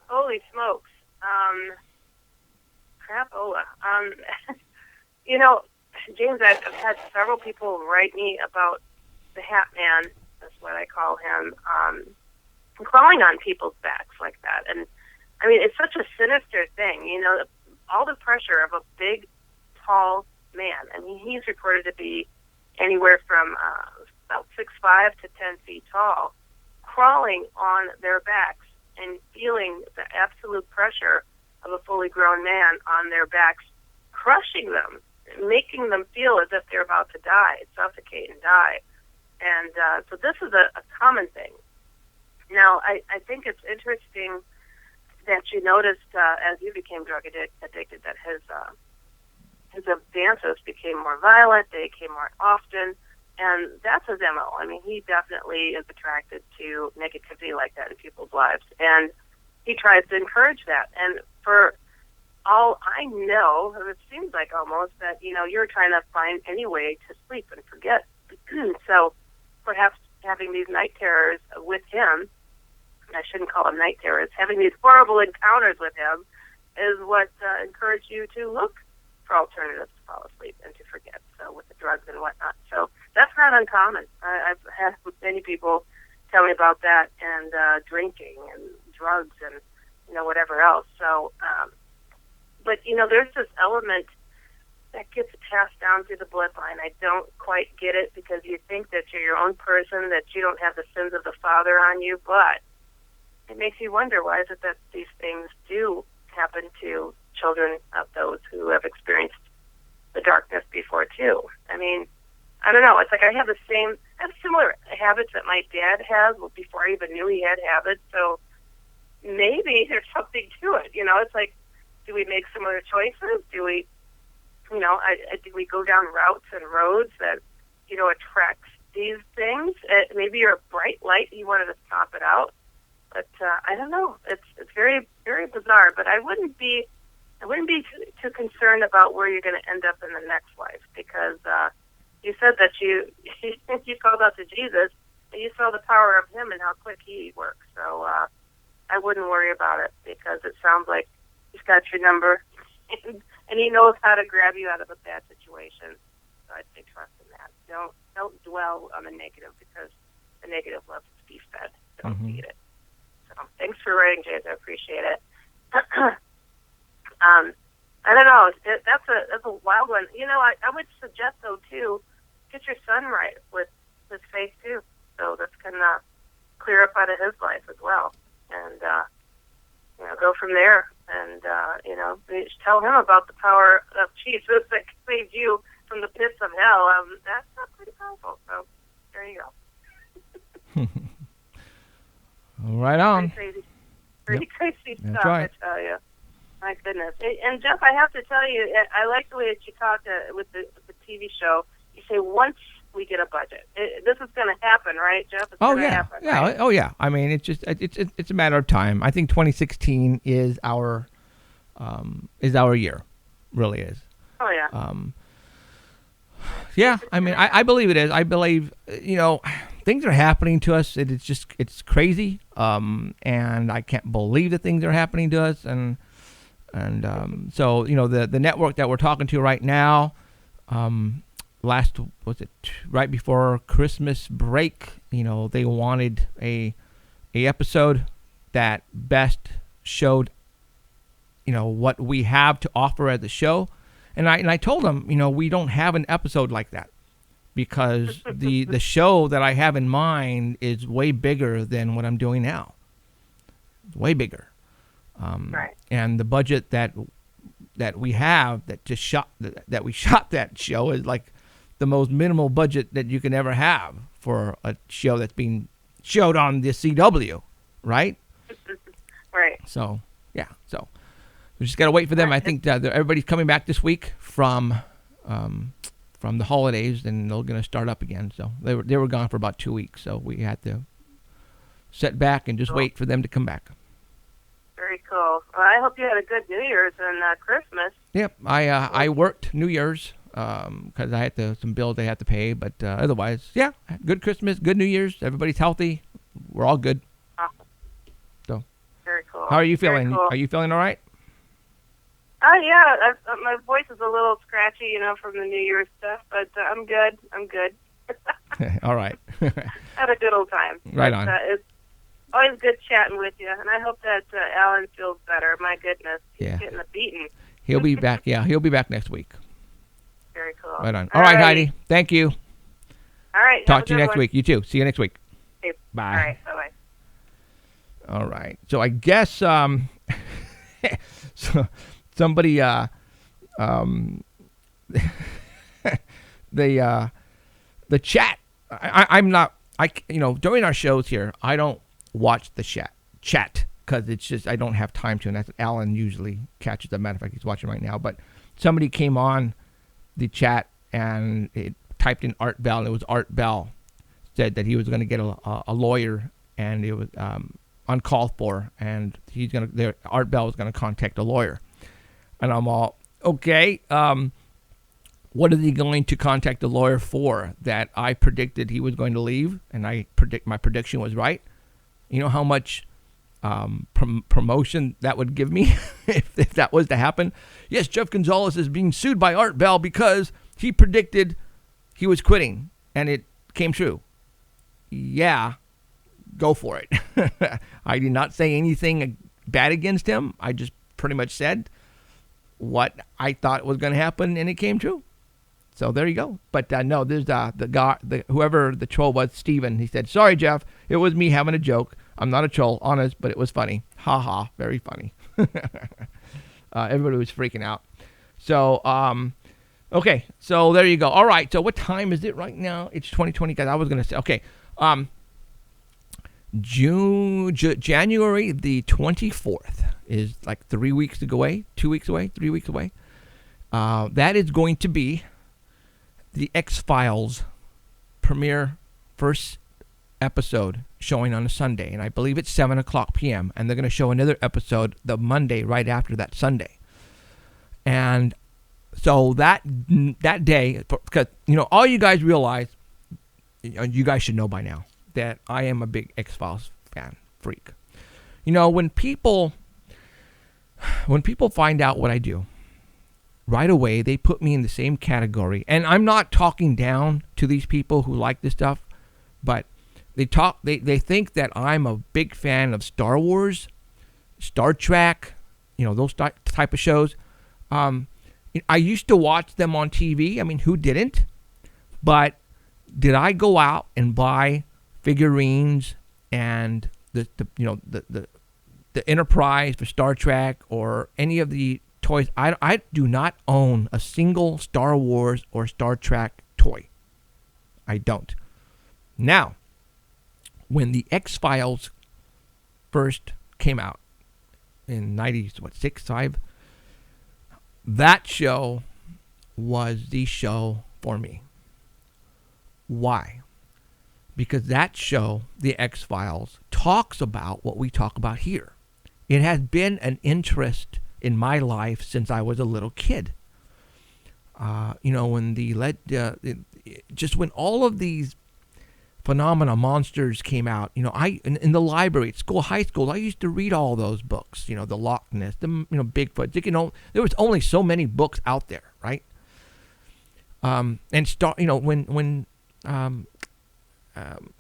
Holy smokes. Crapola. You know, James, I've had several people write me about the Hat Man, that's what I call him, crawling on people's backs like that. And, I mean, it's such a sinister thing, you know, all the pressure of a big, tall man. I mean, he's reported to be anywhere from about 6'5" to 10 feet tall, crawling on their backs and feeling the absolute pressure of a fully grown man on their backs, crushing them, making them feel as if they're about to die, suffocate and die. And so this is a common thing. Now, I think it's interesting that you noticed as you became drug addicted that his advances became more violent, they came more often, and that's his MO. I mean, he definitely is attracted to negativity like that in people's lives, and he tries to encourage that. And for all I know, it seems like almost that, you know, you're trying to find any way to sleep and forget. So perhaps having these night terrors with him, I shouldn't call them night terrors, having these horrible encounters with him is what encouraged you to look for alternatives to fall asleep and to forget, so with the drugs and whatnot. So that's not uncommon. I've had many people tell me about that, and drinking and drugs and, you know, whatever else. So, but, you know, there's this element that gets passed down through the bloodline. I don't quite get it because you think that you're your own person, that you don't have the sins of the father on you, but it makes you wonder, why is it that these things do happen to children of those who have experienced the darkness before too. I mean, I don't know. It's like I have similar habits that my dad has before I even knew he had habits. So maybe there's something to it. It's like, do we make similar choices? Do we, do we go down routes and roads that, attracts these things? Maybe you're a bright light. You wanted to stop it out. But I don't know. It's very, very bizarre. But I wouldn't be too concerned about where you're going to end up in the next life, because you said that you called out to Jesus and you saw the power of him and how quick he works. So I wouldn't worry about it, because it sounds like he's got your number and he knows how to grab you out of a bad situation. So I'd say trust in that. Don't dwell on the negative, because the negative loves to be fed. Don't feed it. So thanks for writing, James. I appreciate it. I don't know. That's a wild one. I would suggest, though, too, get your son right with his faith, too. So this can clear up out of his life as well. And, go from there. And, tell him about the power of Jesus that saved you from the pits of hell. That's pretty powerful. So there you go. Right on. Pretty crazy That's stuff, right. I tell you. My goodness. And Jeff, I have to tell you, I like the way that you talk with the TV show. You say once we get a budget, this is going to happen, right, Jeff? It's Oh gonna yeah, happen, yeah. right? Oh yeah. I mean, it's a matter of time. I think 2016 is our year, really is. Oh yeah. Yeah. I mean, I believe it is. I believe things are happening to us. It's crazy. And I can't believe the things are happening to us. And so the network that we're talking to right now, right before Christmas break, they wanted a episode that best showed what we have to offer as a show. And I told them, we don't have an episode like that, because the show that I have in mind is way bigger than what I'm doing now. It's way bigger. Right. And the budget that we have that we shot that show is like the most minimal budget that you can ever have for a show that's being showed on the CW, right? Right. So yeah, so we just gotta wait for them. I think everybody's coming back this week from the holidays, and they're gonna start up again. So they were gone for about 2 weeks, so we had to sit back and just wait for them to come back. Very cool. Well, I hope you had a good New Year's and Christmas. Yep, I worked New Year's because I had some bills I had to pay, but otherwise, yeah, good Christmas, good New Year's. Everybody's healthy. We're all good. Awesome. So, very cool. How are you feeling? Cool. Are you feeling all right? Yeah. My voice is a little scratchy, from the New Year's stuff, but I'm good. I'm good. All right. Had a good old time. Right on. It's always good chatting with you, and I hope that Alan feels better. My goodness, he's getting a beating. He'll be back. Yeah, he'll be back next week. Very cool. Right on. All right, Heidi. Thank you. All right. Talk to you next week. You too. See you next week. Okay. Bye. All right. Bye-bye. All right. So I guess so somebody the chat. I'm not. During our shows here, I don't watch the chat because it's just I don't have time to, and that's what Alan usually catches. As a matter of fact, he's watching right now. But somebody came on the chat and it typed in Art Bell, and it was Art Bell said that he was going to get a lawyer, and it was uncalled for, and Art Bell was going to contact a lawyer, and I'm all okay. What is he going to contact a lawyer for? That I predicted he was going to leave, and my prediction was right. You know how much promotion that would give me if that was to happen? Yes, Jeff Gonzalez is being sued by Art Bell because he predicted he was quitting, and it came true. Yeah, go for it. I did not say anything bad against him. I just pretty much said what I thought was going to happen, and it came true. So there you go. But no, there's the guy, whoever the troll was, Steven. He said, "Sorry, Jeff. It was me having a joke. I'm not a troll, honest, but it was funny. Ha ha, very funny." Everybody was freaking out. So Okay, so there you go. All right, so what time is it right now? It's 2020, guys. I was going to say, okay, January the 24th is like 3 weeks away, 2 weeks away, 3 weeks away. That is going to be the X-Files premiere first episode showing on a Sunday, and I believe it's 7 o'clock p.m., and they're going to show another episode the Monday right after that Sunday. And so that day, because, all you guys realize, you guys should know by now, that I am a big X-Files fan, freak. When people find out what I do, right away they put me in the same category. And I'm not talking down to these people who like this stuff, but they think that I'm a big fan of Star Wars, Star Trek, those type of shows. I used to watch them on TV. I mean, who didn't? But did I go out and buy figurines and the Enterprise for Star Trek or any of the toys? I do not own a single Star Wars or Star Trek toy. I don't. Now, when the X-Files first came out in 6, 5, that show was the show for me. Why? Because that show, the X-Files, talks about what we talk about here. It has been an interest in my life since I was a little kid. When when all of these phenomena, monsters came out, in the library at school, high school, I used to read all those books, the Loch Ness, Bigfoot, there was only so many books out there, right? Oh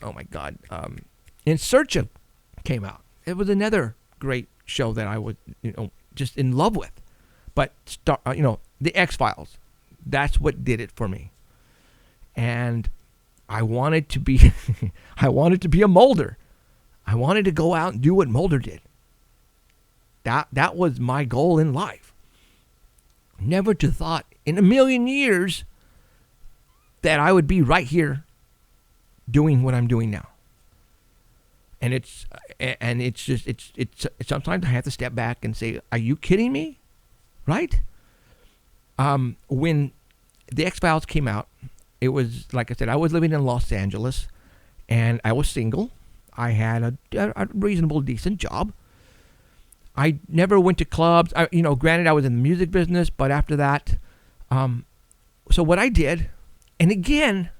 my God, In Search of came out. It was another great show that I was, just in love with. But the X-Files, that's what did it for me. And I wanted to be a Mulder. I wanted to go out and do what Mulder did. That was my goal in life. Never to thought in a million years that I would be right here doing what I'm doing now. And it's sometimes I have to step back and say, are you kidding me? Right? When the X-Files came out, it was, like I said, I was living in Los Angeles, and I was single. I had a reasonable, decent job. I never went to clubs. Granted, I was in the music business, but after that, so what I did, and again,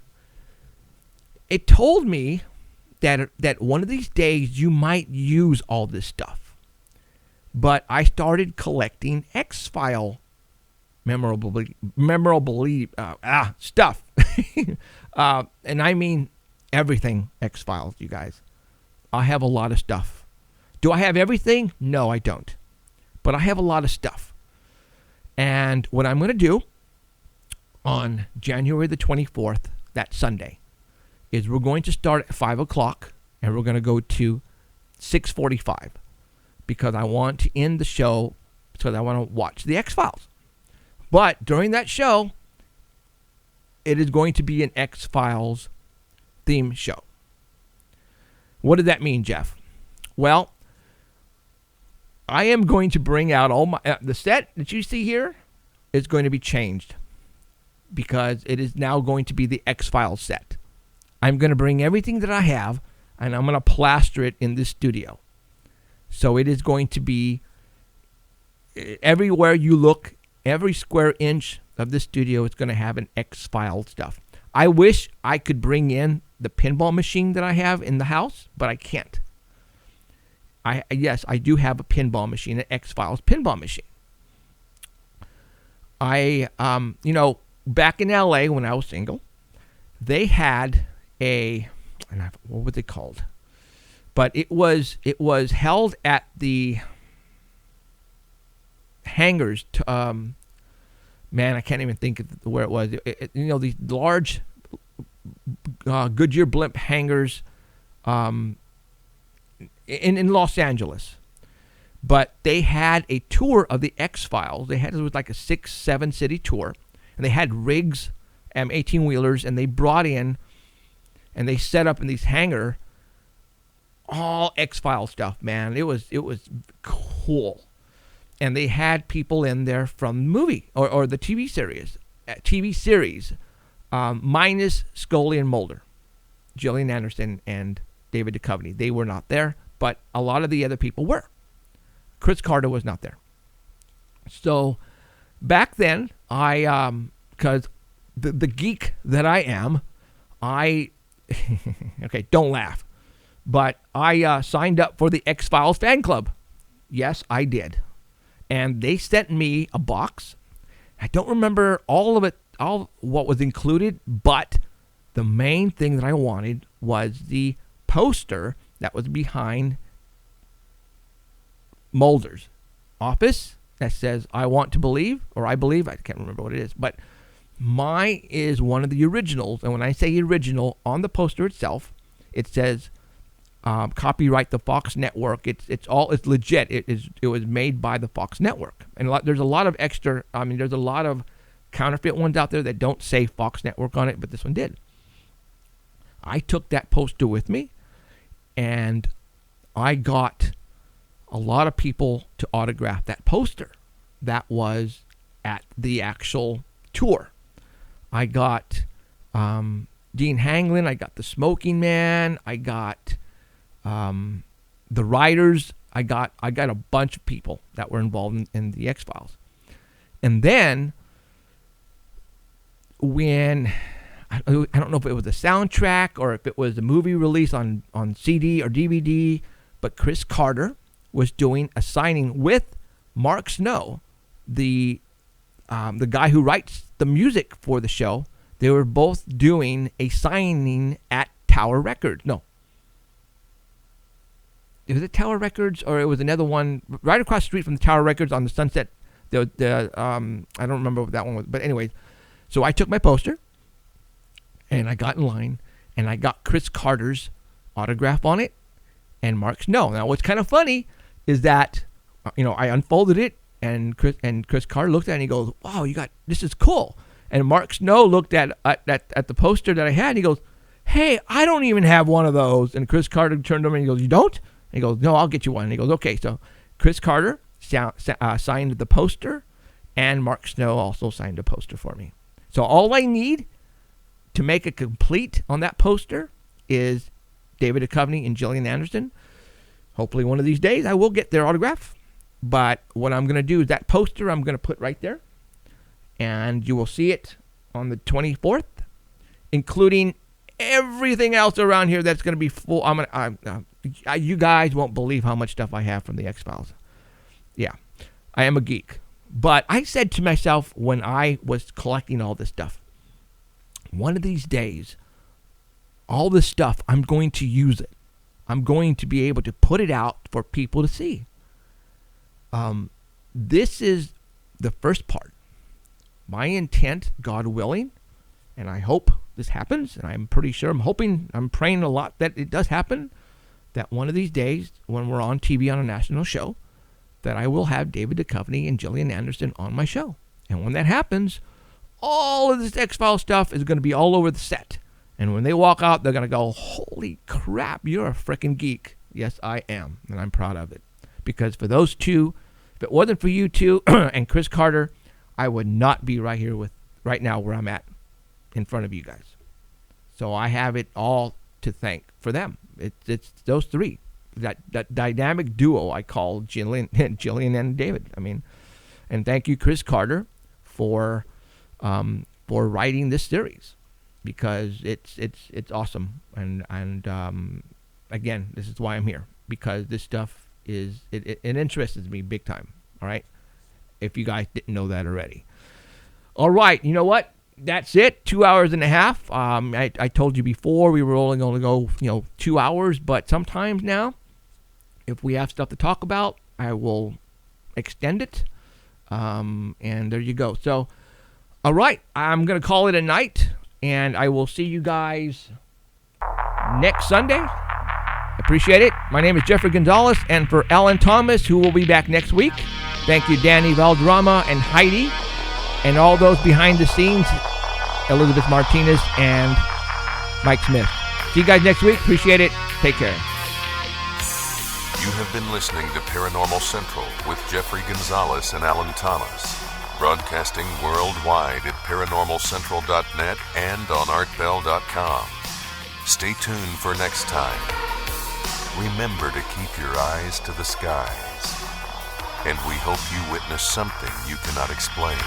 it told me that one of these days you might use all this stuff. But I started collecting X-File memorable stuff. And I mean everything X-Files, you guys. I have a lot of stuff. Do I have everything? No, I don't. But I have a lot of stuff. And what I'm going to do on January the 24th, that Sunday, is we're going to start at 5 o'clock and we're going to go to 6:45 because I want to end the show because I want to watch the X-Files. But during that show, it is going to be an X-Files theme show. What does that mean, Jeff? Well, I am going to bring out all my... the set that you see here is going to be changed because it is now going to be the X-Files set. I'm going to bring everything that I have and I'm going to plaster it in this studio. So it is going to be... everywhere you look, every square inch of this studio is going to have an X-Files stuff. I wish I could bring in the pinball machine that I have in the house, but I can't. Yes, I do have a pinball machine, an X-Files pinball machine. Back in LA when I was single, they had what was it called? But it was held at the hangars. Man, I can't even think of where it was. These large Goodyear blimp hangars in Los Angeles. But they had a tour of the X-Files. It was like a 6-7 city tour. and they had rigs, 18-wheelers, and they brought in and they set up in these hangar all X-File stuff, man. It was cool. And they had people in there from the movie or the TV series, minus Scully and Mulder, Gillian Anderson and David Duchovny. They were not there, but a lot of the other people were. Chris Carter was not there. So back then, because the geek that I am, okay, don't laugh, but I signed up for the X-Files fan club. Yes, I did. And they sent me a box. I don't remember all of it, all what was included, but the main thing that I wanted was the poster that was behind Mulder's office that says, I want to believe, or I believe, I can't remember what it is, but mine is one of the originals. And when I say original, on the poster itself, it says, copyright the Fox Network. It's legit. It was made by the Fox Network, and there's a lot of extra. There's a lot of counterfeit ones out there that don't say Fox Network on it, but this one did. I took that poster with me, and I got a lot of people to autograph that poster. That was at the actual tour. I got Dean Hanglin. I got the Smoking Man. I got the writers. I got a bunch of people that were involved in the X-Files. And then when I don't know if it was a soundtrack or if it was a movie release on CD or DVD, but Chris Carter was doing a signing with Mark Snow, the guy who writes the music for the show. They were both doing a signing at Tower Records. No. Was it Tower Records, or it was another one right across the street from the Tower Records on the Sunset? I don't remember what that one was, but anyways, so I took my poster and I got in line and I got Chris Carter's autograph on it and Mark Snow. Now, what's kind of funny is that I unfolded it and Chris Carter looked at it and he goes, "Wow, this is cool." And Mark Snow looked at the poster that I had and he goes, "Hey, I don't even have one of those." And Chris Carter turned to him and he goes, "You don't?" And he goes, "No, I'll get you one." And he goes, "Okay." So Chris Carter signed the poster, and Mark Snow also signed a poster for me. So all I need to make it complete on that poster is David Duchovny and Gillian Anderson. Hopefully one of these days I will get their autograph. But what I'm going to do is that poster I'm going to put right there, and you will see it on the 24th, including everything else around here that's going to be full. You guys won't believe how much stuff I have from the X-Files. Yeah, I am a geek. But I said to myself when I was collecting all this stuff, one of these days, all this stuff, I'm going to use it. I'm going to be able to put it out for people to see. This is the first part. My intent, God willing, and I hope this happens, and I'm pretty sure, I'm praying a lot that it does happen, that one of these days, when we're on TV on a national show, that I will have David Duchovny and Gillian Anderson on my show. And when that happens, all of this X-Files stuff is going to be all over the set. And when they walk out, they're going to go, "Holy crap, you're a freaking geek." Yes, I am, and I'm proud of it. Because for those two, if it wasn't for you two and Chris Carter, I would not be right now where I'm at in front of you guys. So I have it all to thank for them. It's those three, that dynamic duo I call Gillian and David. And thank you, Chris Carter, for writing this series, because it's awesome. And again, this is why I'm here, because this stuff it interests me big time. All right, if you guys didn't know that already. All right, you know what? That's it. 2 hours and a half. I told you before we were only going to go 2 hours, but sometimes now, if we have stuff to talk about, I will extend it. And there you go. So, all right, I'm going to call it a night, and I will see you guys next Sunday. Appreciate it. My name is Jeffrey Gonzalez, and for Alan Thomas, who will be back next week, thank you, Danny Valderrama and Heidi. and all those behind the scenes, Elizabeth Martinez and Mike Smith. See you guys next week. Appreciate it. Take care. You have been listening to Paranormal Central with Jeffrey Gonzalez and Alan Thomas. Broadcasting worldwide at ParanormalCentral.net and on ArtBell.com. Stay tuned for next time. Remember to keep your eyes to the skies. And we hope you witness something you cannot explain.